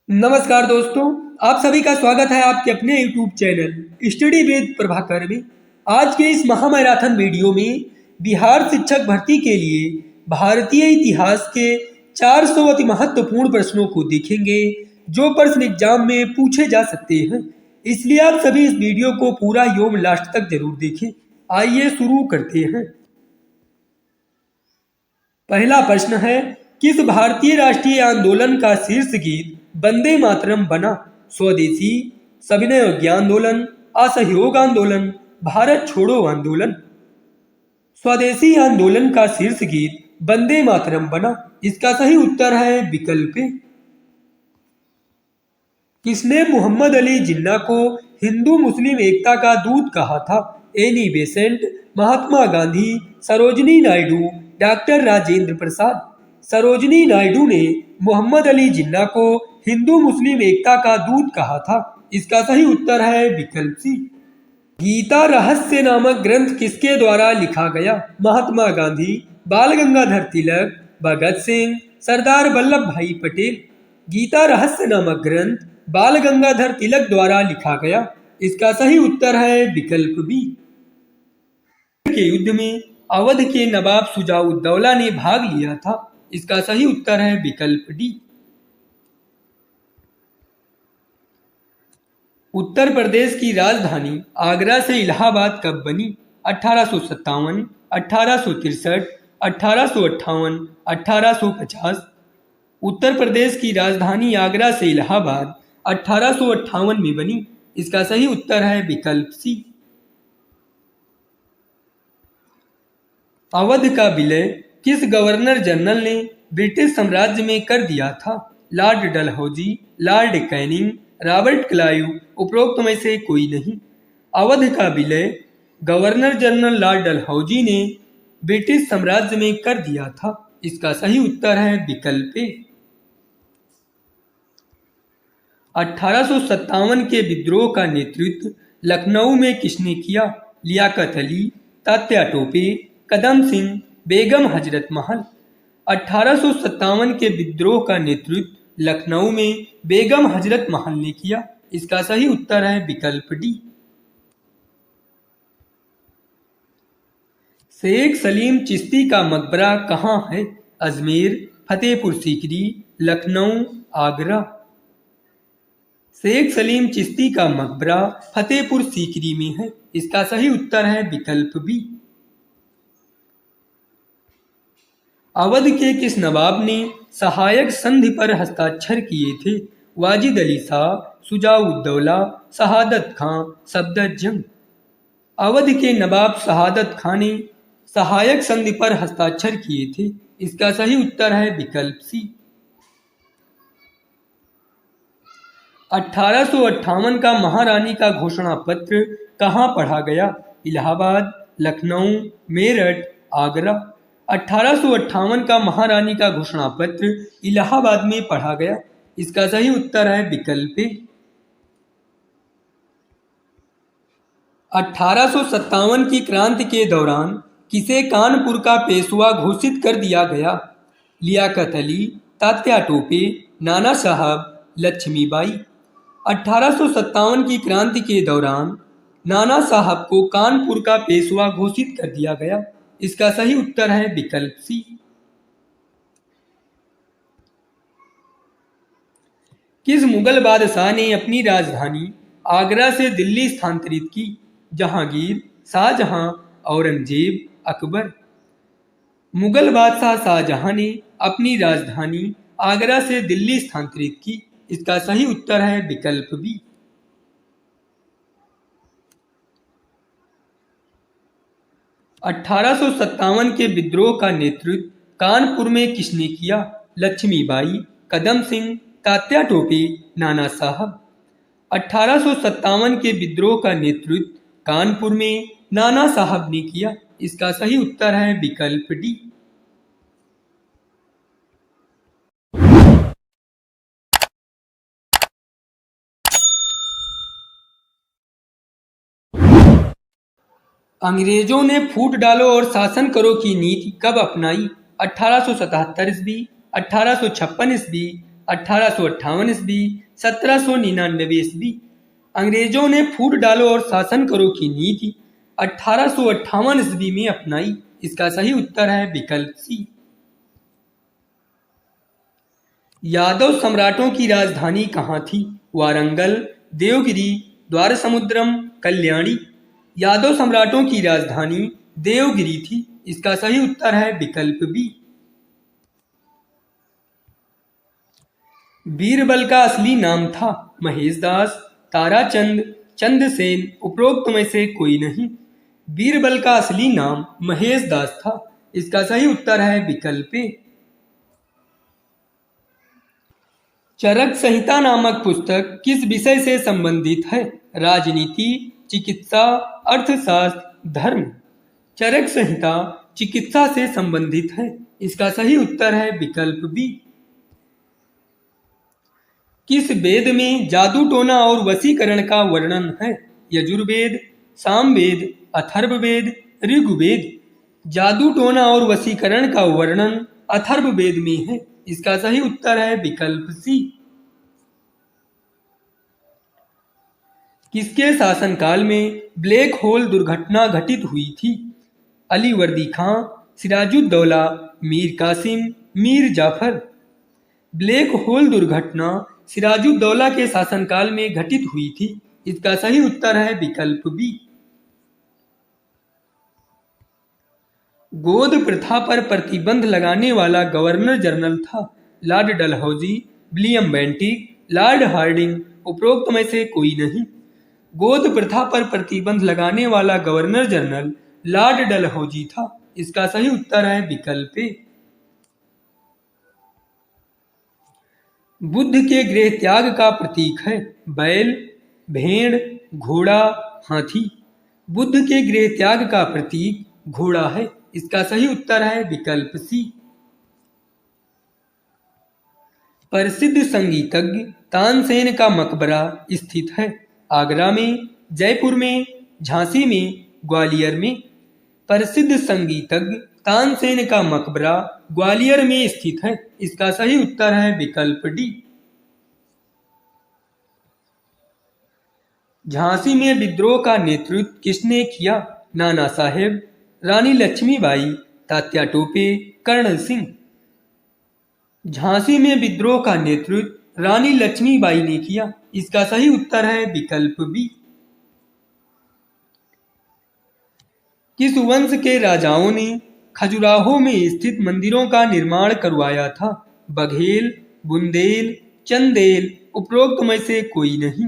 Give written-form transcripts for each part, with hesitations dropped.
नमस्कार दोस्तों, आप सभी का स्वागत है आपके अपने YouTube channel study with Prabhakar में। आज के इस महामैराथन वीडियो में बिहार शिक्षक भर्ती के लिए भारतीय इतिहास के 400 अति महत्वपूर्ण प्रश्नों को देखेंगे जो प्रश्न एग्जाम में पूछे जा सकते हैं। इसलिए आप सभी इस वीडियो को पूरा एवं लास्ट तक जरूर देखें। आइए शुरू करते हैं। पहला प्रश्न है, किस भारतीय राष्ट्रीय आंदोलन का शीर्ष गीत वंदे मातरम बना? स्वदेशी, सविनय अवज्ञा आंदोलन, असहयोग आंदोलन, भारत छोड़ो आंदोलन। स्वदेशी आंदोलन का शीर्ष गीत वंदे मातरम बना। इसका सही उत्तर है विकल्प ए। किसने मोहम्मद अली जिन्ना को हिंदू मुस्लिम एकता का दूत कहा था? Annie Besant, Mahatma Gandhi, Sarojini Naidu, doctor Rajendra Prasad. Sarojini Naidu ने मोहम्मद अली जिन्ना को हिंदू मुस्लिम एकता का दूत कहा था। इसका सही उत्तर है विकल्प सी। गीता रहस्य नामक ग्रंथ किसके द्वारा लिखा गया? महात्मा गांधी, बाल गंगाधर तिलक, भगत सिंह, सरदार वल्लभ भाई पटेल। गीता रहस्य नामक ग्रंथ बाल गंगाधर तिलक द्वारा लिखा गया। इसका सही उत्तर है विकल्प बी। के युद्ध में अवध के नवाब शुजाउद्दौला ने भाग लिया था। इसका सही उत्तर है विकल्प डी। उत्तर प्रदेश की राजधानी आगरा से इलाहाबाद कब बनी? 1857, 1863, 1858, 1850। उत्तर प्रदेश की राजधानी आगरा से इलाहाबाद 1858 में बनी। इसका सही उत्तर है विकल्प सी। अवध का विलय किस गवर्नर जनरल ने ब्रिटिश साम्राज्य में कर दिया था? Lord Dalhousie, Lord Canning, Robert Clive, उपरोक्त में से कोई नहीं। अवध का विलय गवर्नर जनरल लॉर्ड डलहौजी ने ब्रिटिश साम्राज्य में कर दिया था। इसका सही उत्तर है विकल्प ए। 1857 के विद्रोह का नेतृत्व लखनऊ में किसने किया? लियाकत अली, तात्या टोपे, कदम सिंह, बेगम हजरत महल। 1857 के विद्रोह का नेतृत्व लखनऊ में बेगम हजरत महल ने किया। इसका सही उत्तर है विकल्प डी। शेख सलीम चिश्ती का मकबरा कहाँ है? अजमेर, फतेहपुर सीकरी, लखनऊ, आगरा। शेख सलीम चिश्ती का मकबरा फतेहपुर सीकरी में है। इसका सही उत्तर है विकल्प बी। अवध के किस नवाब ने सहायक संधि पर हस्ताक्षर किए थे? वाजिद अली शाह, शुजाउद्दौला, शहादत खां, सफदरजंग। अवध के नवाब शहादत खां ने सहायक संधि पर हस्ताक्षर किए थे। इसका सही उत्तर है विकल्प सी। 1858 का महारानी का घोषणा पत्र कहाँ पढ़ा गया? इलाहाबाद, लखनऊ, मेरठ, आगरा। 1858 का महारानी का घोषणा पत्र इलाहाबाद में पढ़ा गया। इसका सही उत्तर है विकल्प ए। 1857 की क्रांति के दौरान किसे कानपुर का पेशवा घोषित कर दिया गया? लियाकत अली, तात्या टोपे, नाना साहब, लक्ष्मीबाई। 1857 की क्रांति के दौरान नाना साहब को कानपुर का पेशवा घोषित कर दिया गया। इसका सही उत्तर है विकल्प सी। किस मुगल बादशाह ने अपनी राजधानी आगरा से दिल्ली स्थानांतरित की? जहांगीर, शाहजहां, औरंगजेब, अकबर। मुगल बादशाह शाहजहां ने अपनी राजधानी आगरा से दिल्ली स्थानांतरित की। इसका सही उत्तर है विकल्प बी। 1857 के विद्रोह का नेतृत्व कानपुर में किसने किया? लक्ष्मीबाई, कदम सिंह, तात्या टोपे, नाना साहब। 1857 के विद्रोह का नेतृत्व कानपुर में नाना साहब ने किया। इसका सही उत्तर है विकल्प डी। अंग्रेजों ने फूट डालो और शासन करो की नीति कब अपनाई? 1877 ईस्वी, 1856 ईस्वी, 1858 ईस्वी, 1799 ईस्वी। अंग्रेजों ने फूट डालो और शासन करो की नीति 1858 ईस्वी में अपनाई। इसका सही उत्तर है विकल्प सी। यादव सम्राटों की राजधानी कहाँ थी? वारंगल, देवगिरी, द्वारसमुद्रम, कल्याणी। यादव सम्राटों की राजधानी देवगिरी थी। इसका सही उत्तर है विकल्प बी। बीरबल का असली नाम था? महेशदास, ताराचंद, चंद्रसेन, उपरोक्त में से कोई नहीं। बीरबल का असली नाम महेशदास था। इसका सही उत्तर है विकल्प ए। चरक संहिता नामक पुस्तक किस विषय से संबंधित है? राजनीति, चिकित्सा, अर्थशास्त्र, धर्म। चरक संहिता चिकित्सा से संबंधित है। इसका सही उत्तर है विकल्प बी। किस वेद में जादू टोना और वशीकरण का वर्णन है? यजुर्वेद, सामवेद, अथर्ववेद, ऋग्वेद। जादू टोना और वशीकरण का वर्णन अथर्ववेद में है। इसका सही उत्तर है विकल्प सी। किसके शासनकाल में ब्लैक होल दुर्घटना घटित हुई थी? अलीवर्दी खां, सिराजुद्दौला, मीर कासिम, मीर जाफर। ब्लैक होल दुर्घटना सिराजुद्दौला के शासनकाल में घटित हुई थी। इसका सही उत्तर है विकल्प बी। गोद प्रथा पर प्रतिबंध लगाने वाला गवर्नर जनरल था? Lord Dalhousie, William Bentinck, Lord Hardinge, उपरोक्त में से कोई नहीं। गोद प्रथा पर प्रतिबंध लगाने वाला गवर्नर जनरल लॉर्ड डलहौजी था। इसका सही उत्तर है विकल्प ए। बुद्ध के गृह त्याग का प्रतीक है? बैल, भेड़, घोड़ा, हाथी। बुद्ध के गृह त्याग का प्रतीक घोड़ा है। इसका सही उत्तर है विकल्प सी। प्रसिद्ध संगीतज्ञ तानसेन का मकबरा स्थित है? आगरा में, जयपुर में, झांसी में, ग्वालियर में। प्रसिद्ध संगीतज्ञ तानसेन का मकबरा ग्वालियर में स्थित है। इसका सही उत्तर है विकल्प डी। झांसी में विद्रोह का नेतृत्व किसने किया? नाना साहेब, रानी लक्ष्मीबाई, तात्या टोपे, कर्ण सिंह। झांसी में विद्रोह का नेतृत्व रानी लक्ष्मीबाई ने किया। इसका सही उत्तर है विकल्प बी। किस वंश के राजाओं ने खजुराहो में स्थित मंदिरों का निर्माण करवाया था? बघेल, बुंदेल, चंदेल, उपरोक्त में से कोई नहीं।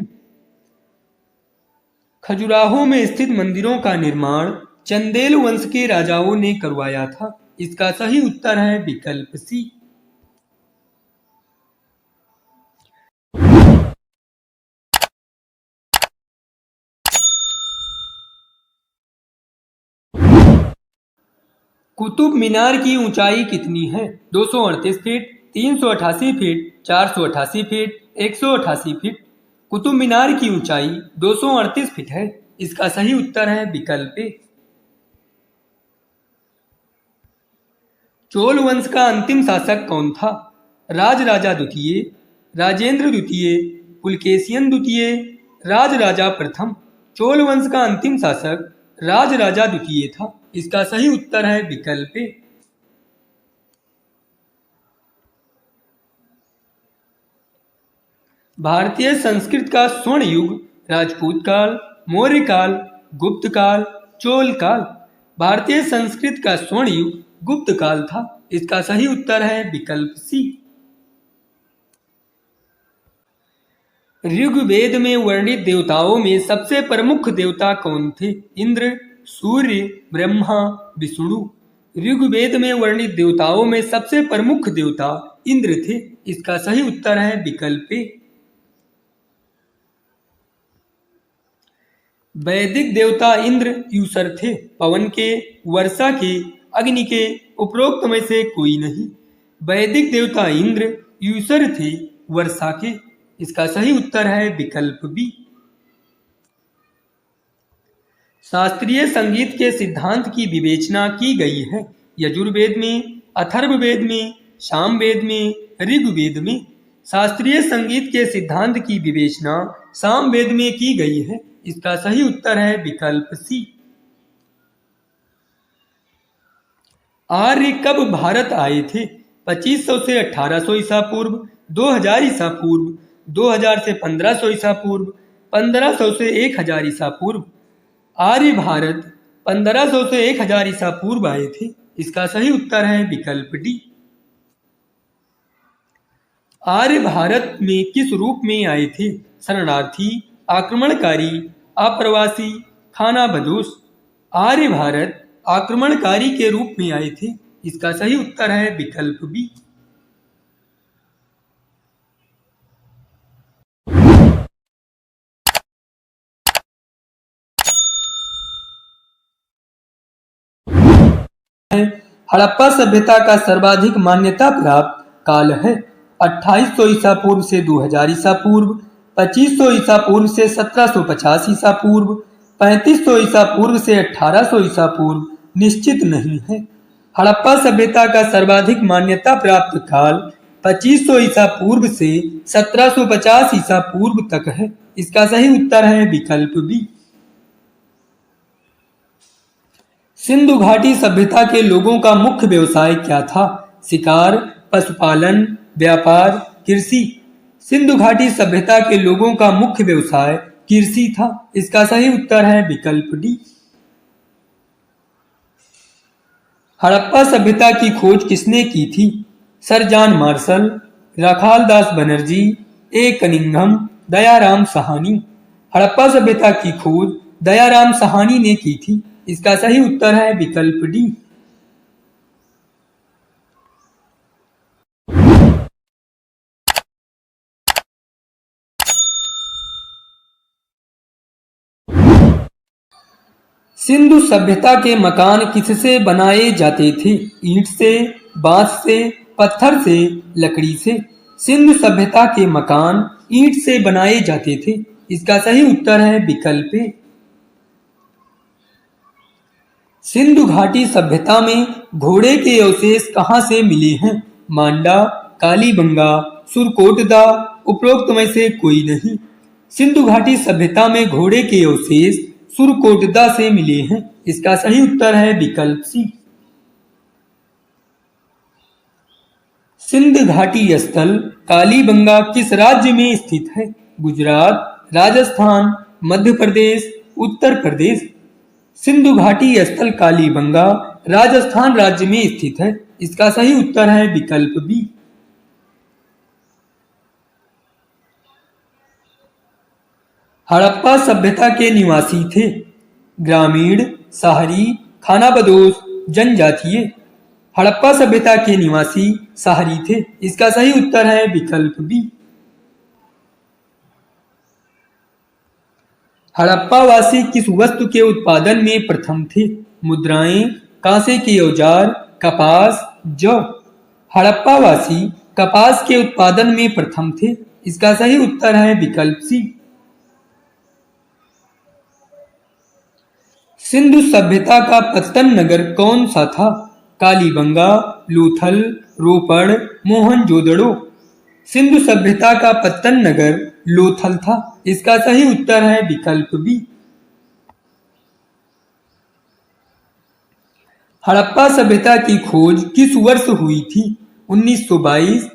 खजुराहो में स्थित मंदिरों का निर्माण चंदेल वंश के राजाओं ने करवाया था। इसका सही उत्तर है विकल्प सी। कुतुब मीनार की ऊंचाई कितनी है? 238 feet, 388 feet, 488 feet, 188 feet. Qutub Minar की ऊंचाई 238 फीट है। इसका सही उत्तर है विकल्प ए। चोल वंश का अंतिम शासक कौन था? राजराजा द्वितीय, राजेंद्र द्वितीय, पुलकेशियन द्वितीय, राजराजा प्रथम। चोल वंश का अंतिम शासक राजराजा द्वितीय था। इसका सही उत्तर है विकल्प ए। भारतीय संस्कृत का स्वर्ण युग राजपूत काल, मौर्य काल, गुप्त काल, चोल काल। भारतीय संस्कृत का स्वर्ण युग गुप्त काल था। इसका सही उत्तर है विकल्प सी। ऋग्वेद में वर्णित देवताओं में सबसे प्रमुख देवता कौन थे? इंद्र, सूर्य, ब्रह्मा, विष्णु। ऋग्वेद में वर्णित देवताओं में सबसे प्रमुख देवता इंद्र थे। इसका सही उत्तर है विकल्प ए। वैदिक देवता इंद्र यूसर थे। पवन के, वर्षा के, अग्नि के, उपरोक्त में से कोई नहीं। वैदिक देवता इंद्र यूसर थे, वर्षा के। इसका सही उत्तर है विकल्प बी। शास्त्रीय संगीत के सिद्धांत की विवेचना की गई है? यजुर्वेद में, अथर्ववेद में, सामवेद में, ऋग्वेद में। शास्त्रीय संगीत के सिद्धांत की विवेचना सामवेद में की गई है। इसका सही उत्तर है विकल्प सी। आर्य कब भारत आए थे? 2500 से 1800 ईसा पूर्व, 2000 ईसा पूर्व, 2000 से 1500 ईसा पूर्व, 1500 से 1000 ईसा पूर्व। आर्य भारत 1500 से 1000 ईसा पूर्व आए थे। इसका सही उत्तर है विकल्प डी। आर्य भारत में किस रूप में आए थे? शरणार्थी, आक्रमणकारी, आप्रवासी, खानाबदोश। आर्य भारत आक्रमणकारी के रूप में आए थे। इसका सही उत्तर है विकल्प बी। हड़प्पा सभ्यता का सर्वाधिक मान्यता प्राप्त काल है 2800 ईसा पूर्व से 2000 ईसा पूर्व, 2500 ईसा पूर्व से 1750 ईसा पूर्व, 3500 ईसा पूर्व से 1800 ईसा पूर्व। निश्चित नहीं है। हड़प्पा सभ्यता का सर्वाधिक मान्यता प्राप्त काल 2500 ईसा पूर्व से 1750 ईसा पूर्व तक है। इसका सही उत्तर है विकल्प बी। सिंधु घाटी सभ्यता के लोगों का मुख्य व्यवसाय क्या था? शिकार, पशुपालन, व्यापार, कृषि। सिंधु घाटी सभ्यता के लोगों का मुख्य व्यवसाय कृषि था। इसका सही उत्तर है विकल्प डी। हड़प्पा सभ्यता की खोज किसने की थी? सर जॉन मार्शल, राखाल दास बनर्जी, ए कनिंघम, दयाराम साहनी। हड़प्पा सभ्यता की खोज दयाराम साहनी ने की थी। इसका सही उत्तर है विकल्प डी। सिंधु सभ्यता के मकान किससे बनाए जाते थे? ईंट से, बांस से, पत्थर से, लकड़ी से। सिंधु सभ्यता के मकान ईंट से बनाए जाते थे। इसका सही उत्तर है विकल्प ए। सिंधु घाटी सभ्यता में घोड़े के अवशेष कहाँ से मिले हैं? मांडा, कालीबंगा, सुरकोटदा। उपरोक्त में से कोई नहीं। सिंधु घाटी सभ्यता में घोड़े के अवशेष सुरकोटदा से मिले हैं। इसका सही उत्तर है विकल्प सी। सिंध घाटी स्थल कालीबंगा किस राज्य में स्थित है? गुजरात, राजस्थान, मध्य प्रदेश, उत्तर प्रदेश। सिंधु घाटी स्थल कालीबंगा राजस्थान राज्य में स्थित है। इसका सही उत्तर है विकल्प बी। हड़प्पा सभ्यता के निवासी थे ग्रामीण, शहरी, खानाबदोश, जनजातीय। हड़प्पा सभ्यता के निवासी शहरी थे। इसका सही उत्तर है विकल्प बी। हड़प्पावासी किस वस्तु के उत्पादन में प्रथम थे? मुद्राएं, कांसे के औजार, कपास, जौ। हड़प्पावासी कपास के उत्पादन में प्रथम थे। इसका सही उत्तर है विकल्प सी। सिंधु सभ्यता का पत्तन नगर कौन सा था? कालीबंगा, लोथल, रोपड़, मोहनजोदड़ो। सिंधु सभ्यता का पत्तन नगर लोथल था। इसका सही उत्तर है विकल्प बी। हड़प्पा सभ्यता की खोज किस वर्ष हुई थी? 1922,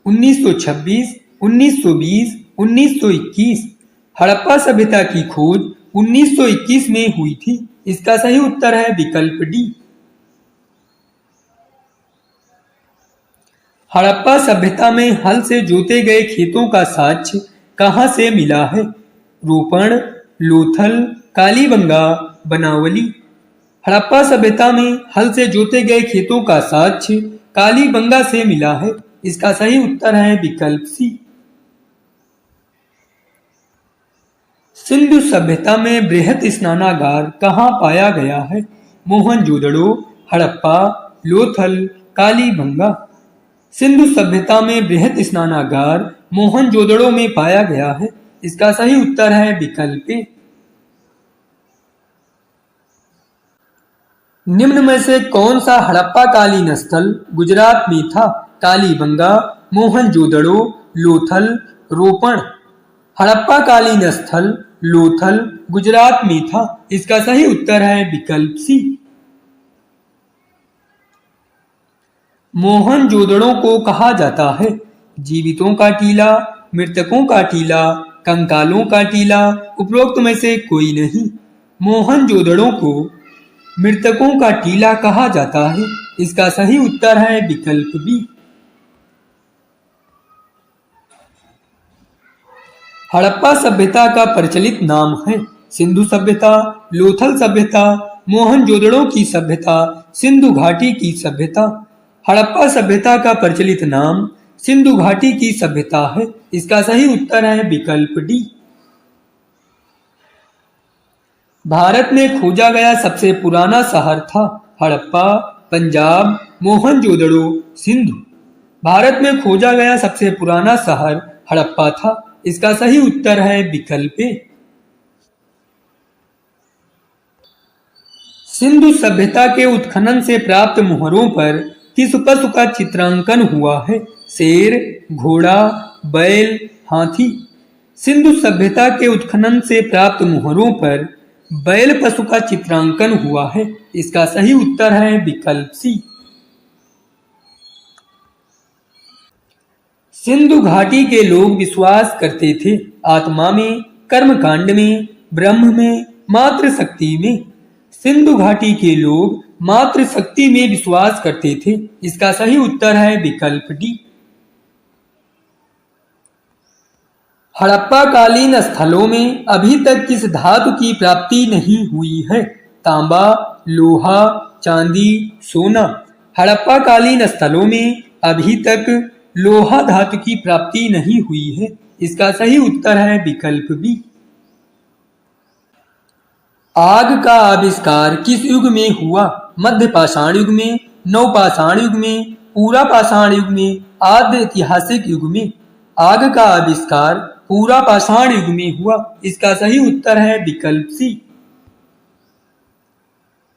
1926, 1920, 1921। हड़प्पा सभ्यता की खोज 1921 में हुई थी। इसका सही उत्तर है विकल्प डी। हड़प्पा सभ्यता में हल से जोते गए खेतों का साक्ष्य कहाँ से मिला है? रोपण, लोथल, कालीबंगा, बनावली। हड़प्पा सभ्यता में हल से जोते गए खेतों का साक्ष्य कालीबंगा से मिला है। इसका सही उत्तर है विकल्प सी। सिंधु सभ्यता में बृहत स्नानागार कहाँ पाया गया है? मोहनजोदड़ो, हड़प्पा, लोथल, कालीबंगा। सिंधु सभ्यता में बृहत स्नानागार मोहनजोदड़ो में पाया गया है। इसका सही उत्तर है विकल्प ए। निम्न में से कौन सा हड़प्पा कालीन स्थल गुजरात में था? कालीबंगा, मोहनजोदड़ो, लोथल रोपण। हड़प्पा कालीन स्थल लोथल गुजरात में था। इसका सही उत्तर है विकल्प सी। मोहनजोदड़ो को कहा जाता है जीवितों का टीला, मृतकों का टीला, कंकालों का टीला, उपरोक्त में से कोई नहीं। मोहनजोदड़ो को मृतकों का टीला कहा जाता है। इसका सही उत्तर है विकल्प बी। हड़प्पा सभ्यता का प्रचलित नाम है सिंधु सभ्यता, लोथल सभ्यता, मोहनजोदड़ो की सभ्यता, सिंधु घाटी की सभ्यता। हड़प्पा सभ्यता का प्रचलित नाम सिंधु घाटी की सभ्यता है। इसका सही उत्तर है विकल्प डी। भारत में खोजा गया सबसे पुराना शहर था हड़प्पा, पंजाब, मोहनजोदड़ो, सिंधु। भारत में खोजा गया सबसे पुराना शहर हड़प्पा था। इसका सही उत्तर है विकल्प ए। सिंधु सभ्यता के उत्खनन से प्राप्त मोहरों पर किस पशु का चित्रांकन हुआ है? शेर, घोड़ा, बैल, हाथी। सिंधु सभ्यता के उत्खनन से प्राप्त मोहरों पर बैल पशु का चित्रांकन हुआ है। इसका सही उत्तर है विकल्प सी। सिंधु घाटी के लोग विश्वास करते थे आत्मा में, कर्मकांड में, ब्रह्म में, मातृ शक्ति में। सिंधु घाटी के लोग मातृ शक्ति में विश्वास करते थे। इसका सही उत्तर है विकल्प डी। हड़प्पा कालीन स्थलों में अभी तक किस धातु की प्राप्ति नहीं हुई है? तांबा, लोहा, चांदी, सोना। हड़प्पा कालीन स्थलों में अभी तक लोहा धातु की प्राप्ति नहीं हुई है। इसका सही उत्तर है विकल्प बी। आग का आविष्कार किस युग में हुआ? मध्य पाषाण युग में, नवपाषाण युग में, पूरा पाषाण युग में, आद्य ऐतिहासिक युग में। आग का आविष्कार पूरा पाषाण युग में हुआ। इसका सही उत्तर है विकल्प सी।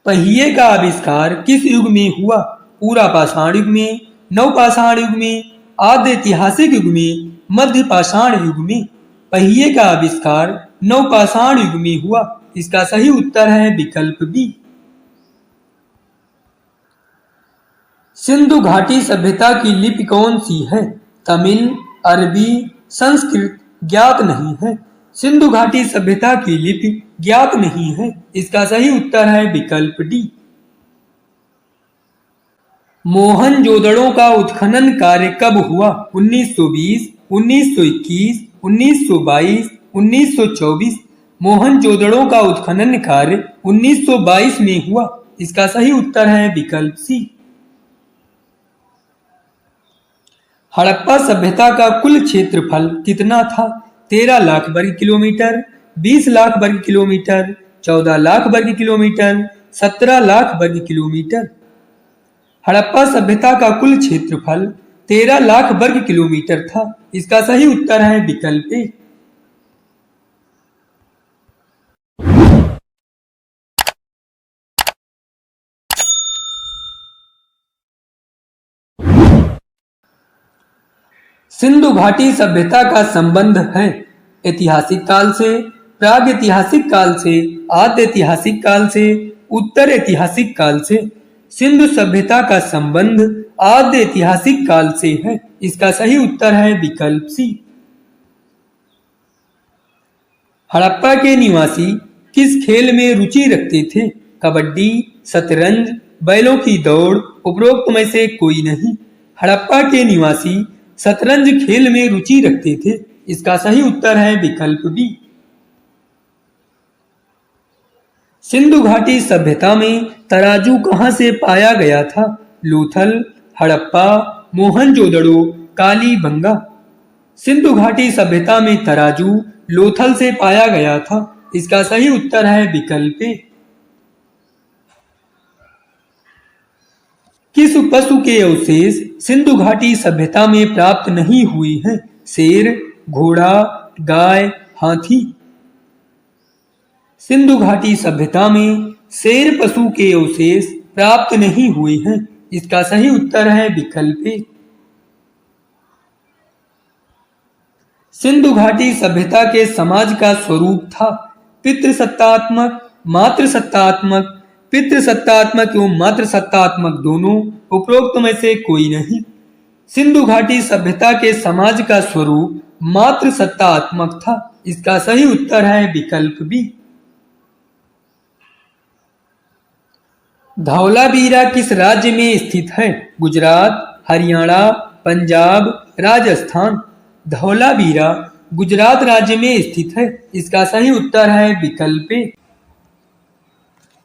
पहिए का आविष्कार किस युग में हुआ? पूरा पाषाण युग में, नवपाषाण युग में, आद्य ऐतिहासिक युग में, मध्य पाषाण युग में। पहिए का आविष्कार नवपाषाण युग में हुआ। इसका सही उत्तर है विकल्प बी। सिंधु घाटी सभ्यता की लिपि कौन सी है? तमिल, अरबी, संस्कृत ज्ञात नहीं है। सिंधु घाटी सभ्यता की लिपि ज्ञात नहीं है। इसका सही उत्तर है विकल्प डी। मोहनजोदड़ो का उत्खनन कार्य कब हुआ? 1920, 1921, 1922, 1924। मोहनजोदड़ो का उत्खनन कार्य 1922 में हुआ। इसका सही उत्तर है विकल्प सी। हड़प्पा सभ्यता का कुल क्षेत्रफल कितना था? 13 लाख वर्ग किलोमीटर, 20 लाख वर्ग किलोमीटर, 14 लाख वर्ग किलोमीटर, 17 लाख वर्ग किलोमीटर। हड़प्पा सभ्यता का कुल क्षेत्रफल 13 लाख वर्ग किलोमीटर था। इसका सही उत्तर है विकल्प ए। सिंधु घाटी सभ्यता का संबंध है ऐतिहासिक काल से, प्राग ऐतिहासिक काल से, आद्य ऐतिहासिक काल से, उत्तर ऐतिहासिक काल से। सिंधु सभ्यता का संबंध आद्य ऐतिहासिक काल से है। इसका सही उत्तर है विकल्प सी। हड़प्पा के निवासी किस खेल में रुचि रखते थे? कबड्डी, शतरंज, बैलों की दौड़, उपरोक्त में से कोई नहीं। हड़प्पा के निवासी शतरंज खेल में रुचि रखते थे। इसका सही उत्तर है विकल्प बी। सिंधु घाटी सभ्यता में तराजू कहां से पाया गया था? लोथल, हड़प्पा, मोहनजोदड़ो, कालीबंगा। सिंधु घाटी सभ्यता में तराजू लोथल से पाया गया था। इसका सही उत्तर है विकल्प ए। किस पशु के अवशेष सिंधु घाटी सभ्यता में प्राप्त नहीं हुई हैं? शेर, घोड़ा, गाय, हाथी। सिंधु घाटी सभ्यता में शेर पशु के अवशेष प्राप्त नहीं हुए हैं। इसका सही उत्तर है विकल्प ए। सिंधु घाटी सभ्यता के समाज का स्वरूप था पितृसत्तात्मक, मातृसत्तात्मक, पितृसत्तात्मक एवं मातृसत्तात्मक दोनों, उपरोक्त में से कोई नहीं। सिंधु घाटी सभ्यता के समाज का स्वरूप मातृसत्तात्मक था। इसका सही उत्तर है विकल्प बी। धौलावीरा किस राज्य में स्थित है? गुजरात, हरियाणा, पंजाब, राजस्थान। धौलावीरा गुजरात राज्य में स्थित है। इसका सही उत्तर है विकल्प ए।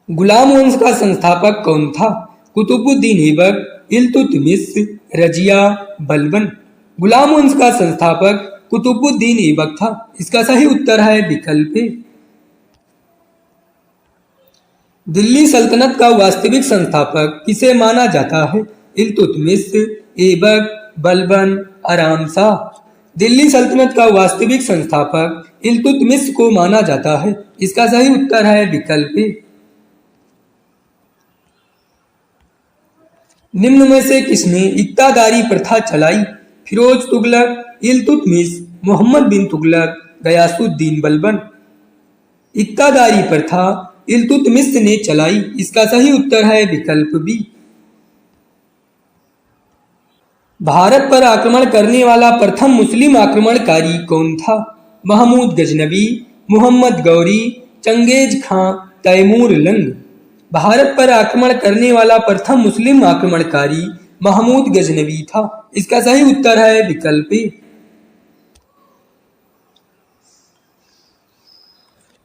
गुलाम वंश का संस्थापक कौन था? कुतुबुद्दीन ऐबक, इल्तुतमिश, रजिया, बलबन। गुलाम वंश का संस्थापक कुतुबुद्दीन ऐबक था। इसका सही उत्तर है विकल्प ए। दिल्ली सल्तनत का वास्तविक संस्थापक किसे माना जाता है? इल्तुतमिश, ऐबक, बलबन, आराम शाह। दिल्ली सल्तनत का वास्तविक संस्थापक इल्तुतमिश को माना जाता है। इसका सही उत्तर है विकल्प ए। निम्न में से किसने इक्तादारी प्रथा चलाई? फिरोज तुगलक, इल्तुतमिश, मोहम्मद बिन तुगलक, गयासुद्दीन बलबन। इक्तादारी प्रथा इल्तुतमिश ने चलाई। इसका सही उत्तर है विकल्प बी। भारत पर आक्रमण करने वाला प्रथम मुस्लिम आक्रमणकारी कौन था? महमूद गजनबी, मोहम्मद गौरी, चंगेज खां, तैमूर लंग। भारत पर आक्रमण करने वाला प्रथम मुस्लिम आक्रमणकारी महमूद गजनबी था। इसका सही उत्तर है विकल्प ए।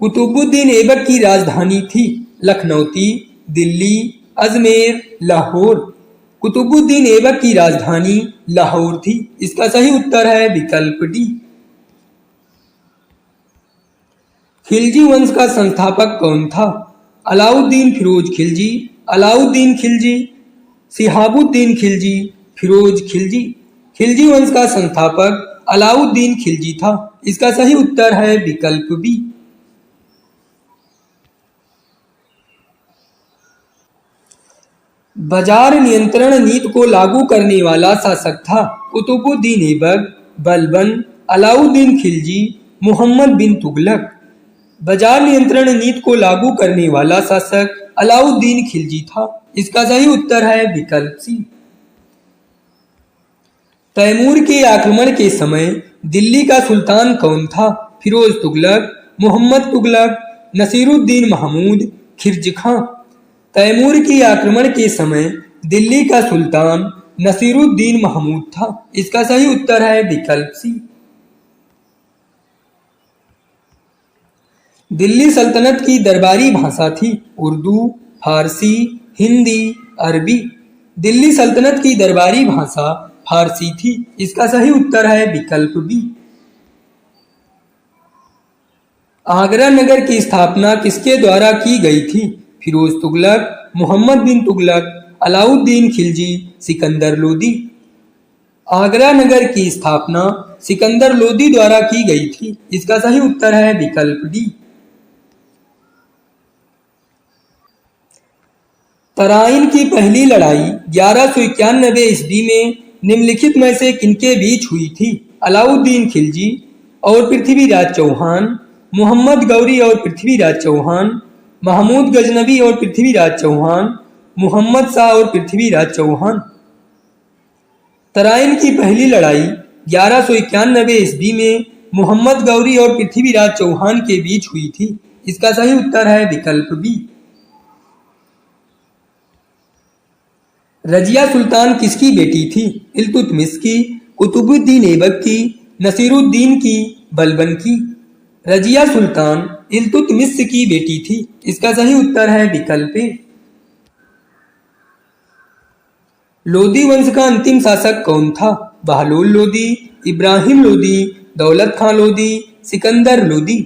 कुतुबुद्दीन ऐबक की राजधानी थी लखनऊती, दिल्ली, अजमेर, लाहौर। कुतुबुद्दीन ऐबक की राजधानी लाहौर थी। इसका सही उत्तर है विकल्प डी। खिलजी वंश का संस्थापक कौन था? अलाउद्दीन फिरोज खिलजी, अलाउद्दीन खिलजी, सिहाबुद्दीन खिलजी, फिरोज खिलजी। खिलजी वंश का संस्थापक अलाउद्दीन खिलजी था। इसका सही उत्तर है विकल्प बी। बाजार नियंत्रण नीति को लागू करने वाला शासक था कुतुबुद्दीन ऐबक, बलबन, अलाउद्दीन खिलजी, मोहम्मद बिन तुगलक। बाजार नियंत्रण नीति को लागू करने वाला शासक अलाउद्दीन खिलजी था। इसका सही उत्तर है विकल्प सी। तैमूर के आक्रमण के समय दिल्ली का सुल्तान कौन था? फिरोज तुगलक, मोहम्मद तुगलक, नसीरुद्दीन महमूद, खिर्ज खां। तैमूर के आक्रमण के समय दिल्ली का सुल्तान नसीरुद्दीन महमूद था। इसका सही उत्तर है विकल्प सी। दिल्ली सल्तनत की दरबारी भाषा थी उर्दू, फारसी, हिंदी, अरबी। दिल्ली सल्तनत की दरबारी भाषा फारसी थी। इसका सही उत्तर है विकल्प बी। आगरा नगर की स्थापना किसके द्वारा की गई थी? फिरोज तुगलक, मोहम्मद बिन तुगलक, अलाउद्दीन खिलजी, सिकंदर लोदी। आगरा नगर की स्थापना सिकंदर लोदी द्वारा की गई थी। इसका सही उत्तर है विकल्प डी। तराइन की पहली लड़ाई 1191 ईस्वी में निम्नलिखित में से किनके बीच हुई थी? अलाउद्दीन खिलजी और पृथ्वीराज चौहान, मोहम्मद गौरी और पृथ्वीराज चौहान, महमूद गजनबी और पृथ्वीराज चौहान, मोहम्मद शाह और पृथ्वीराज चौहान। तराइन की पहली लड़ाई 1191 ईस्वी में मोहम्मद गौरी और पृथ्वीराज चौहान के बीच हुई थी। इसका सही उत्तर है विकल्प बी। रजिया सुल्तान किसकी बेटी थी? इल्तुतमिश की, कुतुबुद्दीन ऐबक की, नसीरुद्दीन की, बलबन की। रजिया सुल्तान इल्तुतमिश की बेटी थी। इसका सही उत्तर है विकल्प ए। लोदी वंश का अंतिम शासक कौन था? बहलोल लोदी, इब्राहिम लोदी, दौलत खां लोदी, सिकंदर लोदी।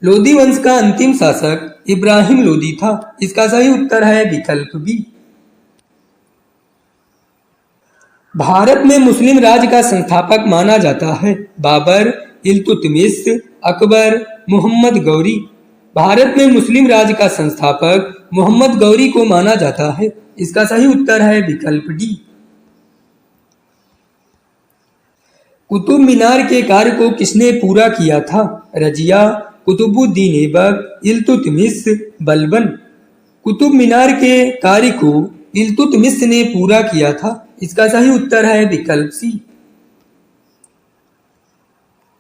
लोदी वंश का अंतिम शासक इब्राहिम लोदी था। इसका सही उत्तर है विकल्प बी। भारत में मुस्लिम राज का संस्थापक माना जाता है बाबर, इल्तुतमिश, अकबर, मोहम्मद गौरी। भारत में मुस्लिम राज का संस्थापक मोहम्मद गौरी को माना जाता है। इसका सही उत्तर है विकल्प डी। कुतुब मीनार के कार्य को किसने पूरा किया था? रजिया, कुतुबुद्दीन ऐबक, इल्तुतमिश, बलबन। कुतुब मीनार के कार्य को इल्तुतमिश ने पूरा किया था। इसका सही उत्तर है विकल्प सी।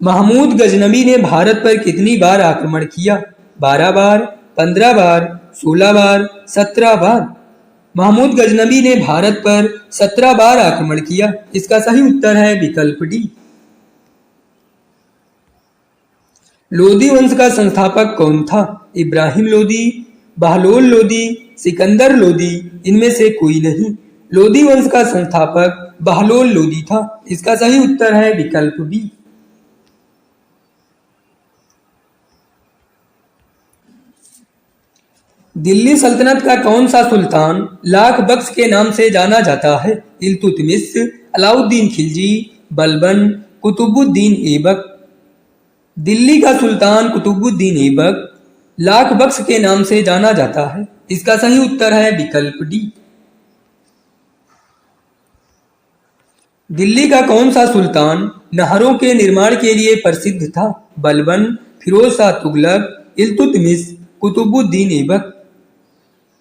महमूद गजनवी ने भारत पर कितनी बार आक्रमण किया? 12 बार, 15 बार, 16 बार, 17 बार। महमूद गजनवी ने भारत पर 17 बार आक्रमण किया। इसका सही उत्तर है विकल्प डी। लोदी वंश का संस्थापक कौन था? इब्राहिम लोदी, बहलोल लोदी, सिकंदर लोदी, इनमें से कोई नहीं। लोदी वंश का संस्थापक बहलोल लोदी था। इसका सही उत्तर है विकल्प बी। दिल्ली सल्तनत का कौन सा सुल्तान लाख बख्श के नाम से जाना जाता है? इल्तुतमिश, अलाउद्दीन खिलजी, बलबन, कुतुबुद्दीन ऐबक। दिल्ली का सुल्तान कुतुबुद्दीन ऐबक लाख बख्श के नाम से जाना जाता है। इसका सही उत्तर है विकल्प डी। दिल्ली का कौन सा सुल्तान नहरों के निर्माण के लिए प्रसिद्ध था? बलबन, फिरोज शाह तुगलक, इल्तुतमिश, कुतुबुद्दीन ऐबक।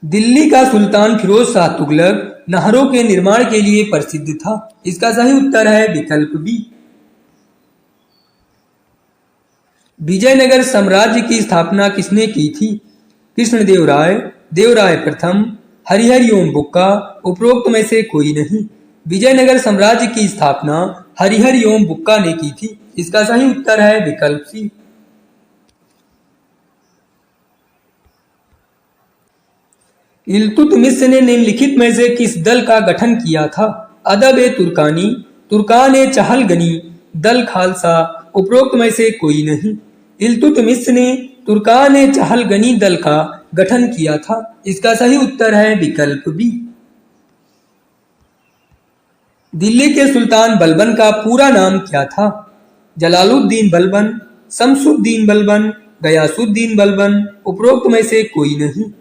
दिल्ली का सुल्तान फिरोज शाह तुगलक नहरों के निर्माण के लिए प्रसिद्ध था। इसका सही उत्तर है विकल्प बी। विजयनगर साम्राज्य की स्थापना किसने की थी? कृष्णदेवराय, देवराय प्रथम, हरिहर बुक्का, उपरोक्त में से कोई नहीं। विजयनगर साम्राज्य की स्थापना हरिहर बुक्का ने की थी। इसका सही उत्तर है विकल्प सी। इल्तुतमिश ने निम्नलिखित में से किस दल का गठन किया था? अदब-ए-तुर्कानी, तुर्कान-ए-चहलगनी, दल खालसा, उपरोक्त में से कोई नहीं। इल्तुतमिश ने तुर्कान-ए-चहलगनी दल का गठन किया था। इसका सही उत्तर है विकल्प बी। दिल्ली के सुल्तान बलबन का पूरा नाम क्या था? जलालुद्दीन बलबन, शमसुद्दीन बलबन, गयासुद्दीन बलबन, उपरोक्त में से कोई नहीं।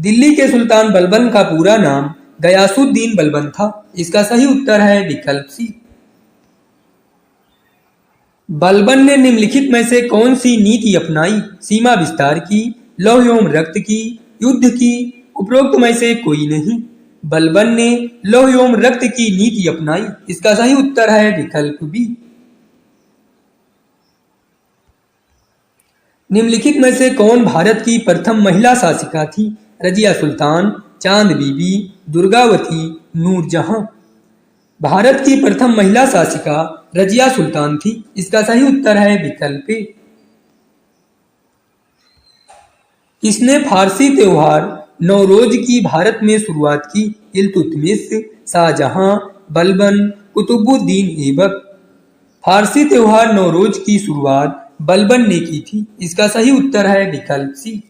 दिल्ली के सुल्तान बलबन का पूरा नाम गयासुद्दीन बलबन था। इसका सही उत्तर है विकल्प सी। बलबन ने निम्नलिखित में से कौन सी नीति अपनाई? सीमा विस्तार की, लौह एवं रक्त की, युद्ध की, उपरोक्त में से कोई नहीं। बलबन ने लौह एवं रक्त की नीति अपनाई। इसका सही उत्तर है विकल्प बी। निम्नलिखित में से कौन भारत की प्रथम महिला शासिका थी? रजिया सुल्तान, चांद बीबी, दुर्गावती, नूरजहां। भारत की प्रथम महिला शासिका रजिया सुल्तान थी। इसका सही उत्तर है विकल्प ए। किसने फारसी त्योहार नौरोज की भारत में शुरुआत की? इल्तुतमिश, शाहजहां, बलबन, कुतुबुद्दीन ऐबक। फारसी त्योहार नौरोज की शुरुआत बलबन ने की थी। इसका सही उत्तर है विकल्प सी।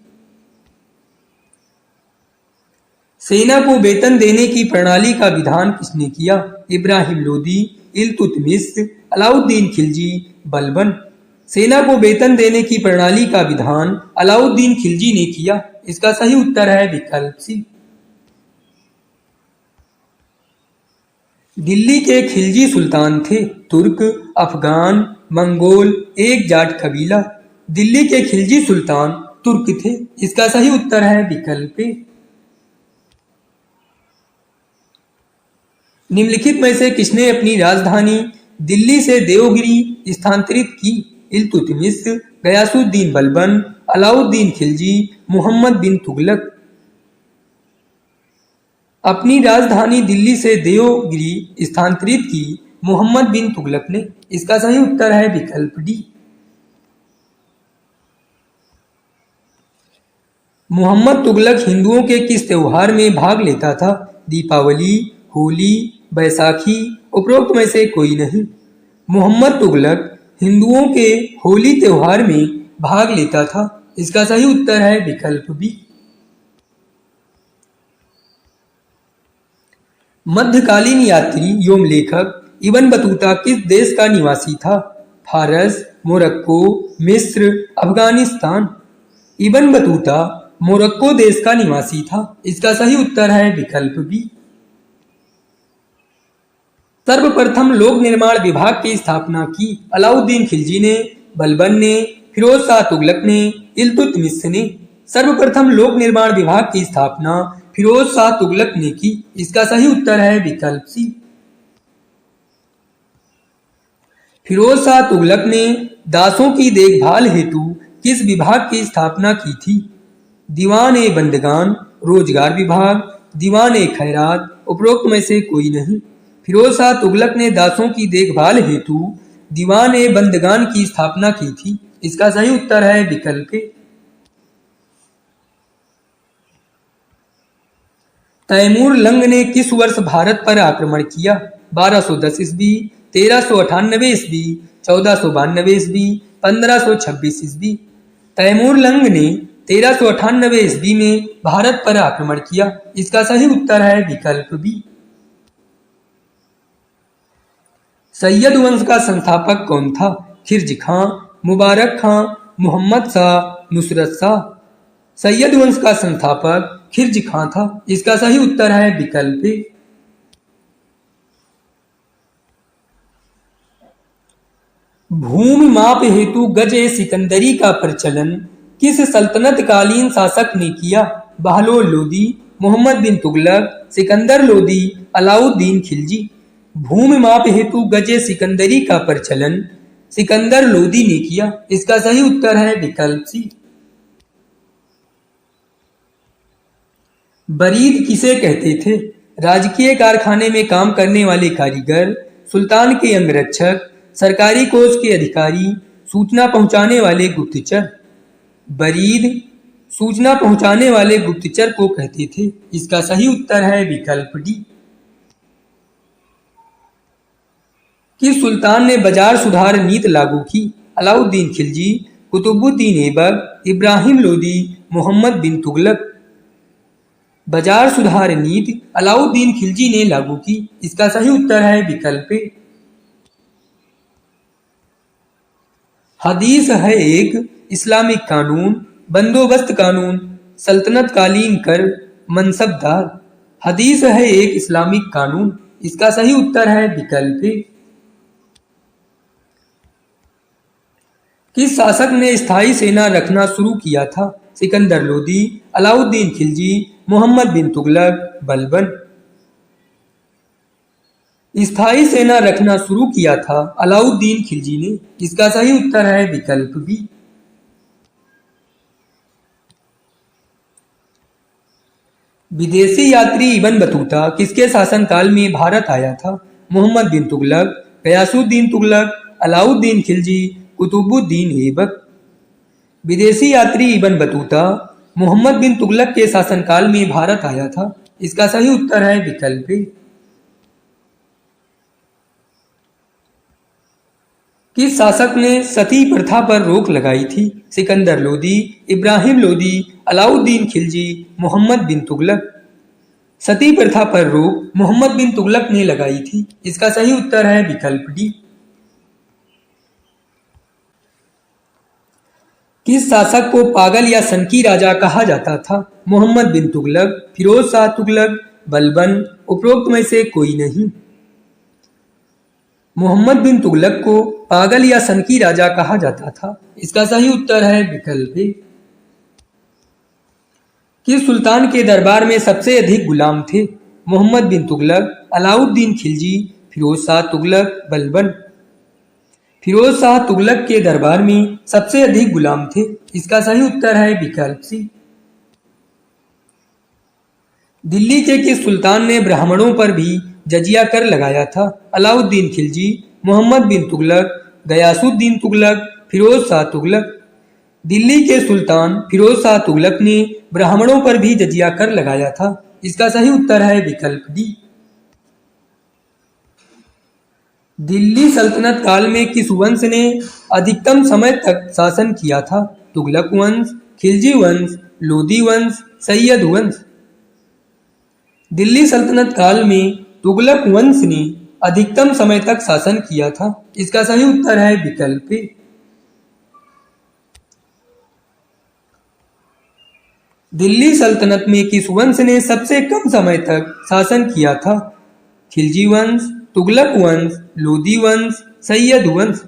सेना को वेतन देने की प्रणाली का विधान किसने किया? इब्राहिम लोदी, इल्तुतमिश, अलाउद्दीन खिलजी, बलबन। सेना को वेतन देने की प्रणाली का विधान अलाउद्दीन खिलजी ने किया। इसका सही उत्तर है विकल्प सी। दिल्ली के खिलजी सुल्तान थे तुर्क, अफगान, मंगोल, एक जाट कबीला। दिल्ली के खिलजी सुल्तान तुर्क थे। इसका सही उत्तर है विकल्प ए। निम्नलिखित में से किसने अपनी राजधानी दिल्ली से देवगिरी स्थानांतरित की? इल्तुतमिश, गयासुद्दीन बलबन, अलाउद्दीन खिलजी, मुहम्मद बिन तुगलक। अपनी राजधानी दिल्ली से देवगिरी स्थानांतरित की मुहम्मद बिन तुगलक ने। इसका सही उत्तर है विकल्प डी। मुहम्मद तुगलक हिंदुओं के किस त्योहार में भाग लेता था? दीपावली, होली, बैसाखी, उपरोक्त में से कोई नहीं। मुहम्मद तुगलक हिंदुओं के होली त्योहार में भाग लेता था। इसका सही उत्तर है विकल्प बी। मध्यकालीन यात्री एवं लेखक इब्न बतूता किस देश का निवासी था? फारस, मोरक्को, मिस्र, अफगानिस्तान। इब्न बतूता मोरक्को देश का निवासी था। इसका सही उत्तर है विकल्प बी। सर्वप्रथम लोक निर्माण विभाग की स्थापना की अलाउद्दीन खिलजी ने, बलबन ने, फिरोज शाह तुगलक ने, इल्तुतमिश ने। सर्वप्रथम लोक निर्माण विभाग की स्थापना फिरोज शाह तुगलक ने की। इसका सही उत्तर है विकल्प सी। फिरोज शाह तुगलक ने दासों की देखभाल हेतु किस विभाग की स्थापना की थी? दीवान ए बंदगान, रोजगार विभाग, दीवान ए खैरात, उपरोक्त में से कोई नहीं। फिरोज शाह तुगलक ने दासों की देखभाल हेतु दीवान ए बंदगान की स्थापना की थी। इसका सही उत्तर है विकल्प ए। तैमूर लंग ने किस वर्ष भारत पर आक्रमण किया? 1210 ईस्वी, 1398 ईस्वी, 1492 ईस्वी, 1526 ईस्वी। तैमूर लंग ने 1398 ईस्वी में भारत पर आक्रमण किया। इसका सही उत्तर है विकल्प बी। सैयद वंश का संस्थापक कौन था? खिरज खां, मुबारक खां, मोहम्मद शाह, नुसरत शाह। सैयद वंश का संस्थापक खिरज खां था। इसका सही उत्तर है विकल्प ए। भूमि माप हेतु गज ए सिकंदरी का प्रचलन किस सल्तनत कालीन शासक ने किया? बहलोल लोदी, मोहम्मद बिन तुगलक, सिकंदर लोदी, अलाउद्दीन खिलजी। भूमि माप हेतु गज ए सिकंदरी का प्रचलन सिकंदर लोदी ने किया। इसका सही उत्तर है विकल्प सी। बरीद किसे कहते थे? राजकीय कारखाने में काम करने वाले कारीगर, सुल्तान के अंगरक्षक, सरकारी कोष के अधिकारी, सूचना पहुंचाने वाले गुप्तचर। बरीद सूचना पहुंचाने वाले गुप्तचर को कहते थे। इसका सही उत्तर है विकल्प डी। किस सुल्तान ने बाजार सुधार नीति लागू की? अलाउद्दीन खिलजी, कुतुबुद्दीन ऐबक, इब्राहिम लोदी, मोहम्मद बिन तुगलक। बाजार सुधार नीति अलाउद्दीन खिलजी ने लागू की। इसका सही उत्तर है विकल्प ए। हदीस है एक इस्लामिक कानून, बंदोबस्त कानून, सल्तनत कालीन कर, मनसबदार। हदीस है एक इस्लामिक कानून। इसका सही उत्तर है विकल्प ए। किस शासक ने स्थायी सेना रखना शुरू किया था? सिकंदर लोदी, अलाउद्दीन खिलजी, मोहम्मद बिन तुगलक, बलबन। स्थायी सेना रखना शुरू किया था अलाउद्दीन खिलजी ने। इसका सही उत्तर है विकल्प बी। विदेशी यात्री इब्न बतूता किसके शासनकाल में भारत आया था? मोहम्मद बिन तुगलक, गयासुद्दीन तुगलक, अलाउद्दीन खिलजी, कुतुबुद्दीन ऐबक। विदेशी यात्री इब्न बतूता मोहम्मद बिन तुगलक के शासनकाल में भारत आया था। इसका सही उत्तर है विकल्प ए। किस शासक ने सती प्रथा पर रोक लगाई थी? सिकंदर लोदी, इब्राहिम लोदी, अलाउद्दीन खिलजी, मोहम्मद बिन तुगलक। सती प्रथा पर रोक मोहम्मद बिन तुगलक ने लगाई थी। इसका सही उत्तर है विकल्प डी। किस शासक को पागल या सनकी राजा कहा जाता था? मोहम्मद बिन तुगलक, फिरोज शाह तुगलक, बलबन। उपरोक्त में से कोई नहीं। मोहम्मद बिन तुगलक को पागल या सनकी राजा कहा जाता था। इसका सही उत्तर है विकल्प ए। किस सुल्तान के दरबार में सबसे अधिक गुलाम थे? मोहम्मद बिन तुगलक, अलाउद्दीन खिलजी, फिरोज शाह तुगलक, बलबन। फिरोज शाह तुगलक के दरबार में सबसे अधिक गुलाम थे। इसका सही उत्तर है विकल्प सी। दिल्ली के किस सुल्तान ने ब्राह्मणों पर भी जजिया कर लगाया था? अलाउद्दीन खिलजी, मोहम्मद बिन तुगलक, गयासुद्दीन तुगलक, फिरोज शाह तुगलक। दिल्ली के सुल्तान फिरोज शाह तुगलक ने ब्राह्मणों पर भी जजिया कर लगाया था। इसका सही उत्तर है विकल्प डी। दिल्ली सल्तनत काल में किस वंश ने अधिकतम समय तक शासन किया था? तुगलक वंश, खिलजी वंश, लोदी वंश, सैयद वंश। दिल्ली सल्तनत काल में तुगलक वंश ने अधिकतम समय तक शासन किया था। इसका सही उत्तर है विकल्प ए। दिल्ली सल्तनत में किस वंश ने सबसे कम समय तक शासन किया था? खिलजी वंश, तुगलक वंश, लोदी वंश, सैयद वंश।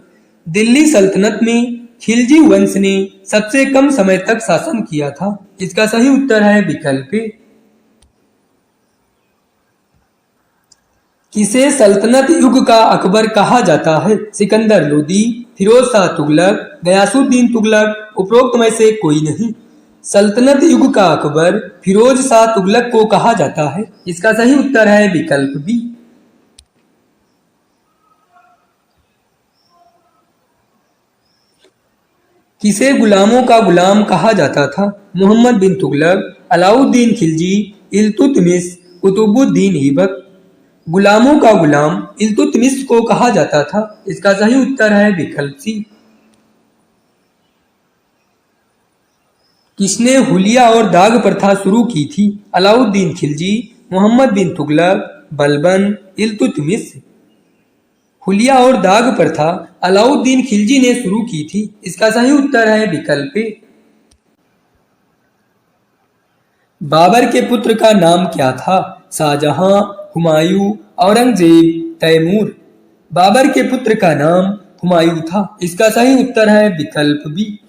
दिल्ली सल्तनत में खिलजी वंश ने सबसे कम समय तक शासन किया था। इसका सही उत्तर है विकल्प ए। किसे सल्तनत युग का अकबर कहा जाता है? सिकंदर लोदी, फिरोज शाह तुगलक, गयासुद्दीन तुगलक, उपरोक्त में से कोई नहीं। सल्तनत युग का अकबर फिरोज शाह तुगलक को कहा जाता है। इसका सही उत्तर है विकल्प बी। किसे गुलामों का गुलाम कहा जाता था? मोहम्मद बिन तुगलक, अलाउद्दीन खिलजी, इल्तुतमिश, कुतुबुद्दीन ऐबक। गुलामों का गुलाम इल्तुतमिश को कहा जाता था। इसका सही उत्तर है विकल्प सी। किसने हुलिया और दाग प्रथा शुरू की थी? अलाउद्दीन खिलजी, मोहम्मद बिन तुगलक, बलबन, इल्तुतमिश। हुलिया और दाग प्रथा अलाउद्दीन खिलजी ने शुरू की थी। इसका सही उत्तर है विकल्प ए। बाबर के पुत्र का नाम क्या था? शाहजहां, हुमायूं, औरंगजेब, तैमूर। बाबर के पुत्र का नाम हुमायूं था। इसका सही उत्तर है विकल्प बी।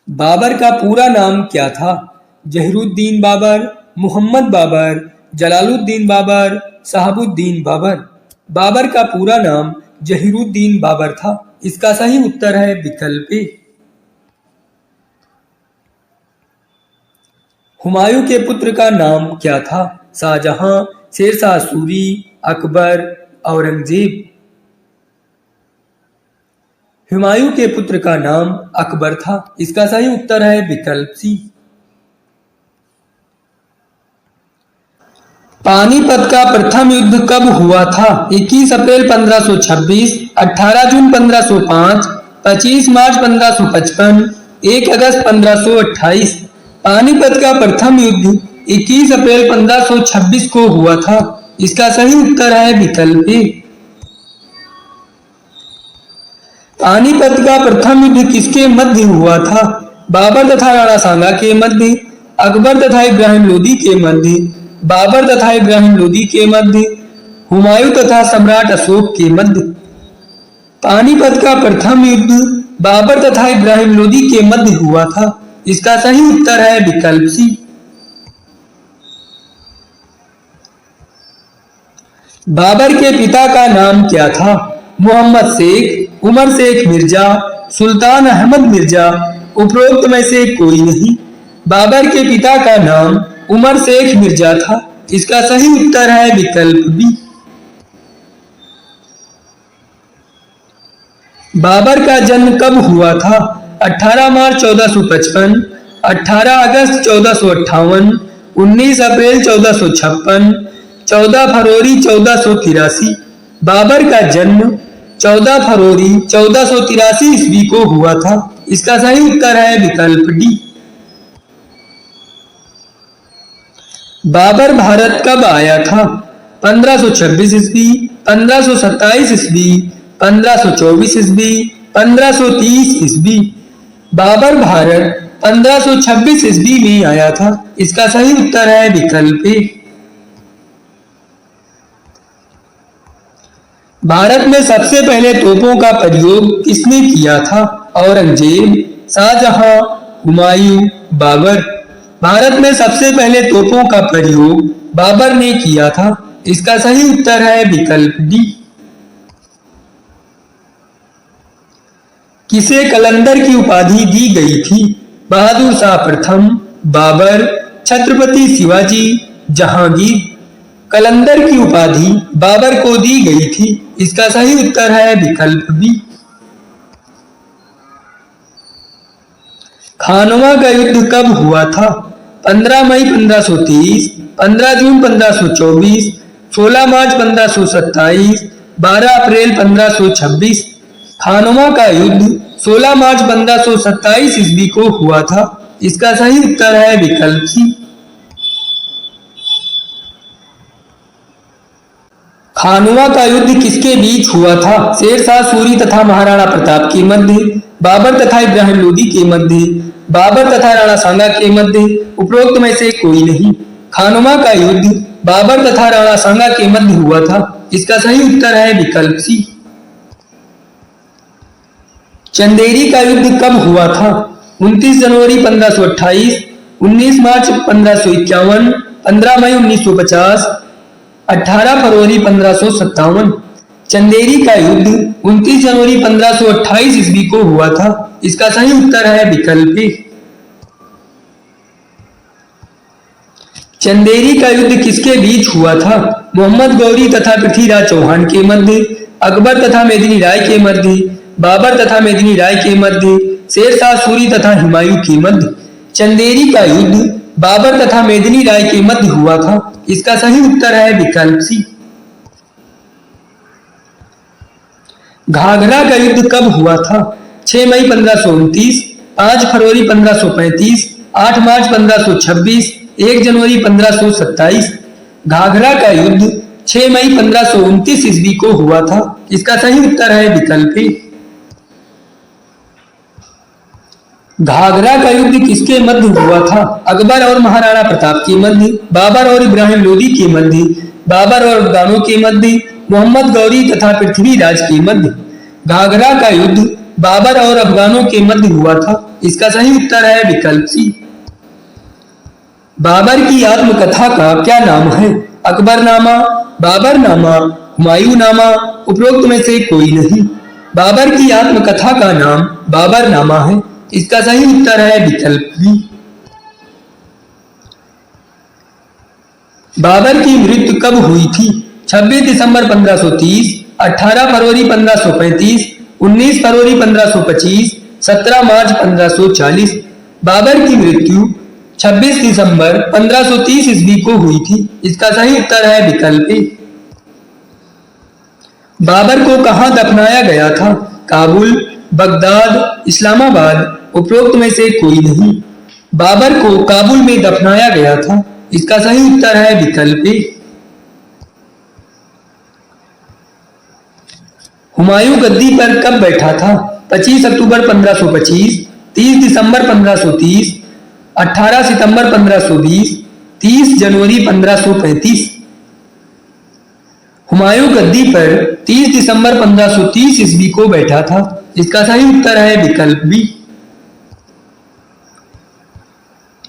बाबर का पूरा नाम क्या था? जहीरुद्दीन बाबर, मोहम्मद बाबर, जलालुद्दीन बाबर, शहाबुद्दीन बाबर। बाबर का पूरा नाम जहीरुद्दीन बाबर था। इसका सही उत्तर है विकल्प ए। हुमायूं के पुत्र का नाम क्या था? शाहजहां, शेरशाह सूरी, अकबर, औरंगजेब। हुमायूं के पुत्र का नाम अकबर था। इसका सही उत्तर है विकल्प सी। पानीपत का प्रथम युद्ध कब हुआ था? 21 अप्रैल 1526, 18 जून 1505, 25 मार्च 1555, 1 अगस्त 1528। पानीपत का प्रथम युद्ध 21 अप्रैल 1526 को हुआ था। इसका सही उत्तर है विकल्प ए। पानीपत का प्रथम युद्ध किसके मध्य हुआ था? बाबर तथा राणा सांगा के मध्य, अकबर तथा इब्राहिम लोदी के मध्य, बाबर तथा इब्राहिम लोदी के मध्य, हुमायूं तथा सम्राट अशोक के मध्य। पानीपत का प्रथम युद्ध बाबर तथा इब्राहिम लोदी के मध्य हुआ था। इसका सही उत्तर है विकल्प सी। बाबर के पिता का नाम क्या था? मोहम्मद शेख, उमर शेख मिर्जा, सुल्तान अहमद मिर्जा, उपरोक्त में से कोई नहीं। बाबर के पिता का नाम उमर शेख मिर्जा था। इसका सही उत्तर है विकल्प बी। बाबर का जन्म कब हुआ था? 18 मार्च 1455, 18 अगस्त 1458, 19 अप्रैल 1456, 14 फरवरी 1483। बाबर का जन्म 14 फरवरी 1483 ईस्वी को हुआ था। इसका सही उत्तर है विकल्प डी। बाबर भारत कब आया था? 1526 ईस्वी, 1527 ईस्वी, 1524 ईस्वी, 1530 ईस्वी। बाबर भारत 1526 ईस्वी में आया था। इसका सही उत्तर है विकल्प ए। भारत में सबसे पहले तोपों का प्रयोग किसने किया था? औरंगजेब, शाहजहां, हुमायूं, बाबर। भारत में सबसे पहले तोपों का प्रयोग बाबर ने किया था। इसका सही उत्तर है विकल्प डी। किसे कलंदर की उपाधि दी गई थी? बहादुर शाह प्रथम, बाबर, छत्रपति शिवाजी, जहांगीर। कलंदर की उपाधि बाबर को दी गई थी। इसका सही उत्तर है विकल्प बी। खानवा का युद्ध कब हुआ था? 15 मई 1530, 15 जून 1524, 16 मार्च 1527, 12 अप्रैल 1526। खानवा का युद्ध 16 मार्च 1527 ईस्वी को हुआ था। इसका सही उत्तर है विकल्प सी। खानवा का युद्ध किसके बीच हुआ था? शेरशाह सूरी तथा महाराणा प्रताप के मध्य, बाबर तथा इब्राहिम लोदी के मध्य, बाबर तथा राणा सांगा के मध्य, उपरोक्त में से कोई नहीं। खानुमा का युद्ध बाबर तथा राणा सांगा के मध्य हुआ था। इसका सही उत्तर है विकल्प सी। चंदेरी का युद्ध कब हुआ था? 29 जनवरी 1528, 19 मार्च 1551, 15 मई 1950, 18 फरवरी 1557। चंदेरी का युद्ध 29 जनवरी 1528 ईस्वी को हुआ था। इसका सही उत्तर है विकल्प ए। चंदेरी का युद्ध किसके बीच हुआ था? मोहम्मद गौरी तथा पृथ्वीराज चौहान के मध्य, अकबर तथा मेदिनी राय के मध्य, बाबर तथा मेदिनी राय के मध्य, शेरशाह सूरी तथा हुमायूं के मध्य। चंदेरी का युद्ध बाबर तथा मेदिनी राय के मध्य हुआ था। इसका सही उत्तर है विकल्प सी। घाघरा का युद्ध कब हुआ था? 6 मई 1529, 5 फरवरी 1535, 8 मार्च 1526, 1 जनवरी 1527। घाघरा का युद्ध 6 मई 1529 ईस्वी को हुआ था। इसका सही उत्तर है विकल्प ए। घाघरा का युद्ध किसके मध्य हुआ था? अकबर और महाराणा प्रताप के मध्य, बाबर और इब्राहिम लोदी के मध्य, बाबर और अफगानों के मध्य, मोहम्मद गौरी तथा पृथ्वीराज के मध्य। घाघरा का युद्ध बाबर और अफगानों के मध्य हुआ था। इसका सही उत्तर है विकल्प सी। बाबर की आत्मकथा का क्या नाम है? अकबरनामा, बाबरनामा, हुमायूंनामा, उपरोक्त में से कोई नहीं। बाबर की आत्मकथा का नाम बाबरनामा है। इसका सही उत्तर है विकल्प बी। बाबर की मृत्यु कब हुई थी? 26 दिसंबर 1530, 18 फरवरी 1535, 19 फरवरी 1525, 17 मार्च 1540। बाबर की मृत्यु 26 दिसंबर 1530 ईस्वी को हुई थी। इसका सही उत्तर है विकल्प ए। बाबर को कहां दफनाया गया था? काबुल, बगदाद, इस्लामाबाद, उपरोक्त में से कोई नहीं। बाबर को काबुल में दफनाया गया था। इसका सही उत्तर है विकल्प ए। हुमायूं गद्दी पर कब बैठा था? 25 अक्टूबर 1525, 30 दिसंबर 1530, 18 सितंबर 1520, 30 जनवरी 1535। हुमायूं गद्दी पर 30 दिसंबर 1530 ईस्वी को बैठा था। इसका सही उत्तर है विकल्प बी।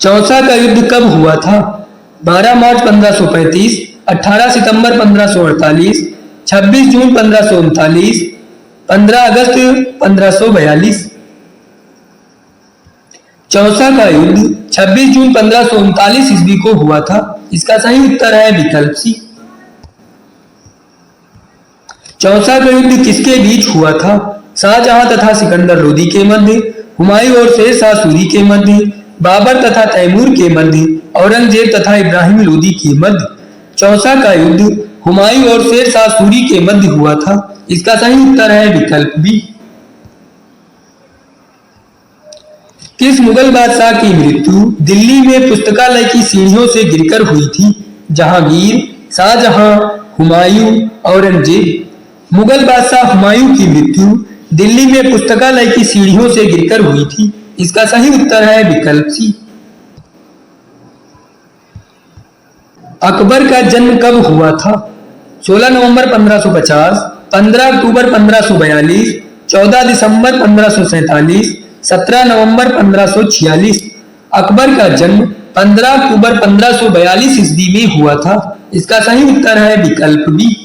चौसा का युद्ध कब हुआ था? 12 मार्च 1535, 18 सितंबर 1548, 26 जून 1539, 15 अगस्त 1542। चौसा का युद्ध 26 जून 1539 ईस्वी को हुआ था। इसका सही उत्तर है विकल्प सी। चौसा का युद्ध किसके बीच हुआ था? शाहजहां तथा सिकंदर लोदी के मध्य, हुमायूं और शेरशाह सूरी के मध्य, बाबर तथा तैमूर के मध्य, औरंगजेब तथा इब्राहिम लोदी के मध्य। चौसा का युद्ध हुमायूं और शेरशाह सूरी के मध्य हुआ था। इसका सही उत्तर है विकल्प बी। किस मुगल बादशाह की मृत्यु दिल्ली में पुस्तकालय की सीढ़ियों से गिरकर हुई थी? जहांगीर, शाहजहां, हुमायूं, औरंगजेब। मुगल बादशाह हुमायूं की मृत्यु दिल्ली में पुस्तकालय की सीढ़ियों से गिरकर हुई थी। इसका सही उत्तर है विकल्प सी। अकबर का जन्म कब हुआ था? 16 नवंबर 1550, 15 अक्टूबर 1542, 14 दिसंबर 1547, 17 नवंबर 1546। अकबर का जन्म 15 अक्टूबर 1542 ईस्वी में हुआ था। इसका सही उत्तर है विकल्प बी।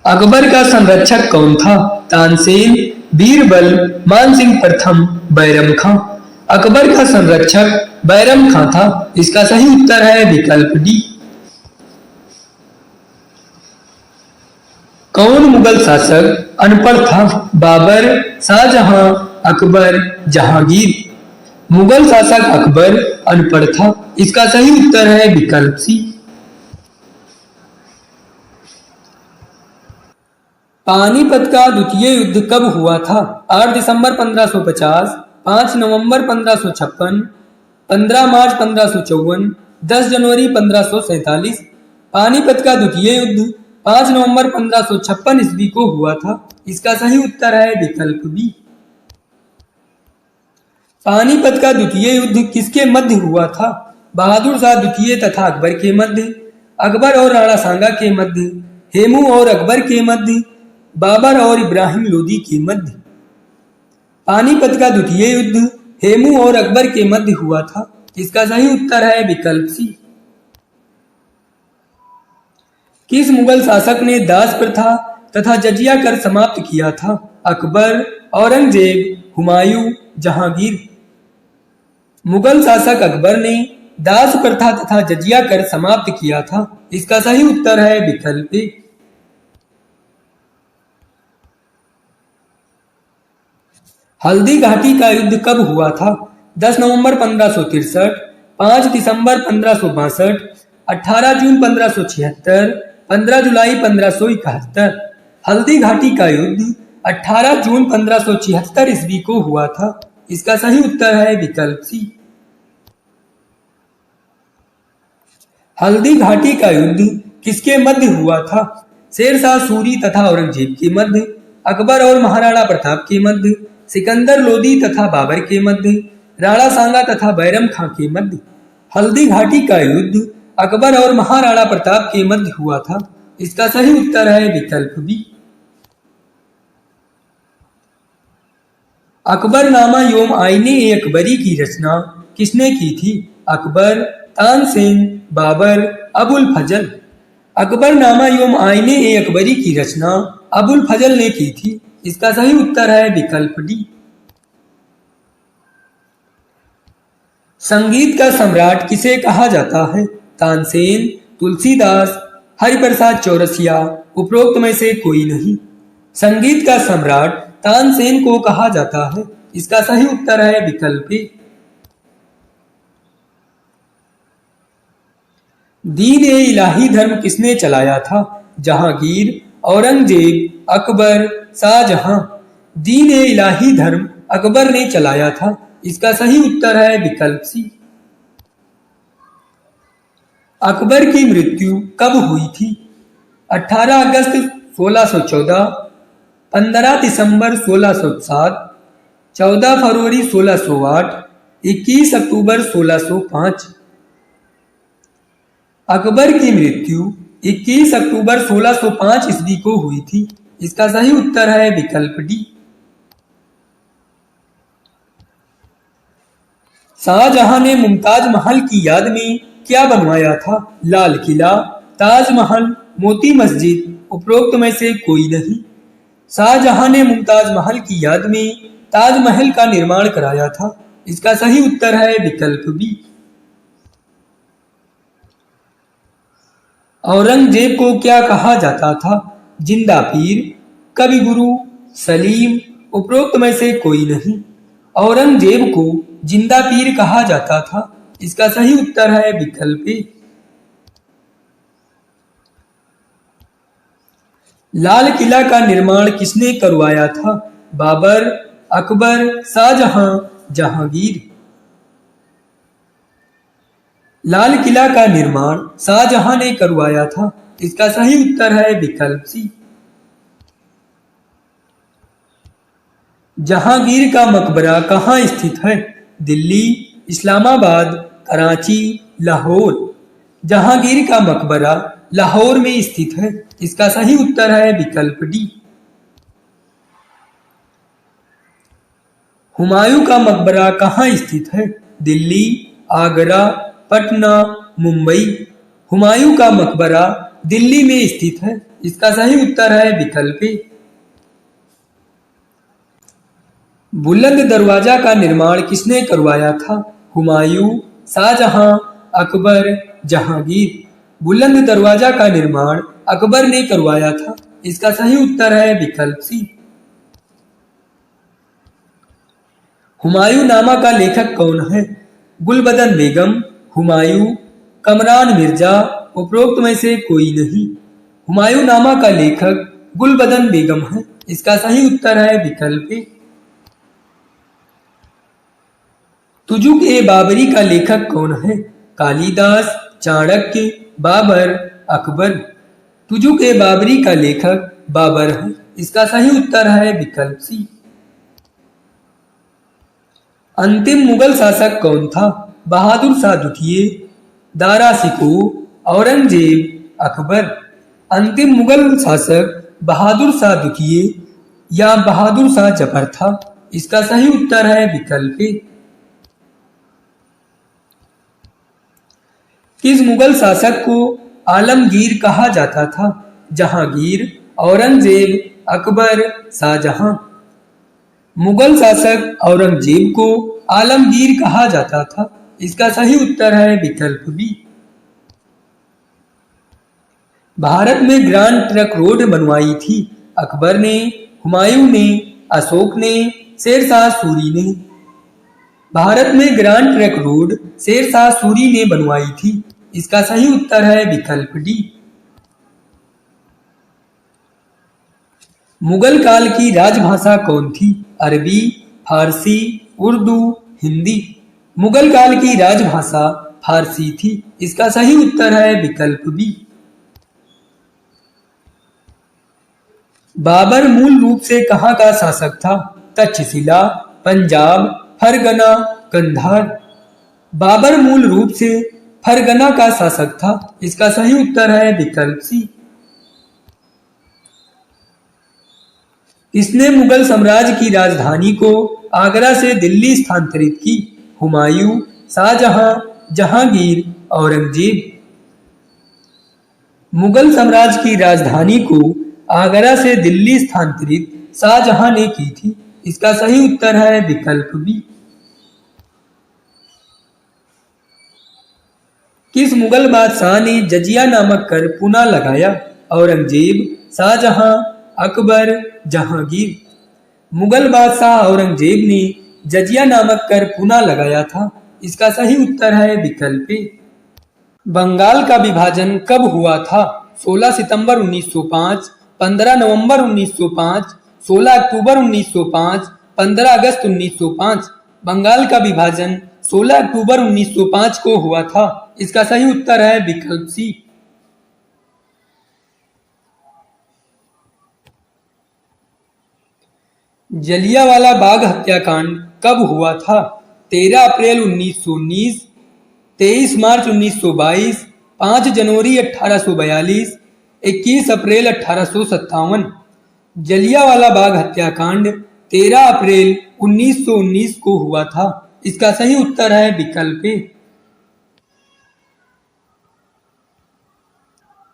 अकबर का संरक्षक कौन था? तानसेन, बीरबल, मानसिंह प्रथम, बैरम खां। अकबर का संरक्षक बैरम खां था। इसका सही उत्तर है विकल्प डी। कौन मुगल शासक अनपढ़ था? बाबर, शाहजहां, अकबर, जहांगीर। मुगल शासक अकबर अनपढ़ था। इसका सही उत्तर है विकल्प सी। पानीपत का द्वितीय युद्ध कब हुआ था? 8 दिसंबर 1550, 5 नवंबर 1556, 15 मार्च 1554, 10 जनवरी 1547। पानीपत का द्वितीय युद्ध 5 नवंबर 1556 ईस्वी को हुआ था। इसका सही उत्तर है विकल्प बी। पानीपत का द्वितीय युद्ध किसके मध्य हुआ था? बहादुर शाह द्वितीय तथा अकबर के मध्य, अकबर और राणा सांगा के मध्य, हेमू और अकबर के मध्य, बाबर और इब्राहिम लोदी के मध्य। पानीपत का द्वितीय युद्ध हेमू और अकबर के मध्य हुआ था। इसका सही उत्तर है विकल्प सी। किस मुगल शासक ने दास प्रथा तथा जजिया कर समाप्त किया था? अकबर, औरंगजेब, हुमायूं, जहांगीर। मुगल शासक अकबर ने दास प्रथा तथा जजिया कर समाप्त किया था। इसका सही उत्तर है विकल्प ए। हल्दी घाटी का युद्ध कब हुआ था? 10 नवंबर 1563, 5 दिसंबर 1562, 18 जून 1576, 15 जुलाई 1571। हल्दी घाटी का युद्ध 18 जून 1576 ईस्वी को हुआ था। इसका सही उत्तर है विकल्प सी। हल्दी घाटी का युद्ध किसके मध्य हुआ था? शेरशाह सूरी तथा औरंगजेब के मध्य, अकबर और महाराणा प्रताप के मध्य, सिकंदर लोदी तथा बाबर के मध्य, राणा सांगा तथा बैरम खां के मध्य। हल्दी घाटी का युद्ध अकबर और महाराणा प्रताप के मध्य हुआ था। इसका सही उत्तर है विकल्प बी। अकबरनामा योम आईने ए अकबरी की रचना किसने की थी? अकबर, तानसेन, बाबर, अबुल फजल। अकबरनामा योम आईने ए अकबरी की रचना अबुल फजल ने की थी। इसका सही उत्तर है विकल्प डी। संगीत का सम्राट किसे कहा जाता है? तानसेन, तुलसीदास, हरिप्रसाद चौरसिया, उपरोक्त में से कोई नहीं। संगीत का सम्राट तानसेन को कहा जाता है। इसका सही उत्तर है विकल्प ए। दीन ए इलाही धर्म किसने चलाया था? जहांगीर, औरंगजेब, अकबर, शाहजहां। दीन ए इलाही धर्म अकबर ने चलाया था। इसका सही उत्तर है विकल्प सी। अकबर की मृत्यु कब हुई थी? 18 अगस्त 1614, 15 दिसंबर 1607, 14 फरवरी 1608, 21 अक्टूबर 1605। अकबर की मृत्यु 21 अक्टूबर 1605 ईस्वी को हुई थी। इसका सही उत्तर है विकल्प डी। शाहजहां ने मुमताज महल की याद में क्या बनवाया था? लाल किला, ताजमहल, मोती मस्जिद, उपरोक्त में से कोई नहीं। शाहजहां ने मुमताज महल की याद में ताजमहल का निर्माण कराया था। इसका सही उत्तर है विकल्प बी। औरंगजेब को क्या कहा जाता था? जिंदा पीर, कवि गुरु, सलीम, उपरोक्त में से कोई नहीं। औरंगजेब को जिंदा पीर कहा जाता था। इसका सही उत्तर है विकल्प ए। लाल किला का निर्माण किसने करवाया था? बाबर, अकबर, शाहजहां, जहांगीर। लाल किला का निर्माण शाहजहां ने करवाया था। इसका सही उत्तर है विकल्प सी। जहांगीर का मकबरा कहाँ स्थित है? दिल्ली, इस्लामाबाद, कराची, लाहौर। जहांगीर का मकबरा लाहौर में स्थित है। इसका सही उत्तर है विकल्प डी। हुमायूं का मकबरा कहाँ स्थित है? दिल्ली, आगरा, पटना, मुंबई। हुमायूं का मकबरा दिल्ली में स्थित है। इसका सही उत्तर है विकल्प ए। बुलंद दरवाजा का निर्माण किसने करवाया था? हुमायूं, शाहजहां, अकबर, जहांगीर। बुलंद दरवाजा का निर्माण अकबर ने करवाया था। इसका सही उत्तर है विकल्प सी। हुमायूं नामा का लेखक कौन है? गुलबदन बेगम, हुमायूं, कमरान मिर्जा, उपरोक्त में से कोई नहीं। हुमायूं नामा का लेखक गुलबदन बेगम है। इसका सही उत्तर है विकल्प ए। तुजुक ए बाबरी का लेखक कौन है? कालिदास, चाणक्य, बाबर, अकबर। तुजुक ए बाबरी का लेखक बाबर है। इसका सही उत्तर है विकल्प सी। अंतिम मुगल शासक कौन था? बहादुर शाह दुखिए, दारा शिको, औरंगजेब, अकबर। अंतिम मुगल शासक बहादुर शाह दुखिए या बहादुर शाह जफर था। इसका सही उत्तर है विकल्प ए। किस मुगल शासक को आलमगीर कहा जाता था? जहांगीर, औरंगजेब, अकबर, शाहजहां। मुगल शासक औरंगजेब को आलमगीर कहा जाता था। इसका सही उत्तर है विकल्प बी। भारत में ग्रांड ट्रंक रोड बनवाई थी? अकबर ने, हुमायूं ने, अशोक ने, शेरशाह सूरी ने। भारत में Grand Trunk Road Sher Shah Suri ने बनवाई थी। इसका सही उत्तर है विकल्प डी। मुगल काल की राजभाषा कौन थी? अरबी, फारसी, उर्दू, हिंदी। मुगल काल की राजभाषा फारसी थी। इसका सही उत्तर है विकल्प बी। बाबर मूल रूप से कहाँ का शासक था? तक्षशिला, पंजाब, फरगना, कंधार। बाबर मूल रूप से फरगना का शासक था। इसका सही उत्तर है विकल्प सी। किसने मुगल साम्राज्य की राजधानी को आगरा से दिल्ली स्थानांतरित की? हुमायूं, शाहजहां, जहांगीर, औरंगजेब। मुगल साम्राज्य की राजधानी को आगरा से दिल्ली स्थानांतरित शाहजहां ने की थी। इसका सही उत्तर है विकल्प बी। किस मुगल बादशाह ने जजिया नामक कर पुना लगाया? औरंगजेब, शाहजहां, अकबर, जहांगीर। मुगल बादशाह औरंगजेब ने जजिया नामक कर पुना लगाया था। इसका सही उत्तर है विकल्प ए। बंगाल का विभाजन कब हुआ था? 16 सितंबर 1905, 15 नवंबर 1905, 16 अक्टूबर 1905, 15 अगस्त 1905। बंगाल का विभाजन 16 अक्टूबर 1905 को हुआ था। इसका सही उत्तर है विकल्प सी। जलियांवाला बाग हत्याकांड कब हुआ था? 13 अप्रैल 1919, 23 मार्च 1922, 5 जनवरी 1842, 21 अप्रैल 1857। जलियांवाला बाग हत्याकांड 13 अप्रैल 1919 को हुआ था। इसका सही उत्तर है विकल्प ए।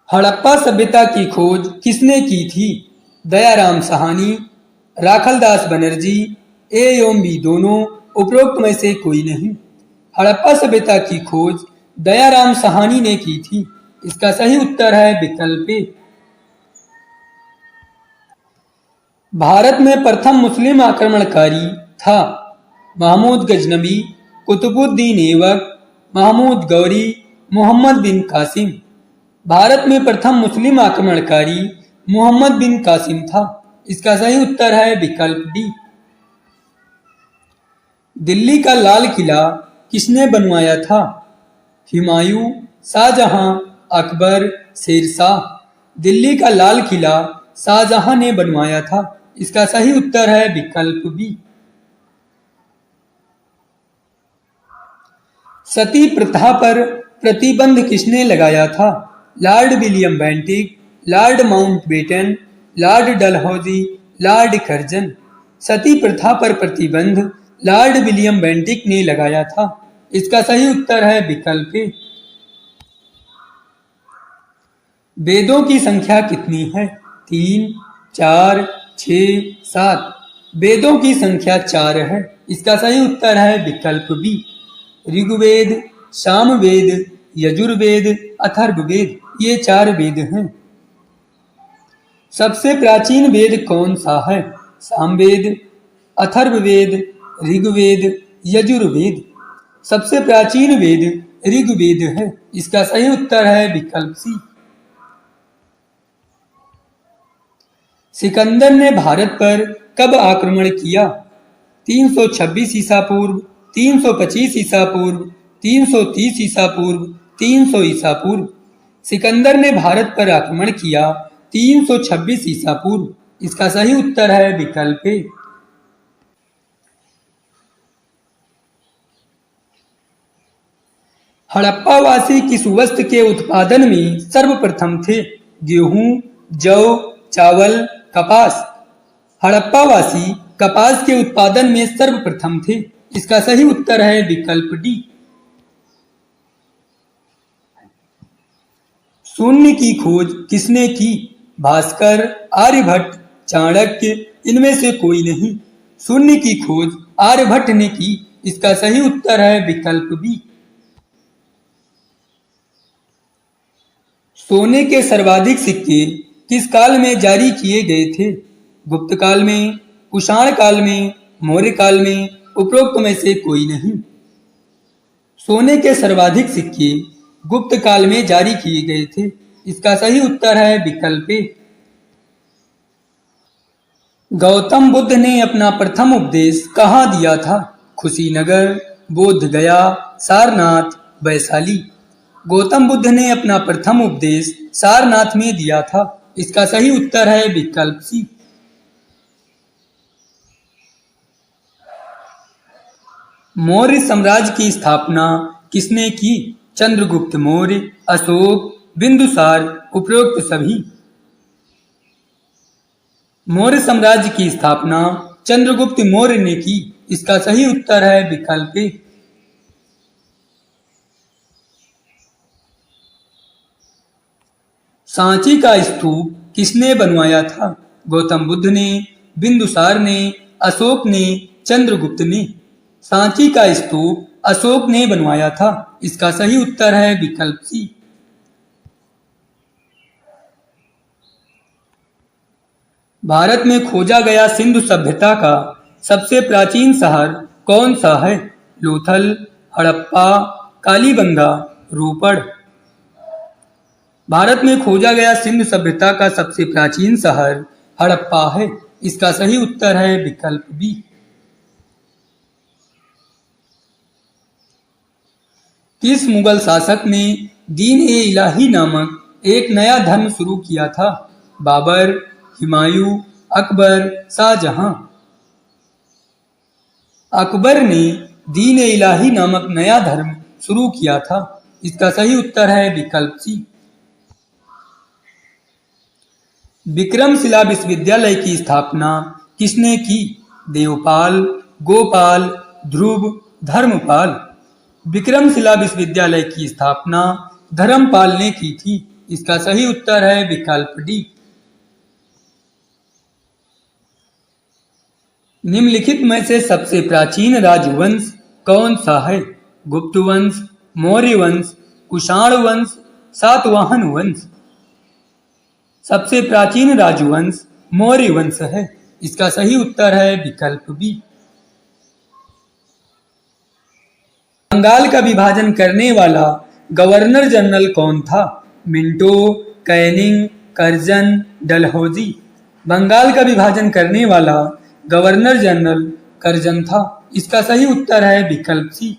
हड़प्पा सभ्यता की खोज किसने की थी? दयाराम साहनी, राखलदास बनर्जी, ए एवं बी दोनों, उपरोक्त में से कोई नहीं। हड़प्पा सभ्यता की खोज दयाराम साहनी ने की थी। इसका सही उत्तर है विकल्प ए। भारत में प्रथम मुस्लिम आक्रमणकारी था? महमूद गजनबी, कुतुबुद्दीन ऐबक, महमूद गौरी, मोहम्मद बिन कासिम। भारत में प्रथम मुस्लिम आक्रमणकारी मोहम्मद बिन कासिम था। इसका सही उत्तर है विकल्प डी। दिल्ली का लाल किला किसने बनवाया था? हुमायूं, शाहजहां, अकबर, शेरशाह। दिल्ली का लाल किला शाहजहां ने बनवाया था। इसका सही उत्तर है विकल्प बी। सती प्रथा पर प्रतिबंध किसने लगाया था? Lord William Bentinck, Lord Mountbatten, Lord Dalhousie, Lord Curzon. सती प्रथा पर प्रतिबंध लॉर्ड विलियम बेंटिक ने लगाया था। इसका सही उत्तर है विकल्प ए। वेदों की संख्या कितनी है? 3, 4, 6, 7। वेदों की संख्या 4 है। इसका सही उत्तर है विकल्प बी। ऋग्वेद, सामवेद, यजुर्वेद, अथर्ववेद, ये 4 वेद हैं। सबसे प्राचीन वेद कौन सा है? सामवेद, अथर्ववेद, ऋग्वेद, यजुर्वेद। सबसे प्राचीन वेद ऋग्वेद है। इसका सही उत्तर है विकल्प सी। सिकंदर ने भारत पर कब आक्रमण किया? 326 ईसा पूर्व, 325 ईसा पूर्व, 330 ईसा पूर्व, 300 ईसा पूर्व। सिकंदर ने भारत पर आक्रमण किया 326 ईसा पूर्व। इसका सही उत्तर है विकल्प ए। हड़प्पावासी किस वस्तु के उत्पादन में सर्वप्रथम थे? गेहूं, जौ, चावल, कपास। हड़प्पावासी कपास के उत्पादन में सर्वप्रथम थे। इसका सही उत्तर है विकल्प डी। शून्य की खोज किसने की? भास्कर, आर्यभट्ट, चाणक्य, इनमें से कोई नहीं। शून्य की खोज आर्यभट्ट ने की। इसका सही उत्तर है विकल्प बी। सोने के सर्वाधिक सिक्के किस काल में जारी किए गए थे? गुप्त काल में, कुषाण काल में, मौर्य काल में, उपरोक्त में से कोई नहीं। सोने के सर्वाधिक सिक्के गुप्त काल में जारी किए गए थे। इसका सही उत्तर है विकल्प ए। गौतम बुद्ध ने अपना प्रथम उपदेश कहाँ दिया था? कुशीनगर, बोध गया, सारनाथ, वैशाली। गौतम बुद्ध ने अपना प्रथम उपदेश सारनाथ में दिया था। इसका सही उत्तर है विकल्प सी। मौर्य साम्राज्य की स्थापना किसने की? चंद्रगुप्त मौर्य, अशोक, बिंदुसार, उपरोक्त सभी। मौर्य साम्राज्य की स्थापना चंद्रगुप्त मौर्य ने की। इसका सही उत्तर है विकल्प ए। सांची का स्तूप किसने बनवाया था? गौतम बुद्ध ने, बिंदुसार ने, अशोक ने, चंद्रगुप्त ने। सांची का स्तूप अशोक ने बनवाया था। इसका सही उत्तर है विकल्प सी। भारत में खोजा गया सिंधु सभ्यता का सबसे प्राचीन शहर कौन सा है? लोथल, हड़प्पा, कालीबंगा, रोपड़। भारत में खोजा गया सिंधु सभ्यता का सबसे प्राचीन शहर हड़प्पा है। इसका सही उत्तर है विकल्प बी। किस मुगल शासक ने दीन-ए-इलाही नामक एक नया धर्म शुरू किया था? बाबर, हुमायूं, अकबर, शाहजहां। अकबर ने दीन-ए-इलाही नामक नया धर्म शुरू किया था। इसका सही उत्तर है विकल्प सी। विक्रमशिला विश्वविद्यालय की स्थापना किसने की? देवपाल, गोपाल, ध्रुव, धर्मपाल। विक्रमशिला विश्वविद्यालय की स्थापना धर्मपाल ने की थी। इसका सही उत्तर है विकल्प डी। निम्नलिखित में से सबसे प्राचीन राजवंश कौन सा है? गुप्त वंश, मौर्य वंश, कुषाण वंश, सातवाहन वंश। सबसे प्राचीन राजवंश मौर्य वंश है। इसका सही उत्तर है विकल्प बी। बंगाल का विभाजन करने वाला गवर्नर जनरल कौन था? Minto, Canning, Curzon, Dalhousie. Bengal का विभाजन करने वाला गवर्नर जनरल कर्जन था। इसका सही उत्तर है विकल्प सी।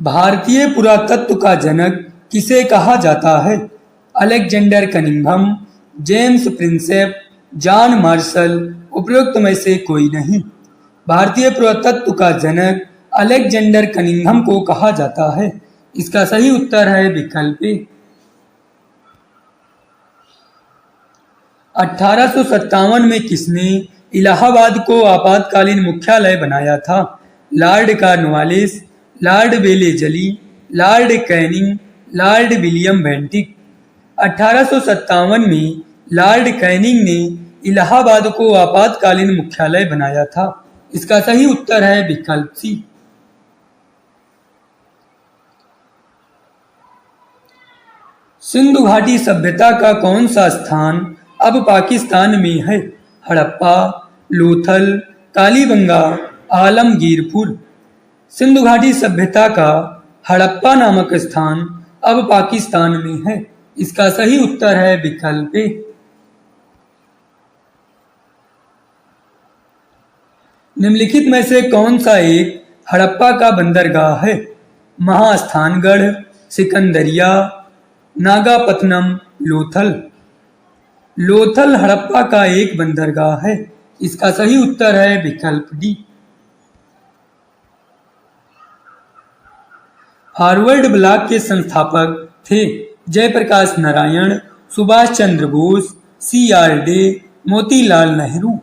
भारतीय पुरातत्व का जनक किसे कहा जाता है? Alexander Cunningham, James Prinsep, John Marshall, उपरोक्त में से कोई नहीं। भारतीय पुरातत्व का जनक अलेक्जेंडर कनिंघम को कहा जाता है। इसका सही उत्तर है विकल्प ए। 1857 में किसने इलाहाबाद को आपातकालीन मुख्यालय बनाया था? Lord Cornwallis, Lord Wellesley, Lord Canning, Lord William Bentinck. 1857 में लॉर्ड कैनिंग ने इलाहाबाद को आपातकालीन मुख्यालय बनाया था। इसका सही उत्तर है विकल्प सी। सिंधु घाटी सभ्यता का कौन सा स्थान अब पाकिस्तान में है? हड़प्पा, लोथल, कालीबंगा, आलमगीरपुर। सिंधु घाटी सभ्यता का हड़प्पा नामक स्थान अब पाकिस्तान में है। इसका सही उत्तर है विकल्प ए। निम्नलिखित में से कौन सा एक हड़प्पा का बंदरगाह है? महास्थानगढ़, सिकंदरिया, नागापत्तनम, लोथल। लोथल हड़प्पा का एक बंदरगाह है। इसका सही उत्तर है विकल्प डी। हार्वर्ड ब्लॉक के संस्थापक थे Jayaprakash Narayan, Subhash Chandra Bose, C.R. De, Motilal Nehru.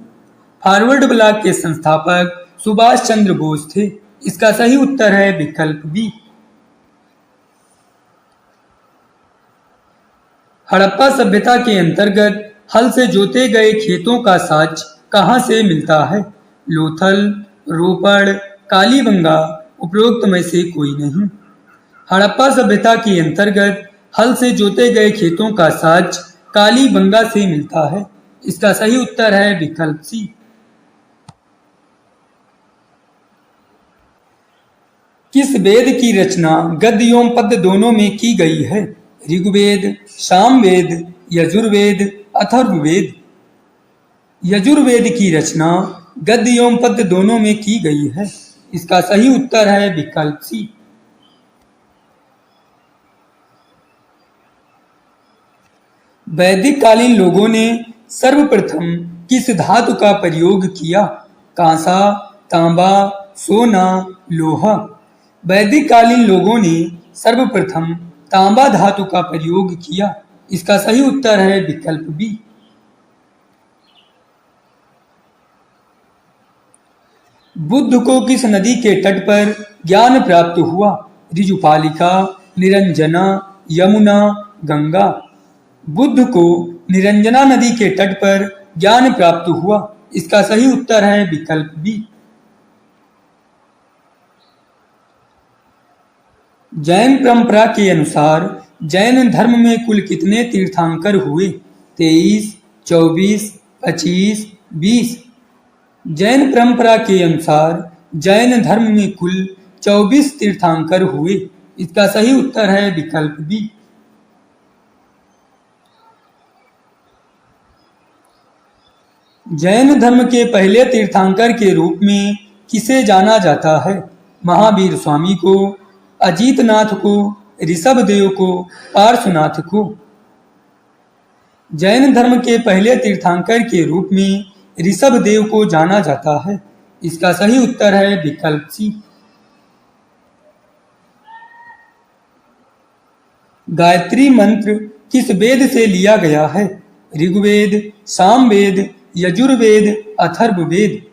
Harvard block के संस्थापक सुभाष चंद्र बोस थे। इसका सही उत्तर है विकल्प बी। हड़प्पा सभ्यता के अंतर्गत हल से जोते गए खेतों का साक्ष्य कहाँ से मिलता है? लोथल, रोपड़, कालीबंगा, उपरोक्त में से कोई नहीं। हड़प्पा सभ्यता के अंतर्गत हल से जोते गए खेतों का साक्ष्य कालीबंगा से मिलता है। इसका सही उत्तर है विकल्प सी। किस वेद की रचना गद्य एवं पद्य दोनों में की गई है? ऋग्वेद, सामवेद, यजुर्वेद, अथर्ववेद। यजुर्वेद की रचना गद्य एवं पद्य दोनों में की गई है। इसका सही उत्तर है विकल्प सी। वैदिक कालीन लोगों ने सर्वप्रथम किस धातु का प्रयोग किया? कांसा, तांबा, सोना, लोहा। वैदिक कालीन लोगों ने सर्वप्रथम तांबा धातु का प्रयोग किया। इसका सही उत्तर है विकल्प बी। बुद्ध को किस नदी के तट पर ज्ञान प्राप्त हुआ? ऋजुपालिका, निरंजना, यमुना, गंगा। बुद्ध को निरंजना नदी के तट पर ज्ञान प्राप्त हुआ। इसका सही उत्तर है विकल्प बी। जैन परंपरा के अनुसार जैन धर्म में कुल कितने तीर्थंकर हुए? 23, 24, 25, 20। जैन परंपरा के अनुसार जैन धर्म में कुल 24 तीर्थंकर हुए। इसका सही उत्तर है विकल्प बी। जैन धर्म के पहले तीर्थंकर के रूप में किसे जाना जाता है? महावीर स्वामी को, अजीतनाथ को, ऋषभदेव को, पार्श्वनाथ को। जैन धर्म के पहले तीर्थंकर के रूप में ऋषभदेव को जाना जाता है। इसका सही उत्तर है विकल्प सी। गायत्री मंत्र किस वेद से लिया गया है? ऋग्वेद, सामवेद, यजुर्वेद, अथर्ववेद।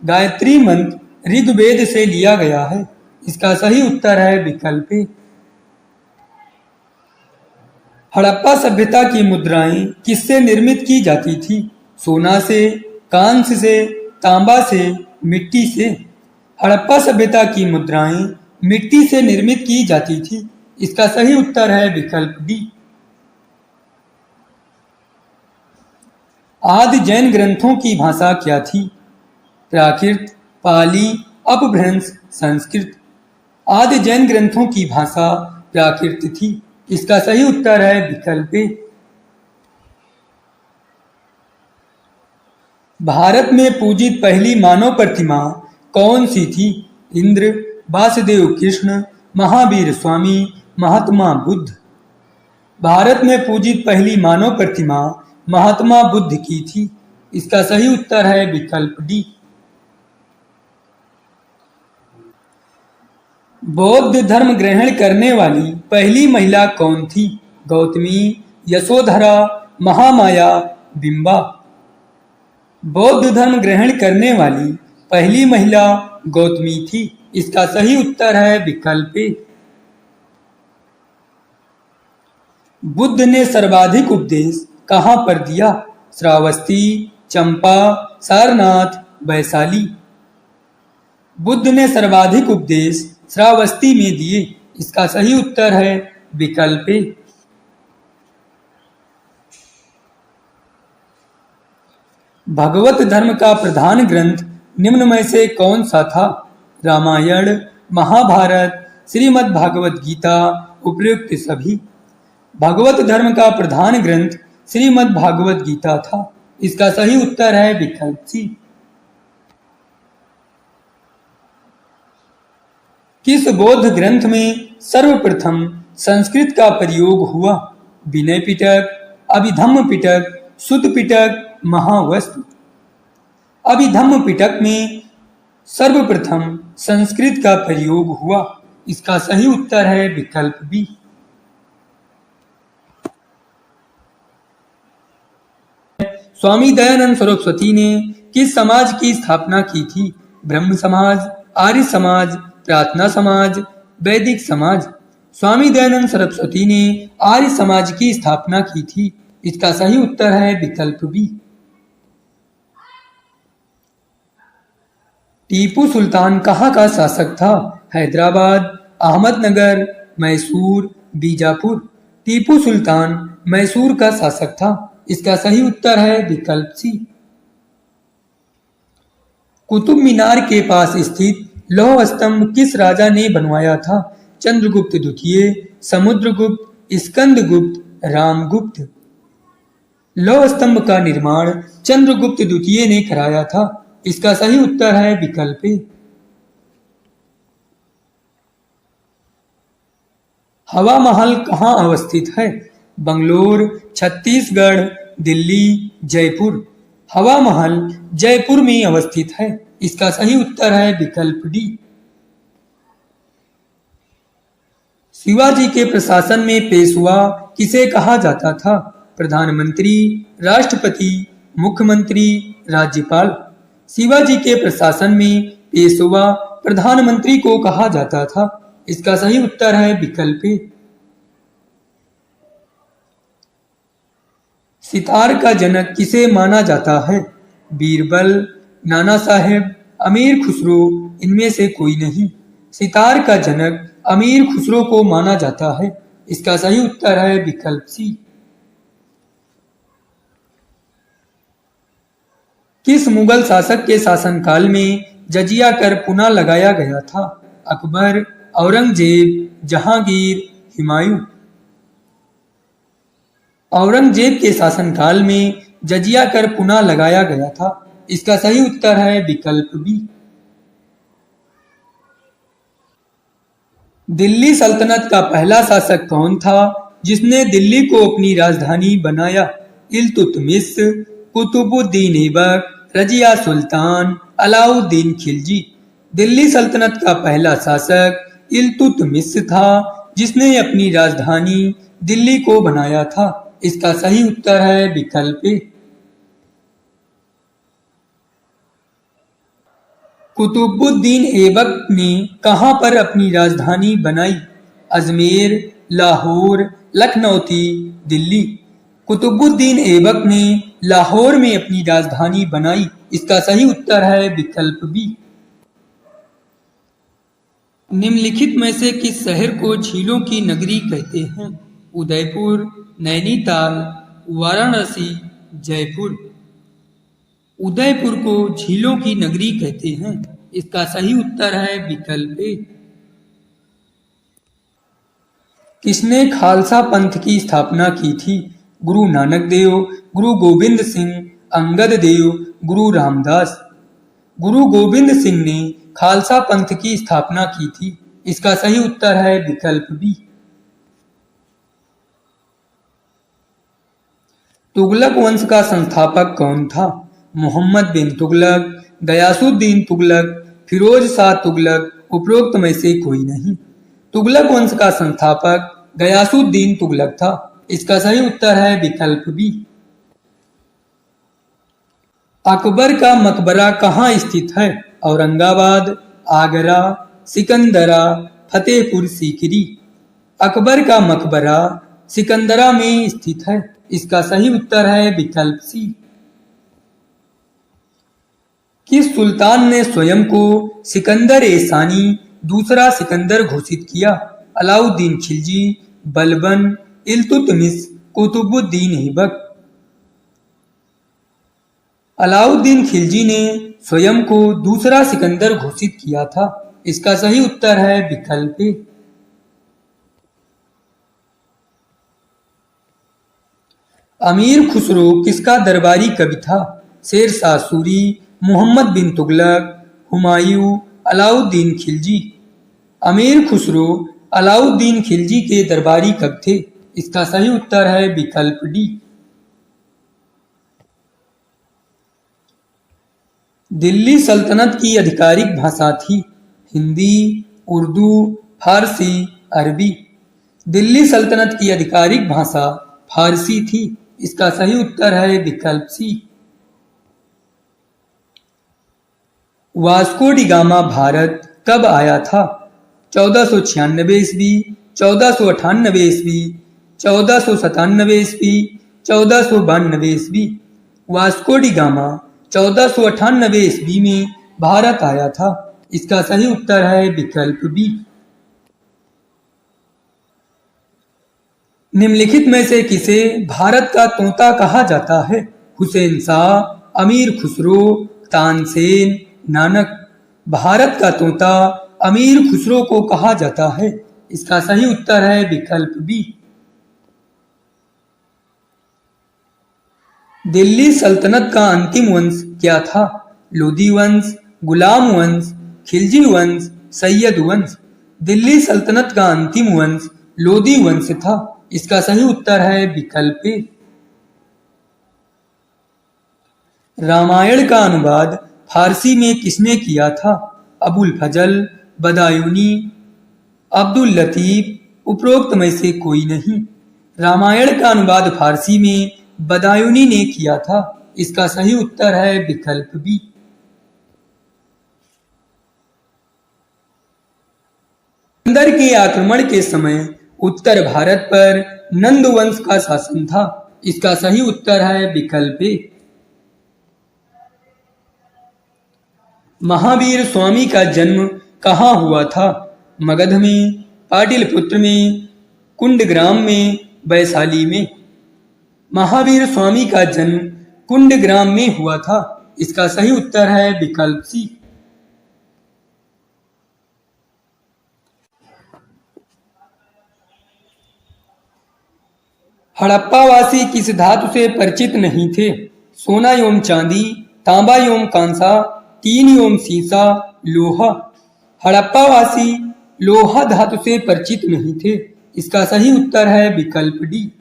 गायत्री मंत्र ऋग्वेद से लिया गया है। इसका सही उत्तर है विकल्प ए। हड़प्पा सभ्यता की मुद्राएं किससे निर्मित की जाती थी? सोना से, कांस्य से, तांबा से, मिट्टी से। हड़प्पा सभ्यता की मुद्राएं मिट्टी से निर्मित की जाती थी। इसका सही उत्तर है विकल्प डी। आदि जैन ग्रंथों की भाषा क्या थी? प्राकृत, पाली, अपभ्रंश, संस्कृत। आदि जैन ग्रंथों की भाषा प्राकृत थी। इसका सही उत्तर है विकल्प ए। भारत में पूजित पहली मानव प्रतिमा कौन सी थी? इंद्र, वासुदेव कृष्ण, महावीर स्वामी, महात्मा बुद्ध। भारत में पूजित पहली मानव प्रतिमा महात्मा बुद्ध की थी। इसका सही उत्तर है विकल्प डी। बौद्ध धर्म ग्रहण करने वाली पहली महिला कौन थी? गौतमी, यशोधरा, महामाया, बिंबा। बौद्ध धर्म ग्रहण करने वाली पहली महिला गौतमी थी। इसका सही उत्तर है विकल्प ए। बुद्ध ने सर्वाधिक उपदेश कहाँ पर दिया? श्रावस्ती, चंपा, सारनाथ, वैशाली। बुद्ध ने सर्वाधिक उपदेश श्रावस्ती में दिए। इसका सही उत्तर है विकल्प ए। भगवत धर्म का प्रधान ग्रंथ निम्न में से कौन सा था? रामायण, महाभारत, श्रीमद् भागवत गीता, उपयुक्त सभी। भगवत धर्म का प्रधान ग्रंथ श्रीमद् भागवत गीता था। इसका सही उत्तर है विकल्प सी। किस बौद्ध ग्रंथ में सर्वप्रथम संस्कृत का प्रयोग हुआ? विनय पिटक, अभिधम्म पिटक, सुत्त पिटक, महावस्तु। अभिधम्म पिटक में सर्वप्रथम संस्कृत का प्रयोग हुआ। इसका सही उत्तर है विकल्प बी। स्वामी दयानंद सरस्वती ने किस समाज की स्थापना की थी? ब्रह्म समाज, आर्य समाज, प्रार्थना समाज, वैदिक समाज। स्वामी दयानंद सरस्वती ने आर्य समाज की स्थापना की थी। इसका सही उत्तर है विकल्प बी। टीपू सुल्तान कहाँ का शासक था? हैदराबाद, अहमदनगर, मैसूर, बीजापुर। टीपू सुल्तान मैसूर का शासक था। इसका सही उत्तर है विकल्प सी। कुतुब मीनार के पास स्थित लौह स्तंभ किस राजा ने बनवाया था? चंद्रगुप्त द्वितीय, समुद्रगुप्त, स्कंदगुप्त, रामगुप्त। लौह स्तंभ का निर्माण चंद्रगुप्त द्वितीय ने कराया था। इसका सही उत्तर है विकल्प ए। हवा महल कहाँ अवस्थित है? बंगलोर, छत्तीसगढ़, दिल्ली, जयपुर। हवा महल जयपुर में अवस्थित है। इसका सही उत्तर है विकल्प डी। शिवाजी के प्रशासन में पेशवा किसे कहा जाता था? प्रधानमंत्री, राष्ट्रपति, मुख्यमंत्री, राज्यपाल। शिवाजी के प्रशासन में पेशवा प्रधानमंत्री को कहा जाता था। इसका सही उत्तर है विकल्प ए। सितार का जनक किसे माना जाता है? बीरबल, नाना साहेब, अमीर खुसरो, इनमें से कोई नहीं। सितार का जनक अमीर खुसरो को माना जाता है। इसका सही उत्तर है विकल्प सी। किस मुगल शासक के शासनकाल में जजिया कर पुनः लगाया गया था? अकबर, औरंगजेब, जहांगीर, हुमायूं। औरंगजेब के शासनकाल में जजिया कर पुनः लगाया गया था। इसका सही उत्तर है विकल्प बी। दिल्ली सल्तनत का पहला शासक कौन था जिसने दिल्ली को अपनी राजधानी बनाया? इल्तुतमिश, कुतुबुद्दीन ऐबक, रजिया सुल्तान, अलाउद्दीन खिलजी। दिल्ली सल्तनत का पहला शासक इल्तुतमिश था जिसने अपनी राजधानी दिल्ली को बनाया था। इसका सही उत्तर है विकल्प ए। कुतुबुद्दीन ऐबक ने कहां पर अपनी राजधानी बनाई? अजमेर, लाहौर, लखनौती, दिल्ली। कुतुबुद्दीन ऐबक ने लाहौर में अपनी राजधानी बनाई। इसका सही उत्तर है विकल्प बी। निम्नलिखित में से किस शहर को झीलों की नगरी कहते हैं? उदयपुर, नैनीताल, वाराणसी, जयपुर। उदयपुर को झीलों की नगरी कहते हैं। इसका सही उत्तर है विकल्प ए। किसने खालसा पंथ की स्थापना की थी? गुरु नानक देव, गुरु गोविंद सिंह, अंगद देव, गुरु रामदास। गुरु गोविंद सिंह ने खालसा पंथ की स्थापना की थी। इसका सही उत्तर है विकल्प बी। तुगलक वंश का संस्थापक कौन था? मोहम्मद बिन तुगलक, गयासुद्दीन तुगलक, फिरोज शाह तुगलक, उपरोक्त में से कोई नहीं। तुगलक वंश का संस्थापक गयासुद्दीन तुगलक था। इसका सही उत्तर है विकल्प बी। अकबर का मकबरा कहाँ स्थित है? औरंगाबाद, आगरा, सिकंदरा, फतेहपुर सीकरी। अकबर का मकबरा सिकंदरा में स्थित है। इसका सही उत्तर है विकल्प सी। किस सुल्तान ने स्वयं को सिकंदर ए सानी दूसरा सिकंदर घोषित किया? अलाउद्दीन खिलजी, बलबन, इल्तुतमिश, कुतुबुद्दीन ऐबक। अलाउद्दीन खिलजी ने स्वयं को दूसरा सिकंदर घोषित किया था। इसका सही उत्तर है विकल्प ए। अमीर खुसरो किसका दरबारी कवि था? शेरशाह सूरी, मोहम्मद बिन तुगलक, हुमायूं, अलाउद्दीन खिलजी। अमीर खुसरो अलाउद्दीन खिलजी के दरबारी कवि थे। इसका सही उत्तर है विकल्प डी। दिल्ली सल्तनत की आधिकारिक भाषा थी हिंदी, उर्दू, फारसी, अरबी। दिल्ली सल्तनत की आधिकारिक भाषा फारसी थी। इसका सही उत्तर है विकल्प सी। वास्को डी गामा भारत कब आया था? 1496 ईस्वी, 1498 ईस्वी, 1497 ईस्वी, 1492 ईस्वी। वास्को डी गामा 1498 ईस्वी में भारत आया था। इसका सही उत्तर है विकल्प बी। निम्नलिखित में से किसे भारत का तोता कहा जाता है? हुसैन शाह, अमीर खुसरो, तानसेन, नानक। भारत का तोता अमीर खुसरो को कहा जाता है। इसका सही उत्तर है विकल्प बी। दिल्ली सल्तनत का अंतिम वंश क्या था? लोधी वंश, गुलाम वंश, खिलजी वंश, सैयद वंश। दिल्ली सल्तनत का अंतिम वंश लोधी वंश था। इसका सही उत्तर है विकल्प ए। रामायण का अनुवाद फारसी में किसने किया था? अबुल फजल, बदायूनी, अब्दुल लतीफ, उपरोक्त में से कोई नहीं। रामायण का अनुवाद फारसी में बदायूनी ने किया था। इसका सही उत्तर है विकल्प बी। सिकंदर के आक्रमण के समय उत्तर भारत पर नंद वंश का शासन था। इसका सही उत्तर है विकल्प ए। महावीर स्वामी का जन्म कहाँ हुआ था? मगध में, पाटिलपुत्र में, कुंडग्राम में, वैशाली में। महावीर स्वामी का जन्म कुंडग्राम में हुआ था। इसका सही उत्तर है विकल्प सी। हड़प्पावासी किस धातु से परिचित नहीं थे? सोना एवं चांदी, तांबा एवं कांसा, टीन एवं सीसा, लोहा। हड़प्पावासी लोहा धातु से परिचित नहीं थे। इसका सही उत्तर है विकल्प डी।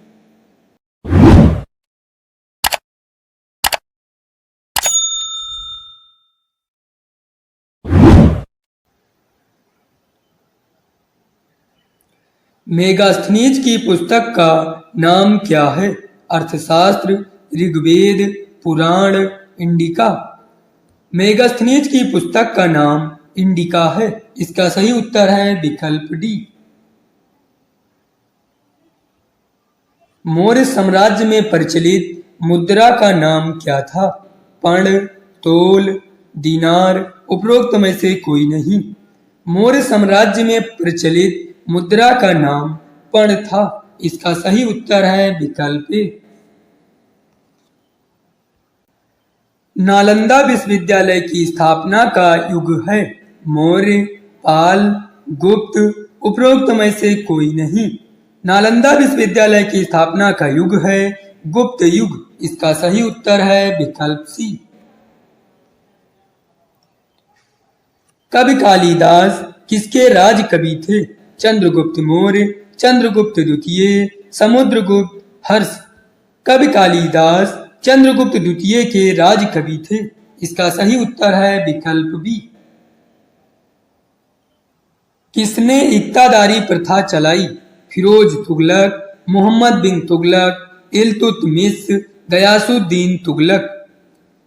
मेगास्थनीज की पुस्तक का नाम क्या है? अर्थशास्त्र, ऋग्वेद, पुराण, इंडिका। मेगास्थनीज की पुस्तक का नाम इंडिका है। इसका सही उत्तर है विकल्प डी। मौर्य साम्राज्य में प्रचलित मुद्रा का नाम क्या था? पर्ण, तोल, दीनार, उपरोक्त में से कोई नहीं। मौर्य साम्राज्य में प्रचलित मुद्रा का नाम पर्ण था। इसका सही उत्तर है विकल्प ए। नालंदा विश्वविद्यालय की स्थापना का युग है? मौर्य, पाल, गुप्त, उपरोक्त में से कोई नहीं। नालंदा विश्वविद्यालय की स्थापना का युग है गुप्त युग। इसका सही उत्तर है विकल्प सी। कवि कालिदास किसके राज कवि थे? चंद्रगुप्त मौर्य, चंद्रगुप्त द्वितीय, समुद्रगुप्त, हर्ष। कवि कालिदास चंद्रगुप्त द्वितीय के राज कवि थे। इसका सही उत्तर है विकल्प बी। किसने इक्तादारी प्रथा चलाई? फिरोज तुगलक, मोहम्मद बिन तुगलक, इल्तुतमिश, गयासुद्दीन तुगलक।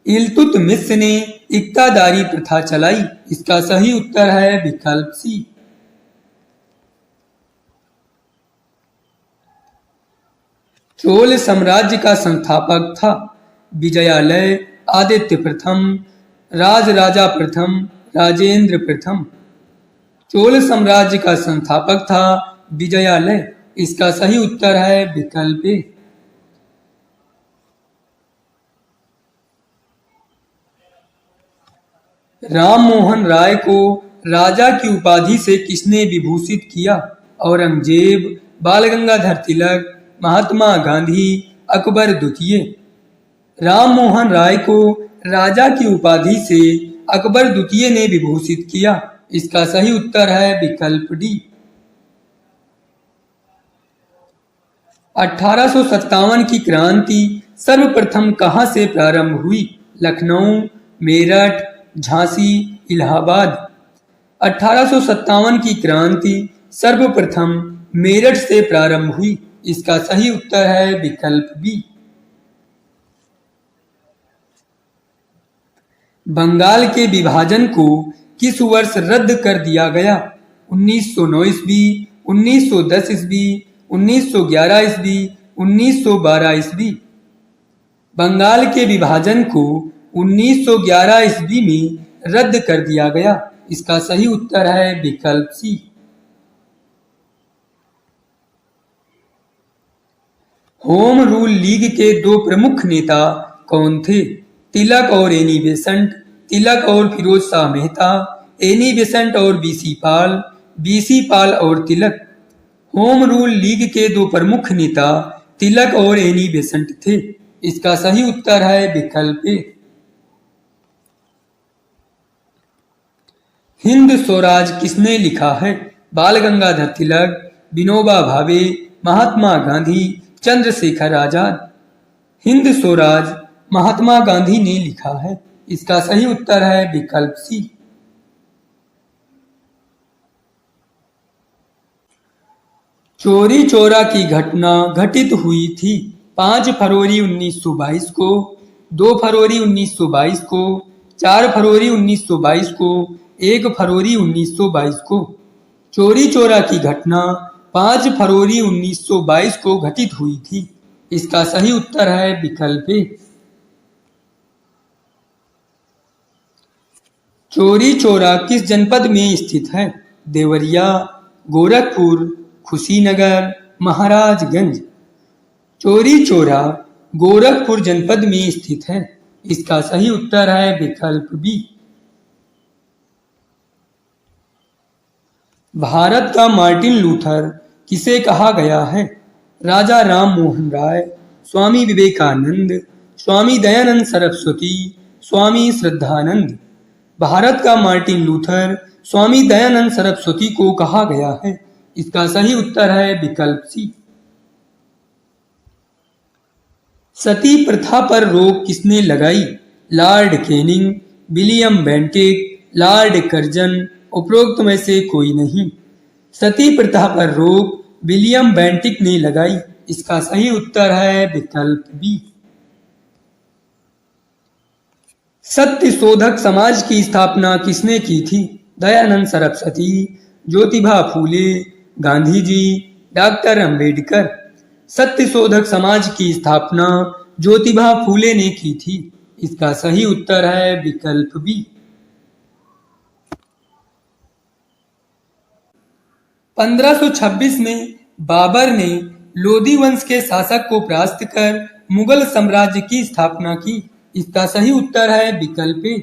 इल्तुतमिश ने इक्तादारी प्रथा चलाई। इसका सही उत्तर है विकल्प सी। चोल साम्राज्य का संस्थापक था? विजयालय, आदित्य प्रथम, राजराजा प्रथम, राजेंद्र प्रथम। चोल साम्राज्य का संस्थापक था विजयालय। इसका सही उत्तर है विकल्प ए। राम मोहन राय को राजा की उपाधि से किसने विभूषित किया? औरंगजेब, बाल गंगाधर तिलक, महात्मा गांधी, अकबर द्वितीय। राम मोहन राय को राजा की उपाधि से अकबर द्वितीय ने विभूषित किया। इसका सही उत्तर है विकल्प डी। 1857 की क्रांति सर्वप्रथम कहां से प्रारंभ हुई? लखनऊ, मेरठ, झांसी, इलाहाबाद। 1857 की क्रांति सर्वप्रथम मेरठ से प्रारंभ हुई। इसका सही उत्तर है विकल्प बी। बंगाल के विभाजन को किस वर्ष रद्द कर दिया गया? 1909 ईस्वी, 1910 ईस्वी, 1911 ईस्वी, 1912 ईस्वी। बंगाल के विभाजन को 1911 ईस्वी में रद्द कर दिया गया। इसका सही उत्तर है विकल्प सी। होम रूल लीग के दो प्रमुख नेता कौन थे? तिलक और एनी बेसेंट, तिलक और फिरोज शाह मेहता, एनी बेसेंट और बीसी पाल और तिलक। होम रूल लीग के दो प्रमुख नेता तिलक और एनी बेसेंट थे। इसका सही उत्तर है विकल्प ए। हिंद स्वराज किसने लिखा है? बाल गंगाधर तिलक, विनोबा भावे, महात्मा गांधी, चंद्रशेखर आजाद। हिंद स्वराज महात्मा गांधी ने लिखा है। इसका सही उत्तर है विकल्प सी। चोरी चोरा की घटना घटित हुई थी 5 फरवरी 1922 को, 2 फरवरी 1922 को, 4 फरवरी 1922 को, 1 फरवरी 1922 को। चोरी चोरा की घटना 5 फरवरी 1922 को घटित हुई थी। इसका सही उत्तर है विकल्प ए। चोरी चोरा किस जनपद में स्थित है? देवरिया, गोरखपुर, कुशीनगर, महाराजगंज। चोरी चोरा गोरखपुर जनपद में स्थित है। इसका सही उत्तर है विकल्प बी। भारत का मार्टिन लूथर किसे कहा गया है? राजा राम मोहन राय, स्वामी विवेकानंद, स्वामी दयानंद सरस्वती, स्वामी श्रद्धानंद। भारत का मार्टिन लूथर स्वामी दयानंद सरस्वती को कहा गया है। इसका सही उत्तर है विकल्प सी। सती प्रथा पर रोक किसने लगाई? Lord Canning, William Bentinck, Lord Curzon, उपरोक्त में से कोई नहीं। सती प्रथा पर रोक विलियम बेंटिक ने लगाई। इसका सही उत्तर है विकल्प बी। सत्य शोधक समाज की स्थापना किसने की थी? दयानंद सरस्वती, ज्योतिबा फूले, गांधी जी, डॉक्टर अंबेडकर। सत्य शोधक समाज की स्थापना ज्योतिबा फूले ने की थी। इसका सही उत्तर है विकल्प बी। 1526 में बाबर ने लोधी वंश के शासक को परास्त कर मुगल साम्राज्य की स्थापना की। इसका सही उत्तर है विकल्प ए।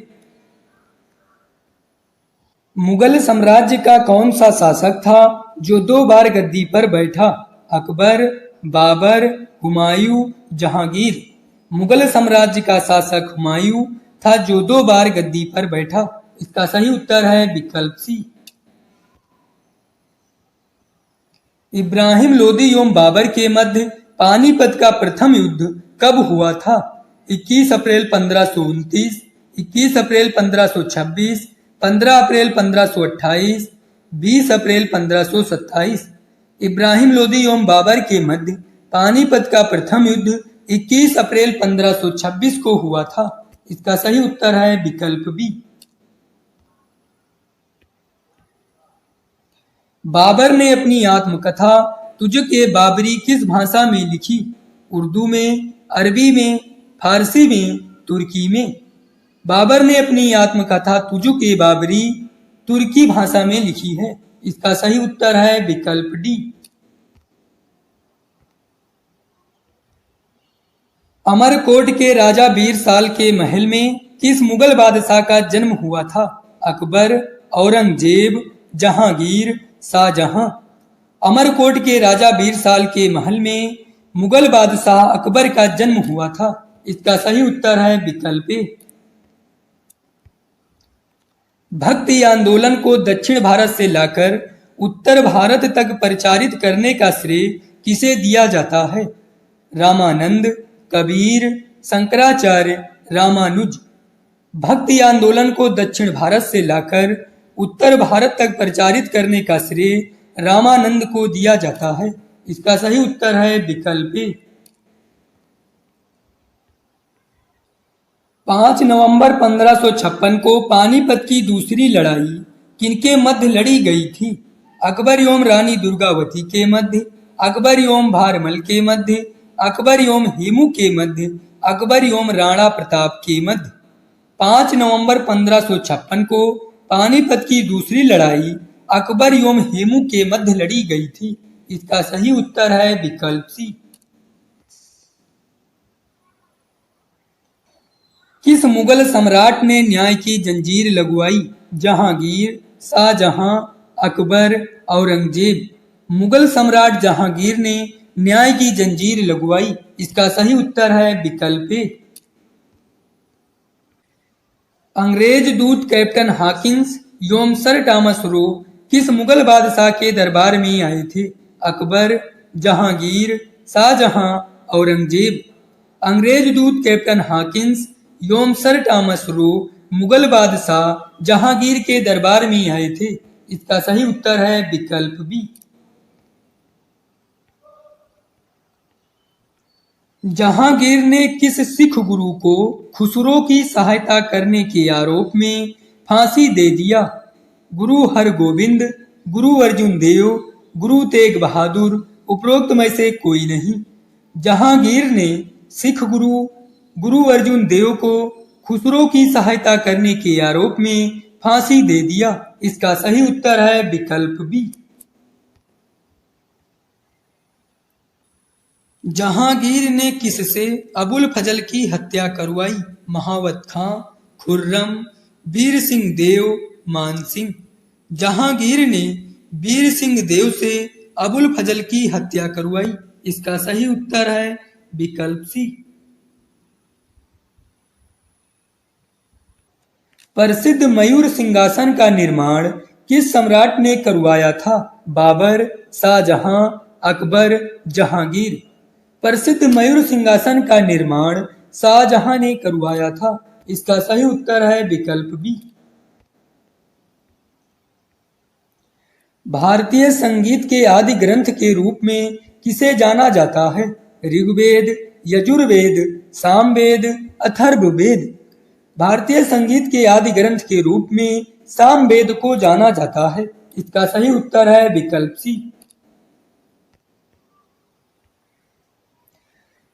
मुगल साम्राज्य का कौन सा शासक था जो 2 बार गद्दी पर बैठा? अकबर, बाबर, हुमायूं, जहांगीर। मुगल साम्राज्य का शासक हुमायूं था जो 2 बार गद्दी पर बैठा। इसका सही उत्तर है विकल्प सी। इब्राहिम लोदी एवं बाबर के मध्य पानीपत का प्रथम युद्ध कब हुआ था? 21 अप्रैल 1529, 21 अप्रैल 1526, 15 अप्रैल 1528, 20 अप्रैल 1527। इब्राहिम लोदी एवं बाबर के मध्य पानीपत का प्रथम युद्ध 21 अप्रैल 1526 को हुआ था। इसका सही उत्तर है विकल्प बी। बाबर ने अपनी आत्मकथा तुझके बाबरी किस भाषा में लिखी? उर्दू में, अरबी में, फारसी में, तुर्की में। बाबर ने अपनी आत्मकथा तुझके बाबरी तुर्की भाषा में लिखी है। इसका सही उत्तर है विकल्प डी। अमरकोट के राजा बीरसाल के महल में किस मुगल बादशाह का जन्म हुआ था? अकबर, औरंगजेब, जहांगीर, शाहजहां। अमरकोट के राजा बीरसाल के महल में मुगल बादशाह अकबर का जन्म हुआ था। इसका सही उत्तर है विकल्प ए। भक्ति आंदोलन को दक्षिण भारत से लाकर उत्तर भारत तक प्रचारित करने का श्रेय किसे दिया जाता है? रामानंद, कबीर, शंकराचार्य, रामानुज। भक्ति आंदोलन को दक्षिण भारत से लाकर उत्तर भारत तक प्रचारित करने का श्रेय रामानंद को दिया जाता है? इसका सही उत्तर है विकल्प ए। 5 नवंबर 1556 को पानीपत की दूसरी लड़ाई किनके मध्य लड़ी गई थी? अकबर एवं रानी दुर्गावती के मध्य, अकबर एवं भारमल के मध्य, अकबर एवं हेमू के मध्य, अकबर एवं राणा प्रताप के मध्य। 5 नवंबर 1556 को पानीपत की दूसरी लड़ाई अकबर एवं हेमू के मध्य लड़ी गई थी। इसका सही उत्तर है विकल्प सी। किस मुगल सम्राट ने न्याय की जंजीर लगवाई? जहांगीर, शाहजहां, अकबर, औरंगजेब। मुगल सम्राट जहांगीर ने न्याय की जंजीर लगवाई। इसका सही उत्तर है विकल्प ए। अंग्रेज दूत कैप्टन हॉकिंस एवं सर टॉमस रो किस मुगल बादशाह के दरबार में आए थे? अकबर, जहांगीर, शाहजहां, औरंगजेब। अंग्रेज दूत कैप्टन हॉकिंस एवं सर टॉमस रो मुगल बादशाह जहांगीर के दरबार में आए थे। इसका सही उत्तर है विकल्प बी। जहांगीर ने किस सिख गुरु को खुसरो की सहायता करने के आरोप में फांसी दे दिया? गुरु हरगोविंद, गुरु अर्जुन देव, गुरु तेग बहादुर, उपरोक्त में से कोई नहीं। जहांगीर ने सिख गुरु अर्जुन देव को खुसरो की सहायता करने के आरोप में फांसी दे दिया। इसका सही उत्तर है विकल्प बी। जहांगीर ने किससे अबुल फजल की हत्या करवाई? महावत खां, खुर्रम, वीर सिंह देव, मान सिंह। जहांगीर ने वीर सिंह देव से अबुल फजल की हत्या करवाई। इसका सही उत्तर है विकल्प सी। प्रसिद्ध मयूर सिंहासन का निर्माण किस सम्राट ने करवाया था? बाबर, शाहजहां, अकबर, जहांगीर। प्रसिद्ध मयूर सिंहासन का निर्माण शाहजहां ने करवाया था। इसका सही उत्तर है विकल्प बी। भारतीय संगीत के आदि ग्रंथ के रूप में किसे जाना जाता है? ऋग्वेद, यजुर्वेद, सामवेद, अथर्ववेद। भारतीय संगीत के आदि ग्रंथ के रूप में सामवेद को जाना जाता है। इसका सही उत्तर है विकल्प सी।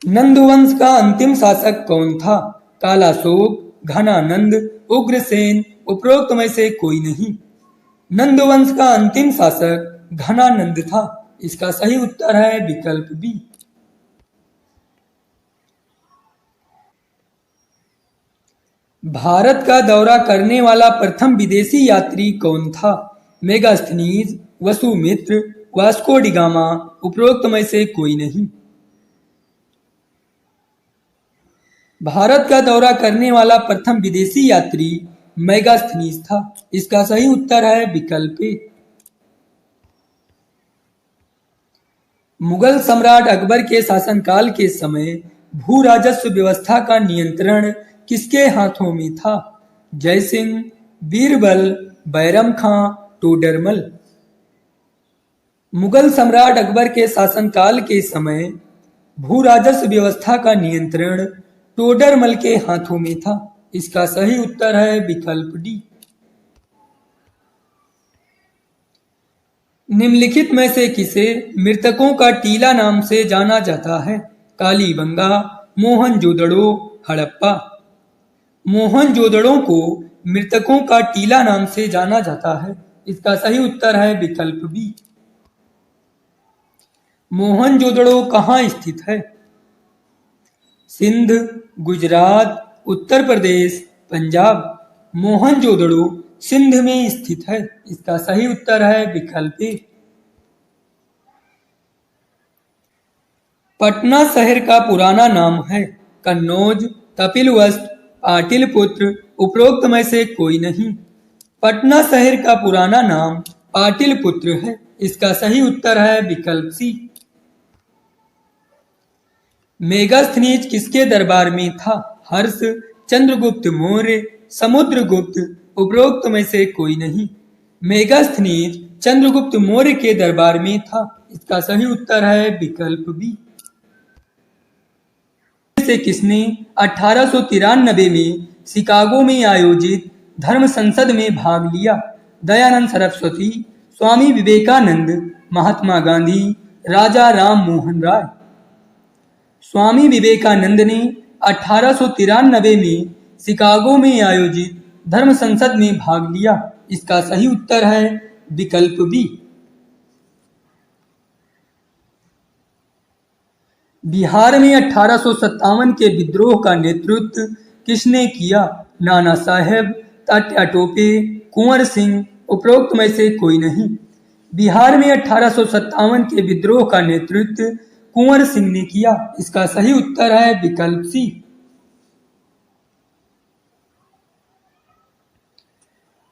नंदवंश का अंतिम शासक कौन था? कालाशोक, घनानंद, उग्रसेन, उपरोक्त में से कोई नहीं। नंदवंश का अंतिम शासक घनानंद था। इसका सही उत्तर है विकल्प बी। भारत का दौरा करने वाला प्रथम विदेशी यात्री कौन था? Megasthenes, Vasumitra, Vasco D gamma, उपरोक्त में से कोई नहीं। भारत का दौरा करने वाला प्रथम विदेशी यात्री मेगास्थनीज था। इसका सही उत्तर है विकल्प ए। मुगल सम्राट अकबर के शासनकाल के समय भू राजस्व व्यवस्था का नियंत्रण किसके हाथों में था? जयसिंह, बीरबल, बैरम खां, टोडरमल। मुगल सम्राट अकबर के शासनकाल के समय भू राजस्व व्यवस्था का नियंत्रण टोडरमल के हाथों में था। इसका सही उत्तर है विकल्प डी। निम्नलिखित में से किसे मृतकों का टीला नाम से जाना जाता है? कालीबंगा, मोहनजोदड़ो, हड़प्पा। मोहनजोदड़ो को मृतकों का टीला नाम से जाना जाता है। इसका सही उत्तर है विकल्प बी। मोहनजोदड़ो कहाँ स्थित है? सिंध, गुजरात, उत्तर प्रदेश, पंजाब। मोहनजोदड़ो सिंध में स्थित है। इसका सही उत्तर है विकल्प ए। पटना शहर का पुराना नाम है? कन्नौज, कपिलवस्तु, पाटिलपुत्र, उपरोक्त में से कोई नहीं। पटना शहर का पुराना नाम पाटिलपुत्र है। इसका सही उत्तर है विकल्प सी। मेगास्थनीज किसके दरबार में था? हर्ष, चंद्रगुप्त मौर्य, समुद्रगुप्त, उपरोक्त में से कोई नहीं। मेगास्थनीज चंद्रगुप्त मौर्य के दरबार में था। इसका सही उत्तर है विकल्प बी। से किसने 1893 में शिकागो में आयोजित धर्म संसद में भाग लिया? दयानंद सरस्वती, स्वामी विवेकानंद, महात्मा गांधी, राजा राम मोहन राय। स्वामी विवेकानंद ने 1893 में शिकागो में आयोजित धर्म संसद में भाग लिया। इसका सही उत्तर है विकल्प बी। बिहार में 1857 के विद्रोह का नेतृत्व किसने किया? नाना साहेब, तात्या टोपे, कुंवर सिंह, उपरोक्त में से कोई नहीं। बिहार में 1857 के विद्रोह का नेतृत्व कुंवर सिंह ने किया। इसका सही उत्तर है विकल्प सी।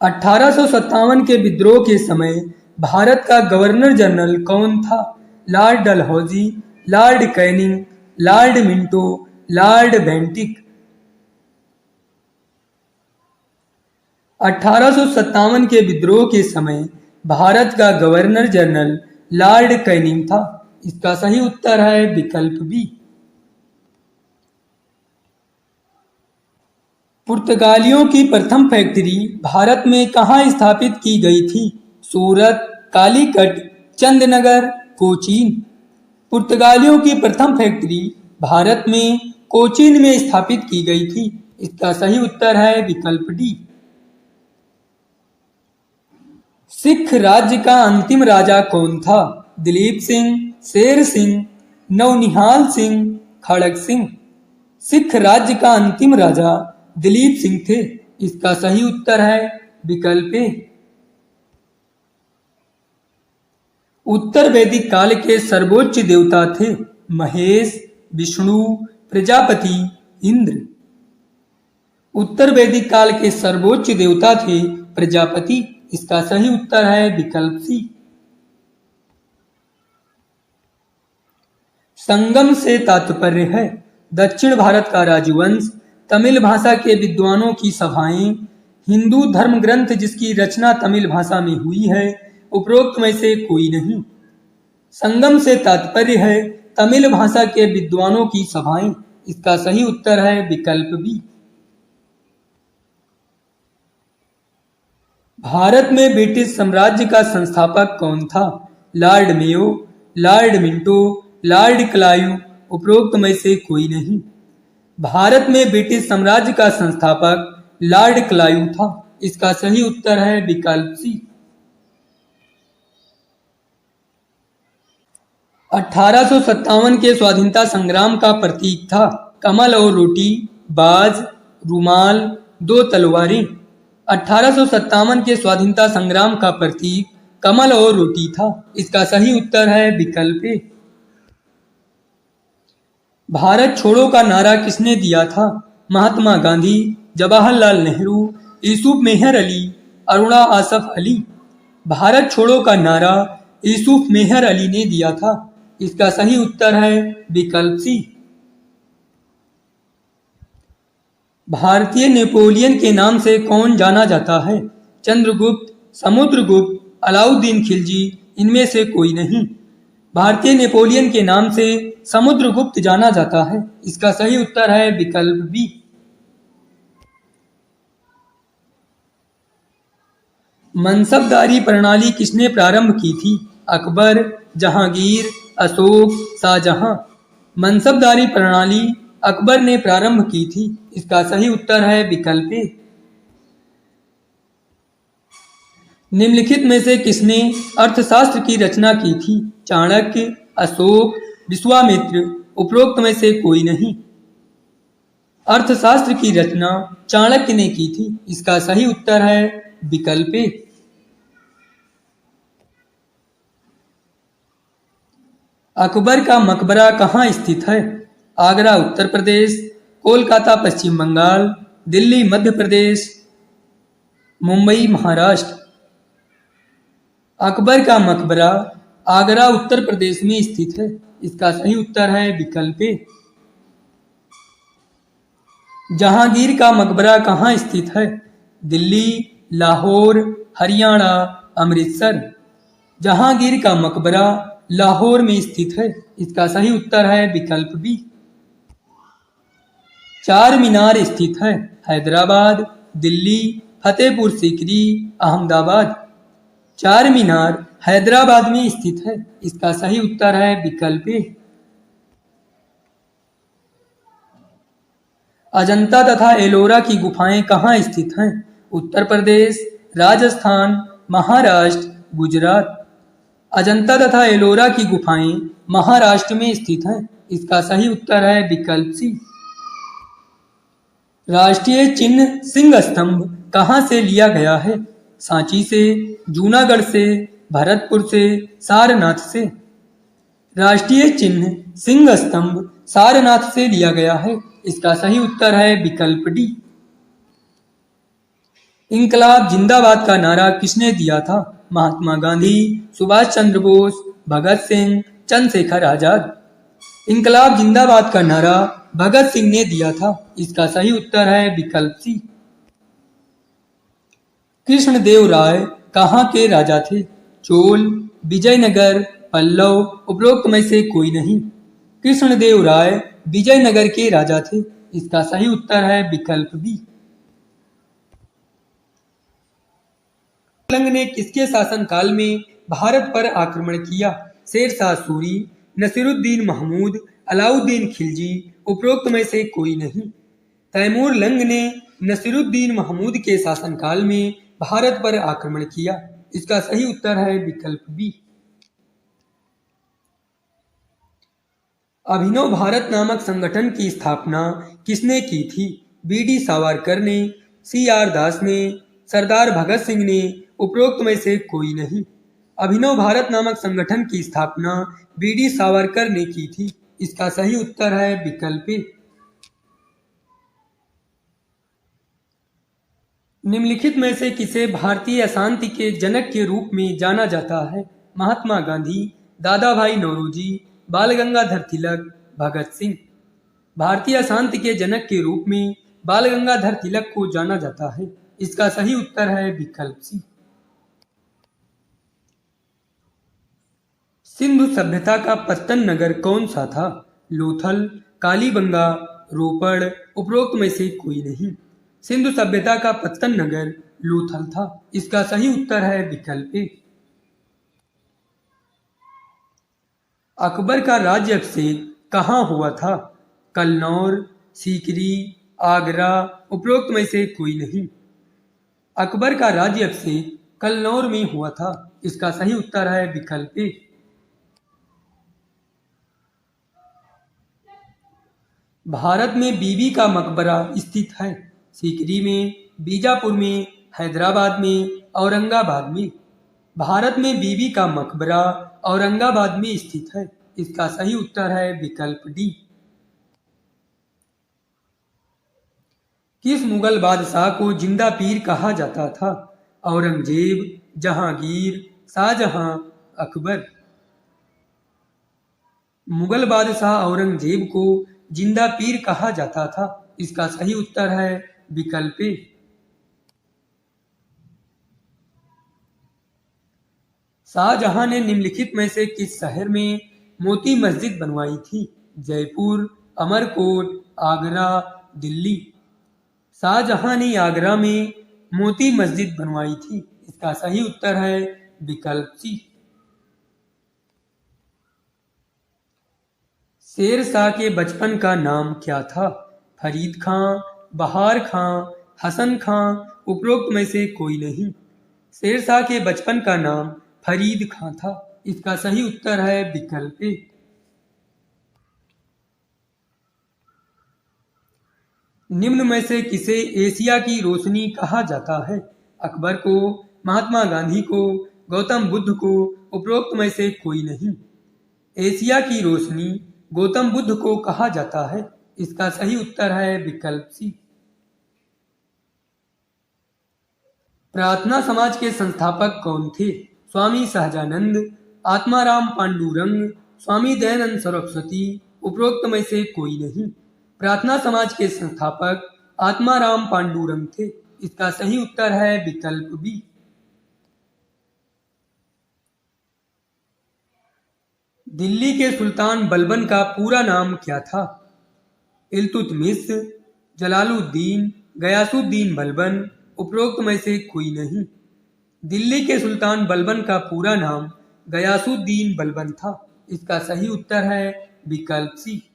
1857 के विद्रोह के समय भारत का गवर्नर जनरल कौन था? Lord Dalhousie, Lord Canning, Lord Minto, Lord Bentinck. 1857 के विद्रोह के समय भारत का गवर्नर जनरल लॉर्ड कैनिंग था। इसका सही उत्तर है विकल्प बी। पुर्तगालियों की प्रथम फैक्ट्री भारत में कहाँ स्थापित की गई थी? सूरत, कालीकट, चंदनगर, कोचीन। पुर्तगालियों की प्रथम फैक्ट्री भारत में कोचीन में स्थापित की गई थी। इसका सही उत्तर है विकल्प डी। सिख राज्य का अंतिम राजा कौन था? दिलीप सिंह, शेर सिंह, नवनिहाल सिंह, खड़ग सिंह। सिख राज्य का अंतिम राजा दिलीप सिंह थे। इसका सही उत्तर है विकल्प ए। उत्तर वैदिक काल के सर्वोच्च देवता थे महेश, विष्णु, प्रजापति, इंद्र। उत्तर वैदिक काल के सर्वोच्च देवता थे प्रजापति। इसका सही उत्तर है विकल्प सी। संगम से तात्पर्य है दक्षिण भारत का राजवंश, तमिल भाषा के विद्वानों की सभाएं, हिंदू धर्म ग्रंथ जिसकी रचना तमिल भाषा में हुई है, उपरोक्त में से कोई नहीं। संगम से तात्पर्य है तमिल भाषा के विद्वानों की सभाएं। इसका सही उत्तर है विकल्प बी। भारत में ब्रिटिश साम्राज्य का संस्थापक कौन था? Lord Mayo, Lord Minto, Lord Clive, उपरोक्त में से कोई नहीं। भारत में ब्रिटिश साम्राज्य का संस्थापक लॉर्ड क्लाइव था। इसका सही उत्तर है विकल्प सी। 1857 के स्वाधीनता संग्राम का प्रतीक था कमल और रोटी, बाज, रुमाल, दो तलवारें। 1857 के स्वाधीनता संग्राम का प्रतीक कमल और रोटी था। इसका सही उत्तर है विकल्प ए। भारत छोड़ो का नारा किसने दिया था? महात्मा गांधी, जवाहरलाल नेहरू, यूसुफ मेहर अली, अरुणा आसफ अली। भारत छोड़ो का नारा यूसुफ मेहर अली ने दिया था। इसका सही उत्तर है विकल्प सी। भारतीय नेपोलियन के नाम से कौन जाना जाता है? चंद्रगुप्त, समुद्रगुप्त, अलाउद्दीन खिलजी, इनमें से कोई नहीं। भारतीय नेपोलियन के नाम से समुद्रगुप्त जाना जाता है। इसका सही उत्तर है विकल्प बी। मनसबदारी प्रणाली किसने प्रारंभ की थी? अकबर, जहांगीर, अशोक, शाहजहां। मनसबदारी प्रणाली अकबर ने प्रारंभ की थी। इसका सही उत्तर है विकल्प ए। निम्नलिखित में से किसने अर्थशास्त्र की रचना की थी? चाणक्य, अशोक, विश्वामित्र, उपरोक्त में से कोई नहीं। अर्थशास्त्र की रचना चाणक्य ने की थी। इसका सही उत्तर है विकल्प ए। अकबर का मकबरा कहाँ स्थित है? आगरा उत्तर प्रदेश, कोलकाता पश्चिम बंगाल, दिल्ली मध्य प्रदेश, मुंबई महाराष्ट्र। अकबर का मकबरा आगरा उत्तर प्रदेश में स्थित है। इसका सही उत्तर है विकल्प ए। जहांगीर का मकबरा कहाँ स्थित है? दिल्ली, लाहौर, हरियाणा, अमृतसर। जहांगीर का मकबरा लाहौर में स्थित है। इसका सही उत्तर है विकल्प बी। चार मीनार स्थित है हैदराबाद, दिल्ली, फतेहपुर सीकरी, अहमदाबाद। चार मीनार हैदराबाद में स्थित है। इसका सही उत्तर है विकल्प ए। अजंता तथा एलोरा की गुफाएं कहाँ स्थित हैं? उत्तर प्रदेश, राजस्थान, महाराष्ट्र, गुजरात। अजंता तथा एलोरा की गुफाएं महाराष्ट्र में स्थित हैं। इसका सही उत्तर है विकल्प सी। राष्ट्रीय चिन्ह सिंह स्तंभ कहाँ से लिया गया है? सांची से, जूनागढ़ से, भरतपुर से, सारनाथ से। राष्ट्रीय चिन्ह सिंह स्तंभ सारनाथ से लिया गया है। इसका सही उत्तर है विकल्प डी। इंकलाब जिंदाबाद का नारा किसने दिया था? महात्मा गांधी, सुभाष चंद्र बोस, भगत सिंह, चंद्रशेखर आजाद। इंकलाब जिंदाबाद का नारा भगत सिंह ने दिया था। इसका सही उत्तर है विकल्प सी। कृष्णदेव राय कहाँ के राजा थे? चोल, विजयनगर, पल्लव, उपरोक्त में से कोई नहीं। कृष्णदेव राय विजयनगर के राजा थे। इसका सही उत्तर है विकल्प बी। तुगलक ने किसके शासनकाल में भारत पर आक्रमण किया? शेरशाह सूरी, नसीरुद्दीन महमूद, अलाउद्दीन खिलजी, उपरोक्त में से कोई नहीं। तैमूर लंग ने नसीरुद्दीन महमूद के शासनकाल में भारत पर आक्रमण किया। इसका सही उत्तर है विकल्प बी। अभिनव भारत नामक संगठन की स्थापना किसने की थी? बी.डी. सावरकर ने, सी.आर. दास ने, सरदार भगत सिंह ने, उपरोक्त में से कोई नहीं। अभिनव भारत नामक संगठन की स्थापना बी.डी. सावरकर ने की थी। इसका सही उत्तर है विकल्प ए। निम्नलिखित में से किसे भारतीय अशांति के जनक के रूप में जाना जाता है? महात्मा गांधी, दादा भाई नौरोजी, बाल गंगाधर तिलक, भगत सिंह। भारतीय अशांति के जनक के रूप में बाल गंगाधर तिलक को जाना जाता है। इसका सही उत्तर है विकल्प सी। सिंधु सभ्यता का पत्तन नगर कौन सा था? लोथल, कालीबंगा, रोपड़, उपरोक्त में से कोई नहीं। सिंधु सभ्यता का पत्तन नगर लोथल था। इसका सही उत्तर है विकल्प ए। अकबर का राज्य अभिषेक कहाँ हुआ था? कन्नौर, सीकरी, आगरा, उपरोक्त में से कोई नहीं। अकबर का राज्य अभिषेक कन्नौर में हुआ था। इसका सही उत्तर है विकल्प ए। भारत में बीबी का मकबरा स्थित है। सीकरी में, बीजापुर में, हैदराबाद में, औरंगाबाद में। भारत में बीबी का मकबरा औरंगाबाद में स्थित है। इसका सही उत्तर है विकल्प डी। किस मुगल बादशाह को जिंदा पीर कहा जाता था? औरंगजेब, जहांगीर, शाहजहां, अकबर। मुगल बादशाह औरंगजेब को जिंदा पीर कहा जाता था। इसका सही उत्तर है विकल्प ए। शाहजहां ने निम्नलिखित में से किस शहर में मोती मस्जिद बनवाई थी? जयपुर, अमरकोट, आगरा, दिल्ली। शाहजहां ने आगरा में मोती मस्जिद बनवाई थी। इसका सही उत्तर है विकल्प सी। शेर शाह के बचपन का नाम क्या था? फरीद खां, बहार खां, हसन खां, उपरोक्त में से कोई नहीं। शेर शाह के बचपन का नाम फरीद खां था। इसका सही उत्तर है विकल्प ए। निम्न में से किसे एशिया की रोशनी कहा जाता है? अकबर को, महात्मा गांधी को, गौतम बुद्ध को, उपरोक्त में से कोई नहीं। एशिया की रोशनी गौतम बुद्ध को कहा जाता है। इसका सही उत्तर है विकल्प सी। प्रार्थना समाज के संस्थापक कौन थे? स्वामी सहजानंद, आत्माराम पांडुरंग, स्वामी दयानंद सरस्वती, उपरोक्त में से कोई नहीं। प्रार्थना समाज के संस्थापक आत्माराम पांडुरंग थे। इसका सही उत्तर है विकल्प बी। दिल्ली के सुल्तान बलबन का पूरा नाम क्या था? इल्तुतमिश, जलालुद्दीन, गयासुद्दीन बलबन, उपरोक्त में से कोई नहीं। दिल्ली के सुल्तान बलबन का पूरा नाम गयासुद्दीन बलबन था। इसका सही उत्तर है विकल्प सी।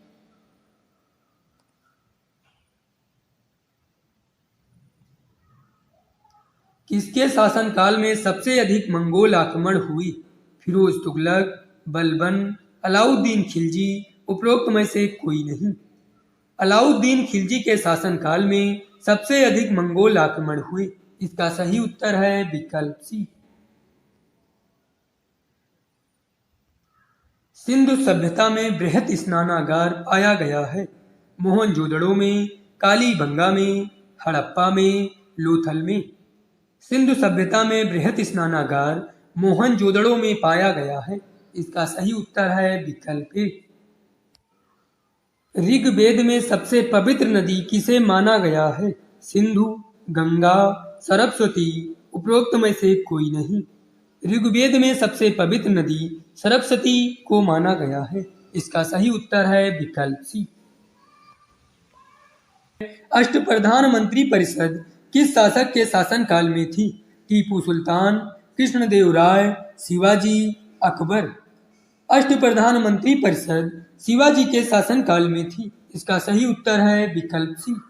किसके शासनकाल में सबसे अधिक मंगोल आक्रमण हुई? फिरोज तुगलक, बलबन, अलाउद्दीन खिलजी, उपरोक्त में से कोई नहीं। अलाउद्दीन खिलजी के शासनकाल में सबसे अधिक मंगोल आक्रमण हुए। इसका सही उत्तर है विकल्प सी। सिंधु सभ्यता में बृहत स्नानागार पाया गया है। मोहनजोदड़ो में, कालीबंगा में, हड़प्पा में, लोथल में। सिंधु सभ्यता में बृहत स्नानागार मोहनजोदड़ो में पाया गया है। इसका सही उत्तर है विकल्प ए। ऋग्वेद में सबसे पवित्र नदी किसे माना गया है? सिंधु, गंगा, सरस्वती, उपरोक्त में से कोई नहीं। ऋग्वेद में सबसे पवित्र नदी सरस्वती को माना गया है। इसका सही उत्तर है विकल्प सी। अष्टप्रधान मंत्री परिषद किस शासक के शासनकाल में थी? टीपू सुल्तान, कृष्णदेव राय, शिवाजी, अकबर। अष्टप्रधान मंत्री परिषद शिवाजी के शासनकाल में थी। इसका सही उत्तर है विकल्प सी।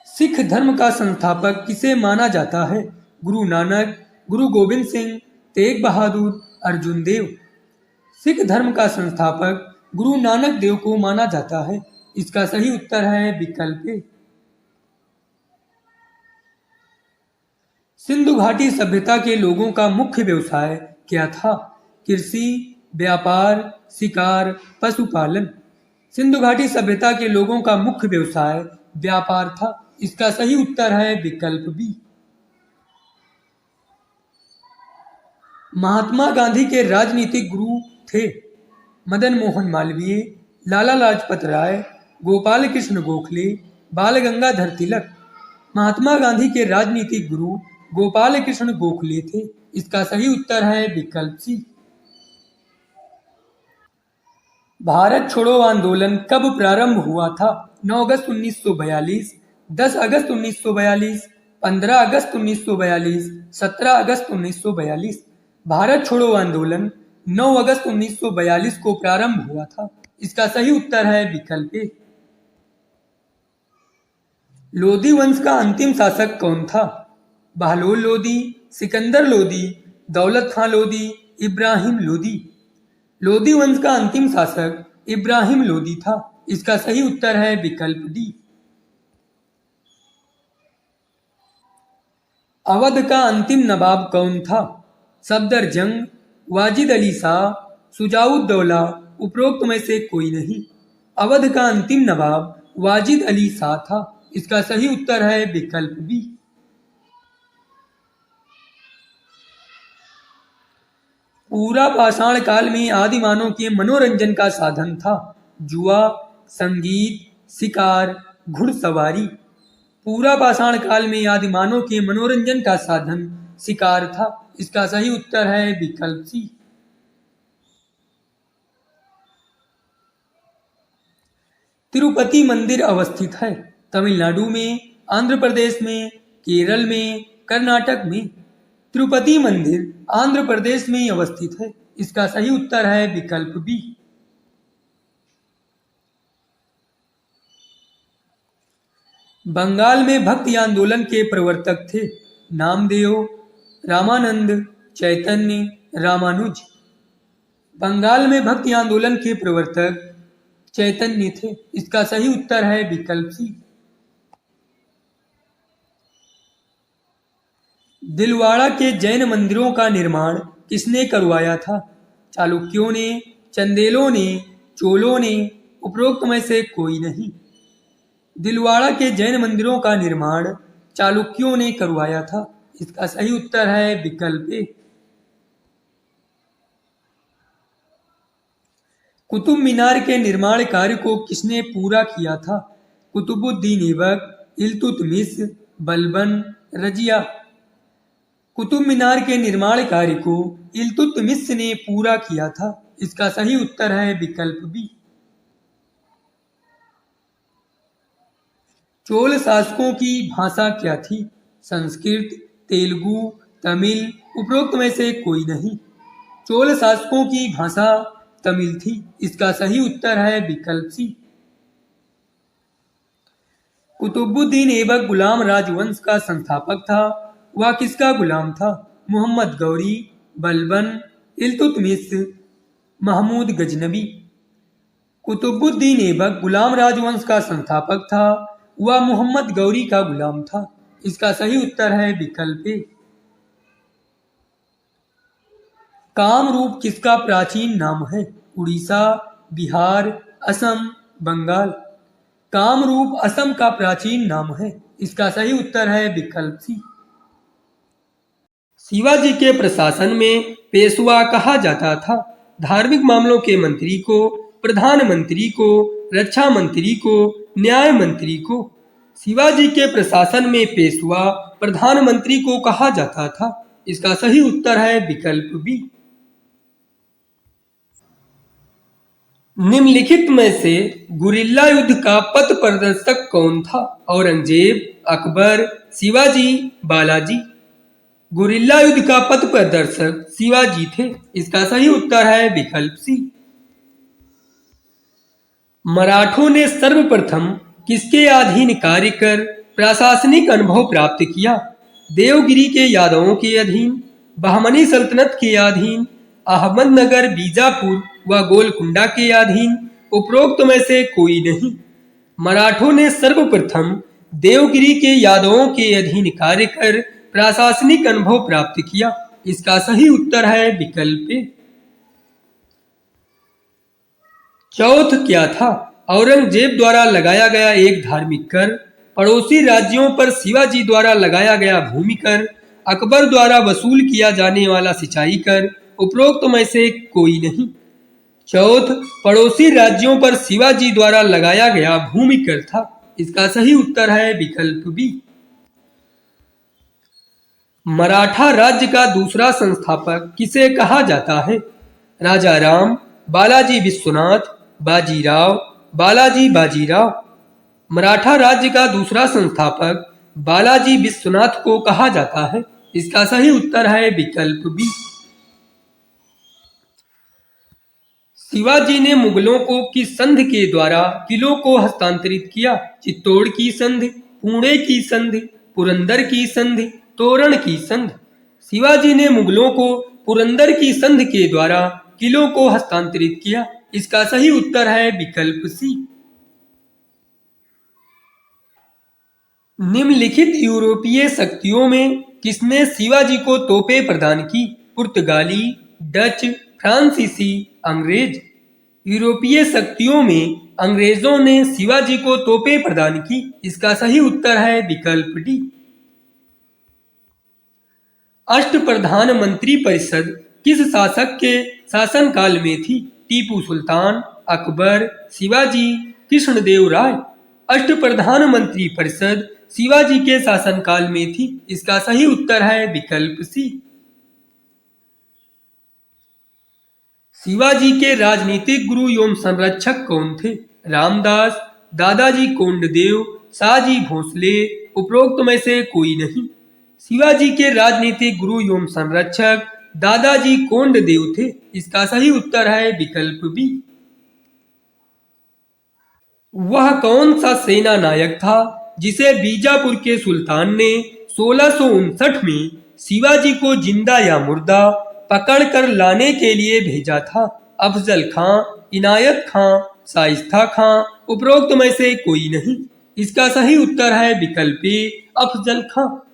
सिख धर्म का संस्थापक किसे माना जाता है? गुरु नानक, गुरु गोविंद सिंह, तेग बहादुर, अर्जुन देव। सिख धर्म का संस्थापक गुरु नानक देव को माना जाता है। इसका सही उत्तर है विकल्प ए। सिंधु घाटी सभ्यता के लोगों का मुख्य व्यवसाय क्या था? कृषि, व्यापार, शिकार, पशुपालन। सिंधु घाटी सभ्यता के लोगों का मुख्य व्यवसाय व्यापार था। इसका सही उत्तर है विकल्प बी। महात्मा गांधी के राजनीतिक गुरु थे? मदन मोहन मालवीय, लाला लाजपत राय, गोपाल कृष्ण गोखले, बाल गंगाधर तिलक। महात्मा गांधी के राजनीतिक गुरु गोपाल कृष्ण गोखले थे। इसका सही उत्तर है विकल्प सी। भारत छोड़ो आंदोलन कब प्रारंभ हुआ था? 9 अगस्त 1942, 10 अगस्त 1942, 15 अगस्त 1942, 17 अगस्त 1942। भारत छोड़ो आंदोलन 9 अगस्त 1942 को प्रारंभ हुआ था। इसका सही उत्तर है विकल्प ए। लोदी वंश का अंतिम शासक कौन था? बहलोल लोदी, सिकंदर लोदी, दौलत खां लोदी, इब्राहिम लोदी। लोदी वंश का अंतिम शासक इब्राहिम लोदी था। इसका सही उत्तर है विकल्प डी। अवध का अंतिम नवाब कौन था? सफदरजंग, वाजिद अली शाह, शुजाउद्दौला, उपरोक्त में से कोई नहीं। अवध का अंतिम नवाब वाजिद अली शाह था। इसका सही उत्तर है विकल्प बी। पूरा पाषाण काल में आदिमानव के मनोरंजन का साधन था? जुआ, संगीत, शिकार, घुड़सवारी। पूरा पाषाण काल में आदिमानव के मनोरंजन का साधन शिकार था। इसका सही उत्तर है विकल्प सी। तिरुपति मंदिर अवस्थित है? तमिलनाडु में, आंध्र प्रदेश में, केरल में, कर्नाटक में। तिरुपति मंदिर आंध्र प्रदेश में अवस्थित है। इसका सही उत्तर है विकल्प बी। बंगाल में भक्ति आंदोलन के प्रवर्तक थे? नामदेव, रामानंद, चैतन्य, रामानुज। बंगाल में भक्ति आंदोलन के प्रवर्तक चैतन्य थे। इसका सही उत्तर है विकल्प सी। दिलवाड़ा के जैन मंदिरों का निर्माण किसने करवाया था? चालुक्यों ने, चंदेलों ने, चोलों ने, उपरोक्त में से कोई नहीं। दिलवाड़ा के जैन मंदिरों का निर्माण चालुक्यों ने करवाया था। इसका सही उत्तर है विकल्प ए। कुतुब मीनार के निर्माण कार्य को किसने पूरा किया था? कुतुबुद्दीन ऐबक, इल्तुतमिश, बलबन, रजिया। कुतुब मीनार के निर्माण कार्य को इल्तुतमिश ने पूरा किया था। इसका सही उत्तर है विकल्प बी। चोल शासकों की भाषा क्या थी? संस्कृत, तेलुगु, तमिल, उपरोक्त में से कोई नहीं। चोल शासकों की भाषा तमिल थी। इसका सही उत्तर है विकल्प सी। कुतुबुद्दीन ऐबक गुलाम राजवंश का संस्थापक था। वह किसका गुलाम था? मोहम्मद गौरी, बलबन, इल्तुतमिश, महमूद गजनबी। कुतुबुद्दीन ऐबक गुलाम राजवंश का संस्थापक था। वह मोहम्मद गौरी का गुलाम था। इसका सही उत्तर है विकल्प ए। कामरूप किसका प्राचीन नाम है? उड़ीसा, बिहार, असम, बंगाल। कामरूप असम का प्राचीन नाम है। इसका सही उत्तर है विकल्प सी। शिवाजी के प्रशासन में पेशवा कहा जाता था। धार्मिक मामलों के मंत्री को, प्रधानमंत्री को, रक्षा मंत्री को, न्याय मंत्री को। शिवाजी के प्रशासन में पेशवा प्रधानमंत्री को कहा जाता था। इसका सही उत्तर है विकल्प बी। निम्नलिखित में से गुरिल्ला युद्ध का पथ प्रदर्शक कौन था? औरंगजेब, अकबर, शिवाजी, बालाजी। गुरिल्ला युद्ध का पथ प्रदर्शक शिवाजी थे। इसका सही उत्तर है विकल्प सी। मराठों ने सर्वप्रथम किसके अधीन कार्य कर प्रशासनिक अनुभव प्राप्त किया? देवगिरी के यादवों के अधीन, बहमनी सल्तनत के अधीन, अहमदनगर, बीजापुर व गोलकुंडा के अधीन, उपरोक्त में से कोई नहीं। मराठों ने सर्वप्रथम देवगिरी के यादवों के अधीन कार्य कर प्रशासनिक अनुभव प्राप्त किया। इसका सही उत्तर है विकल्प ए। चौथ क्या था? औरंगजेब द्वारा लगाया गया एक धार्मिक कर, पड़ोसी राज्यों पर शिवाजी द्वारा लगाया गया भूमि कर, अकबर द्वारा वसूल किया जाने वाला सिंचाई कर, उपरोक्त में से कोई नहीं। चौथ पड़ोसी राज्यों पर शिवाजी द्वारा लगाया गया भूमि कर था। इसका सही उत्तर है विकल्प बी। मराठा राज्य का दूसरा संस्थापक किसे कहा जाता है? राजा राम, बालाजी विश्वनाथ, बाजीराव, बालाजी बाजीराव। मराठा राज्य का दूसरा संस्थापक बालाजी विश्वनाथ को कहा जाता है। इसका सही उत्तर है विकल्प बी। शिवाजी ने मुगलों को किस संधि के द्वारा किलों को हस्तांतरित किया? चित्तौड़ की संधि, पुणे की संधि, पुरंदर की संधि, तोरण की संधि। शिवाजी ने मुगलों को पुरंदर की संधि के द्वारा किलों को हस्तांतरित किया। इसका सही उत्तर है विकल्प सी। निम्नलिखित यूरोपीय शक्तियों में किसने शिवाजी को तोपें प्रदान की? पुर्तगाली, डच, फ्रांसीसी, अंग्रेज। यूरोपीय शक्तियों में अंग्रेजों ने शिवाजी को तोपें प्रदान की। इसका सही उत्तर है विकल्प डी। अष्टप्रधान मंत्री परिषद किस शासक के शासनकाल में थी? टीपू सुल्तान, अकबर, शिवाजी, कृष्णदेव राय। अष्टप्रधान मंत्री परिषद शिवाजी के शासनकाल में थी। इसका सही उत्तर है विकल्प सी। शिवाजी के राजनीतिक गुरु एवं संरक्षक कौन थे? रामदास, दादाजी कोंडदेव, शाहजी भोसले, उपरोक्त में से कोई नहीं। शिवाजी के राजनीतिक गुरु एवं संरक्षक दादाजी कोंडदेव थे। इसका सही उत्तर है विकल्प बी। वह कौन सा सेना नायक था जिसे बीजापुर के सुल्तान ने 1659 में शिवाजी को जिंदा या मुर्दा पकड़कर लाने के लिए भेजा था? अफजल खां, इनायत खां, शाइस्ता खां, उपरोक्त में से कोई नहीं। इसका सही उत्तर है विकल्प ए, अफजल खां।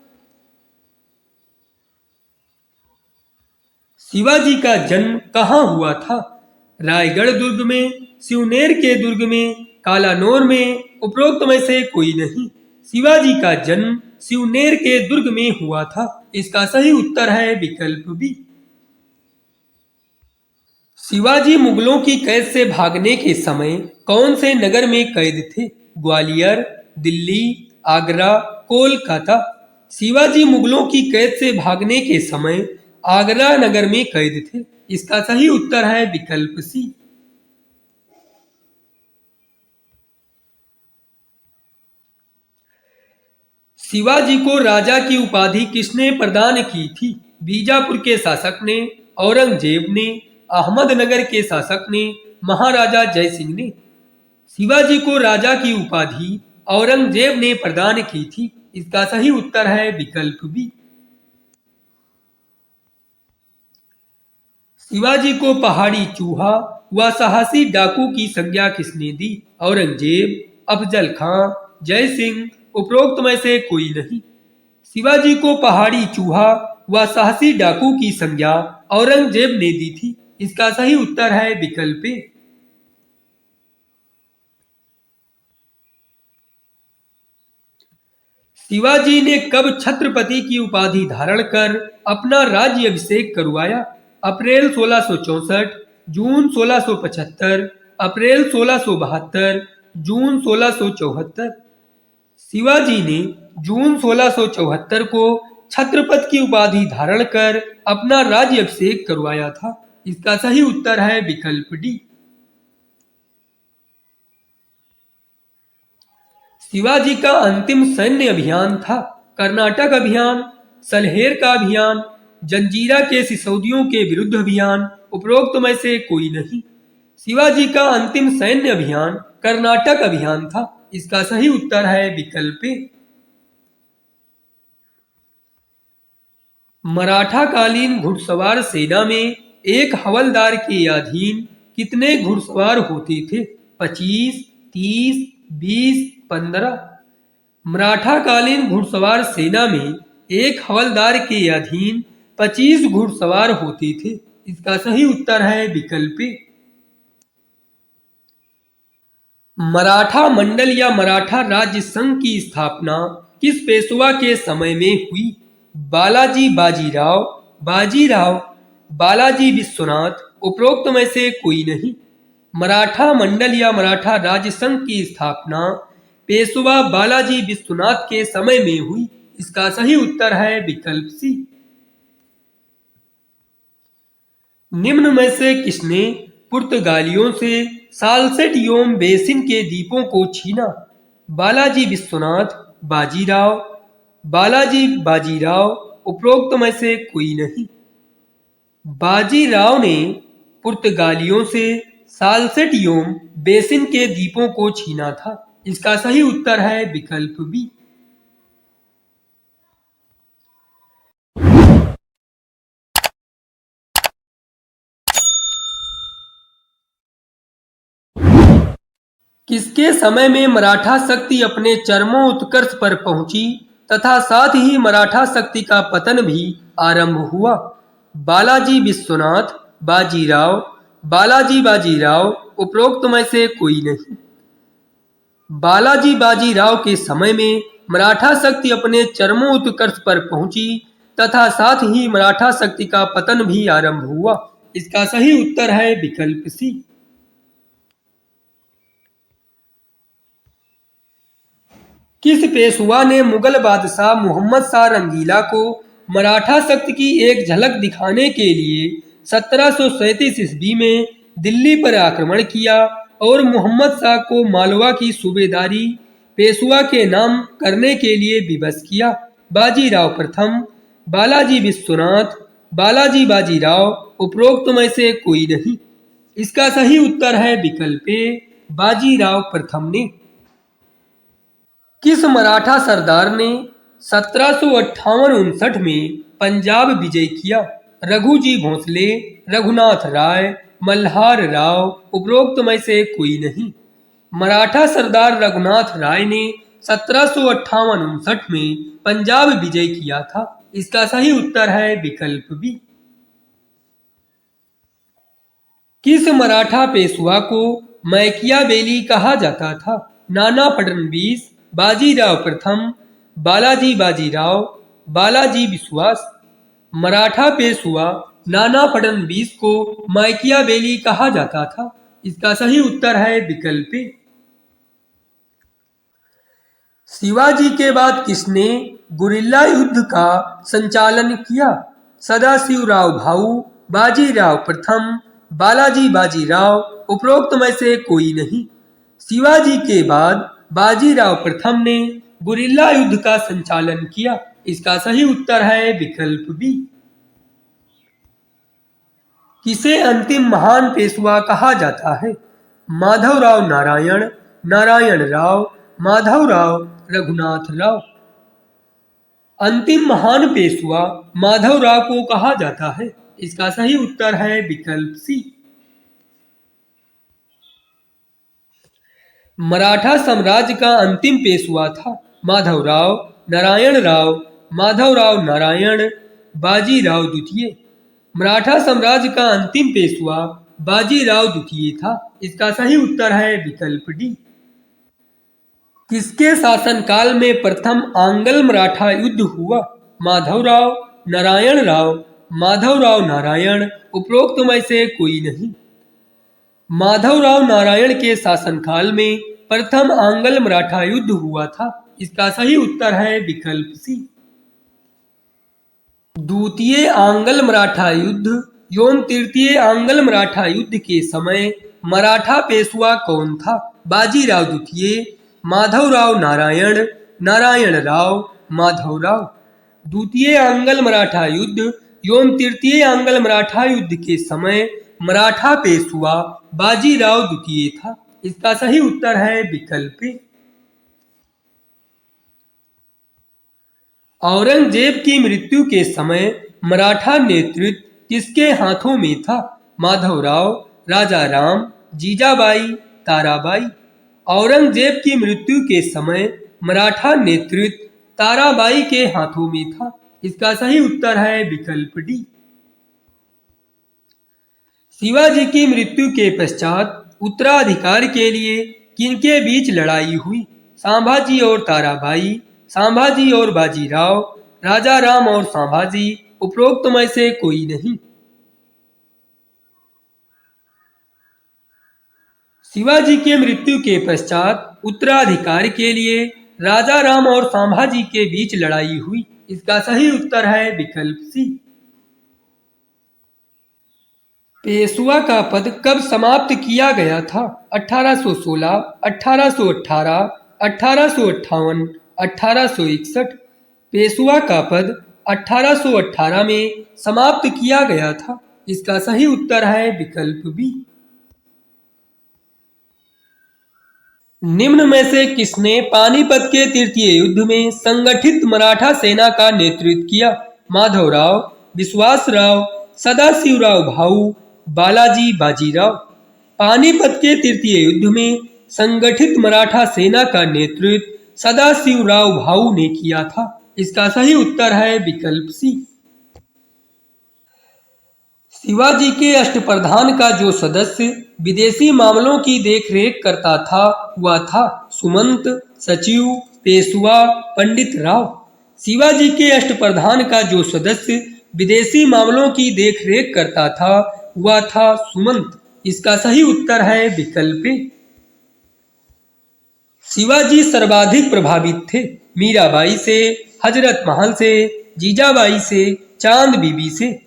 शिवाजी का जन्म कहाँ हुआ था? रायगढ़ दुर्ग में, सिवनेर के दुर्ग में, कालानौर में, उपरोक्त में से कोई नहीं। शिवाजी का जन्म सिवनेर के दुर्ग में हुआ था। इसका सही उत्तर है विकल्प बी। शिवाजी मुगलों की कैद से भागने के समय कौन से नगर में कैद थे? ग्वालियर, दिल्ली, आगरा, कोलकाता। शिवाजी मुगलों की कैद से भागने के समय आगरा नगर में कैद थे। इसका सही उत्तर है विकल्प सी। शिवाजी को राजा की उपाधि किसने प्रदान की थी? बीजापुर के शासक ने, औरंगजेब ने, अहमदनगर के शासक ने, महाराजा जय सिंह ने। शिवाजी को राजा की उपाधि औरंगजेब ने प्रदान की थी। इसका सही उत्तर है विकल्प बी। शिवाजी को पहाड़ी चूहा व साहसी डाकू की संज्ञा किसने दी? औरंगजेब, अफजल खां, जय सिंह, उपरोक्त में से कोई नहीं। शिवाजी को पहाड़ी चूहा व साहसी डाकू की संज्ञा औरंगजेब ने दी थी। इसका सही उत्तर है विकल्प ए। शिवाजी ने कब छत्रपति की उपाधि धारण कर अपना राज्य अभिषेक करवाया? अप्रैल 1664, जून 1675, अप्रैल 1672, जून 1674। शिवाजी ने जून 1674 को छत्रपति की उपाधि धारण कर अपना राज्य अभिषेक करवाया था। इसका सही उत्तर है विकल्प डी। शिवाजी का अंतिम सैन्य अभियान था कर्नाटक अभियान, सलहेर का अभियान, जंजीरा के सिसोदियों के विरुद्ध अभियान, उपरोक्त में से कोई नहीं। शिवाजी का अंतिम सैन्य अभियान कर्नाटक अभियान था। इसका सही उत्तर है विकल्प ए। मराठा कालीन घुड़सवार सेना में एक हवलदार के अधीन कितने घुड़सवार होते थे? 25, 30, 20, 15। मराठा कालीन घुड़सवार सेना में एक हवलदार के अधीन 25 घुड़सवार होते थे। इसका सही उत्तर है विकल्प ए। मराठा मंडल या मराठा राज्य संघ की स्थापना किस पेशवा के समय में हुई? बालाजी बाजीराव, बाजीराव, बालाजी विश्वनाथ, उपरोक्त में से कोई नहीं। मराठा मंडल या मराठा राज्य संघ की स्थापना पेशवा बालाजी विश्वनाथ के समय में हुई। इसका सही उत्तर है विकल्प सी। निम्न में से किसने पुर्तगालियों से साल्सेटियोम बेसिन के द्वीपों को छीना? बालाजी विश्वनाथ, बाजीराव, बालाजी बाजीराव, उपरोक्त में से कोई नहीं। बाजीराव ने पुर्तगालियों से साल्सेटियोम बेसिन के द्वीपों को छीना था। इसका सही उत्तर है विकल्प बी। किसके समय में मराठा शक्ति अपने चरमोत्कर्ष पर पहुंची तथा साथ ही मराठा शक्ति का पतन भी आरंभ हुआ? बालाजी विश्वनाथ, बाजीराव, बालाजी बाजीराव, उपरोक्त में से कोई नहीं। बालाजी बाजीराव के समय में मराठा शक्ति अपने चरमोत्कर्ष पर पहुंची तथा साथ ही मराठा शक्ति का पतन भी आरंभ हुआ। इसका सही उत्तर है विकल्प सी। किस पेशवा ने मुगल बादशाह मोहम्मद शाह रंगीला को मराठा शक्ति की एक झलक दिखाने के लिए 1737 ईस्वी में दिल्ली पर आक्रमण किया और मोहम्मद शाह को मालवा की सूबेदारी पेशवा के नाम करने के लिए विवश किया? बाजीराव प्रथम, बालाजी विश्वनाथ, बालाजी बाजीराव, उपरोक्त में से कोई नहीं। इसका सही उत्तर है विकल्प ए, बाजीराव प्रथम ने। किस मराठा सरदार ने 1758-59 में पंजाब विजय किया? रघुजी भोसले, रघुनाथ राय, मल्हार राव, उपरोक्त में से कोई नहीं। मराठा सरदार रघुनाथ राय ने 1758-59 में पंजाब विजय किया था। इसका सही उत्तर है विकल्प बी। किस मराठा पेशवा को मैकियावेली कहा जाता था? नाना फडणवीस, बाजीराव प्रथम, बालाजी बाजीराव, बालाजी विश्वास। मराठा पेशवा नाना फडणवीस को मैकियावेली कहा जाता था। इसका सही उत्तर है विकल्प ए। शिवाजी के बाद किसने गुरिल्ला युद्ध का संचालन किया? सदाशिवराव भाऊ, बाजीराव प्रथम, बालाजी बाजीराव, उपरोक्त में से कोई नहीं। शिवाजी के बाद बाजीराव प्रथम ने गुरिल्ला युद्ध का संचालन किया। इसका सही उत्तर है विकल्प बी। किसे अंतिम महान पेशवा कहा जाता है? माधवराव नारायण, नारायण राव, माधवराव, रघुनाथ राव। अंतिम महान पेशवा माधवराव को कहा जाता है। इसका सही उत्तर है विकल्प सी। मराठा साम्राज्य का अंतिम पेशवा था माधवराव नारायण राव, माधवराव नारायण, बाजीराव द्वितीय। मराठा साम्राज्य का अंतिम पेशवा बाजीराव द्वितीय था। इसका सही उत्तर है विकल्प डी। किसके शासनकाल में प्रथम आंग्ल मराठा युद्ध हुआ? माधवराव नारायण राव, माधवराव नारायण, उपरोक्त में से कोई नहीं। माधवराव नारायण के शासनकाल में प्रथम आंग्ल मराठा युद्ध हुआ था। इसका सही उत्तर है विकल्प सी। द्वितीय आंग्ल मराठा युद्ध एवं तृतीय आंग्ल मराठा युद्ध के समय मराठा पेशवा कौन था? बाजीराव द्वितीय, माधवराव नारायण, नारायण राव, माधवराव। द्वितीय आंग्ल मराठा युद्ध एवं तृतीय आंग्ल मराठा युद्ध के समय मराठा पेशवा बाजीराव द्वितीय था। इसका सही उत्तर है विकल्प ए। औरंगजेब की मृत्यु के समय मराठा नेतृत्व किसके हाथों में था? माधवराव, राजा राम, जीजाबाई, ताराबाई। औरंगजेब की मृत्यु के समय मराठा नेतृत्व ताराबाई के हाथों में था। इसका सही उत्तर है विकल्प डी। शिवाजी की मृत्यु के पश्चात उत्तराधिकार के लिए किनके बीच लड़ाई हुई? संभाजी और ताराबाई, संभाजी और बाजीराव, राजा राम और संभाजी, उपरोक्त में से कोई नहीं। शिवाजी के मृत्यु के पश्चात उत्तराधिकार के लिए राजा राम और संभाजी के बीच लड़ाई हुई। इसका सही उत्तर है विकल्प सी। पेशवा का पद कब समाप्त किया गया था? 1816, 1818, 1858, 1861। पेशवा का पद 1818 में समाप्त किया गया था। इसका सही उत्तर है विकल्प बी। निम्न में से किसने पानीपत के तृतीय युद्ध में संगठित मराठा सेना का नेतृत्व किया? माधवराव, विश्वासराव, सदाशिवराव भाऊ, बालाजी बाजीराव। पानीपत के तृतीय युद्ध में संगठित मराठा सेना का नेतृत्व सदाशिवराव भाऊ ने किया था। इसका सही उत्तर है विकल्प सी। शिवाजी के अष्टप्रधान का जो सदस्य विदेशी मामलों की देखरेख करता था वह था सुमंत, सचिव, पेशवा, पंडित राव। शिवाजी के अष्टप्रधान का जो सदस्य विदेशी मामलों की देखरेख करता था वह था सुमंत। इसका सही उत्तर है विकल्प ए। शिवाजी सर्वाधिक प्रभावित थे मीराबाई से, हजरत महल से, जीजाबाई से, चांद बीबी से।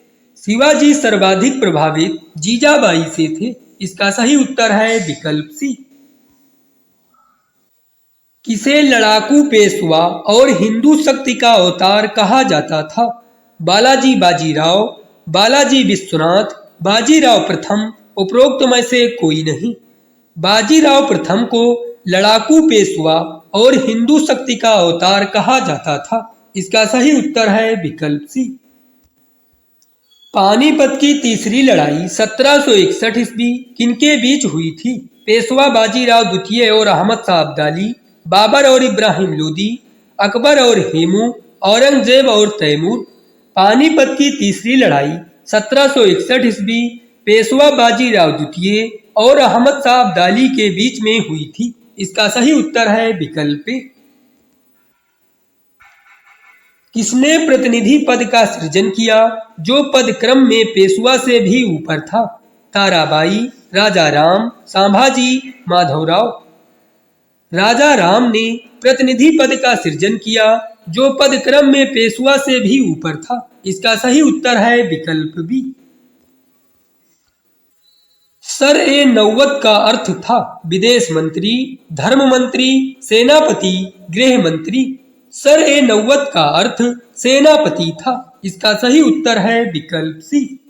शिवाजी सर्वाधिक प्रभावित जीजाबाई से थे। इसका सही उत्तर है विकल्प सी। किसे लड़ाकू पेशवा और हिंदू शक्ति का अवतार कहा जाता था? बालाजी बाजीराव, बालाजी विश्वनाथ, बाजीराव प्रथम, उपरोक्त में से कोई नहीं। बाजीराव प्रथम को लड़ाकू पेशवा और हिंदू शक्ति का अवतार कहा जाता था। इसका सही उत्तर है विकल्प सी। पानीपत की तीसरी लड़ाई 1761 ईस्वी किनके बीच हुई थी? पेशवा बाजीराव द्वितीय और अहमद शाह अब्दाली, बाबर और इब्राहिम लोदी, अकबर और हेमू, औरंगजेब और तैमूर। पानीपत की तीसरी लड़ाई 1761 ईस्वी पेशवा बाजीराव द्वितीय और अहमद शाह अब्दाली के बीच में हुई थी। इसका सही उत्तर है विकल्प ए। किसने प्रतिनिधि पद का सृजन किया जो पद क्रम में पेशवा से भी ऊपर था? ताराबाई, राजा राम, संभाजी, माधवराव। राजा राम ने प्रतिनिधि पद का सृजन किया जो पद क्रम में पेशवा से भी ऊपर था। इसका सही उत्तर है विकल्प बी। सर-ए-नौबत का अर्थ था विदेश मंत्री, धर्म मंत्री, सेनापति, गृह मंत्री। सर-ए-नौबत का अर्थ सेनापति था। इसका सही उत्तर है विकल्प सी।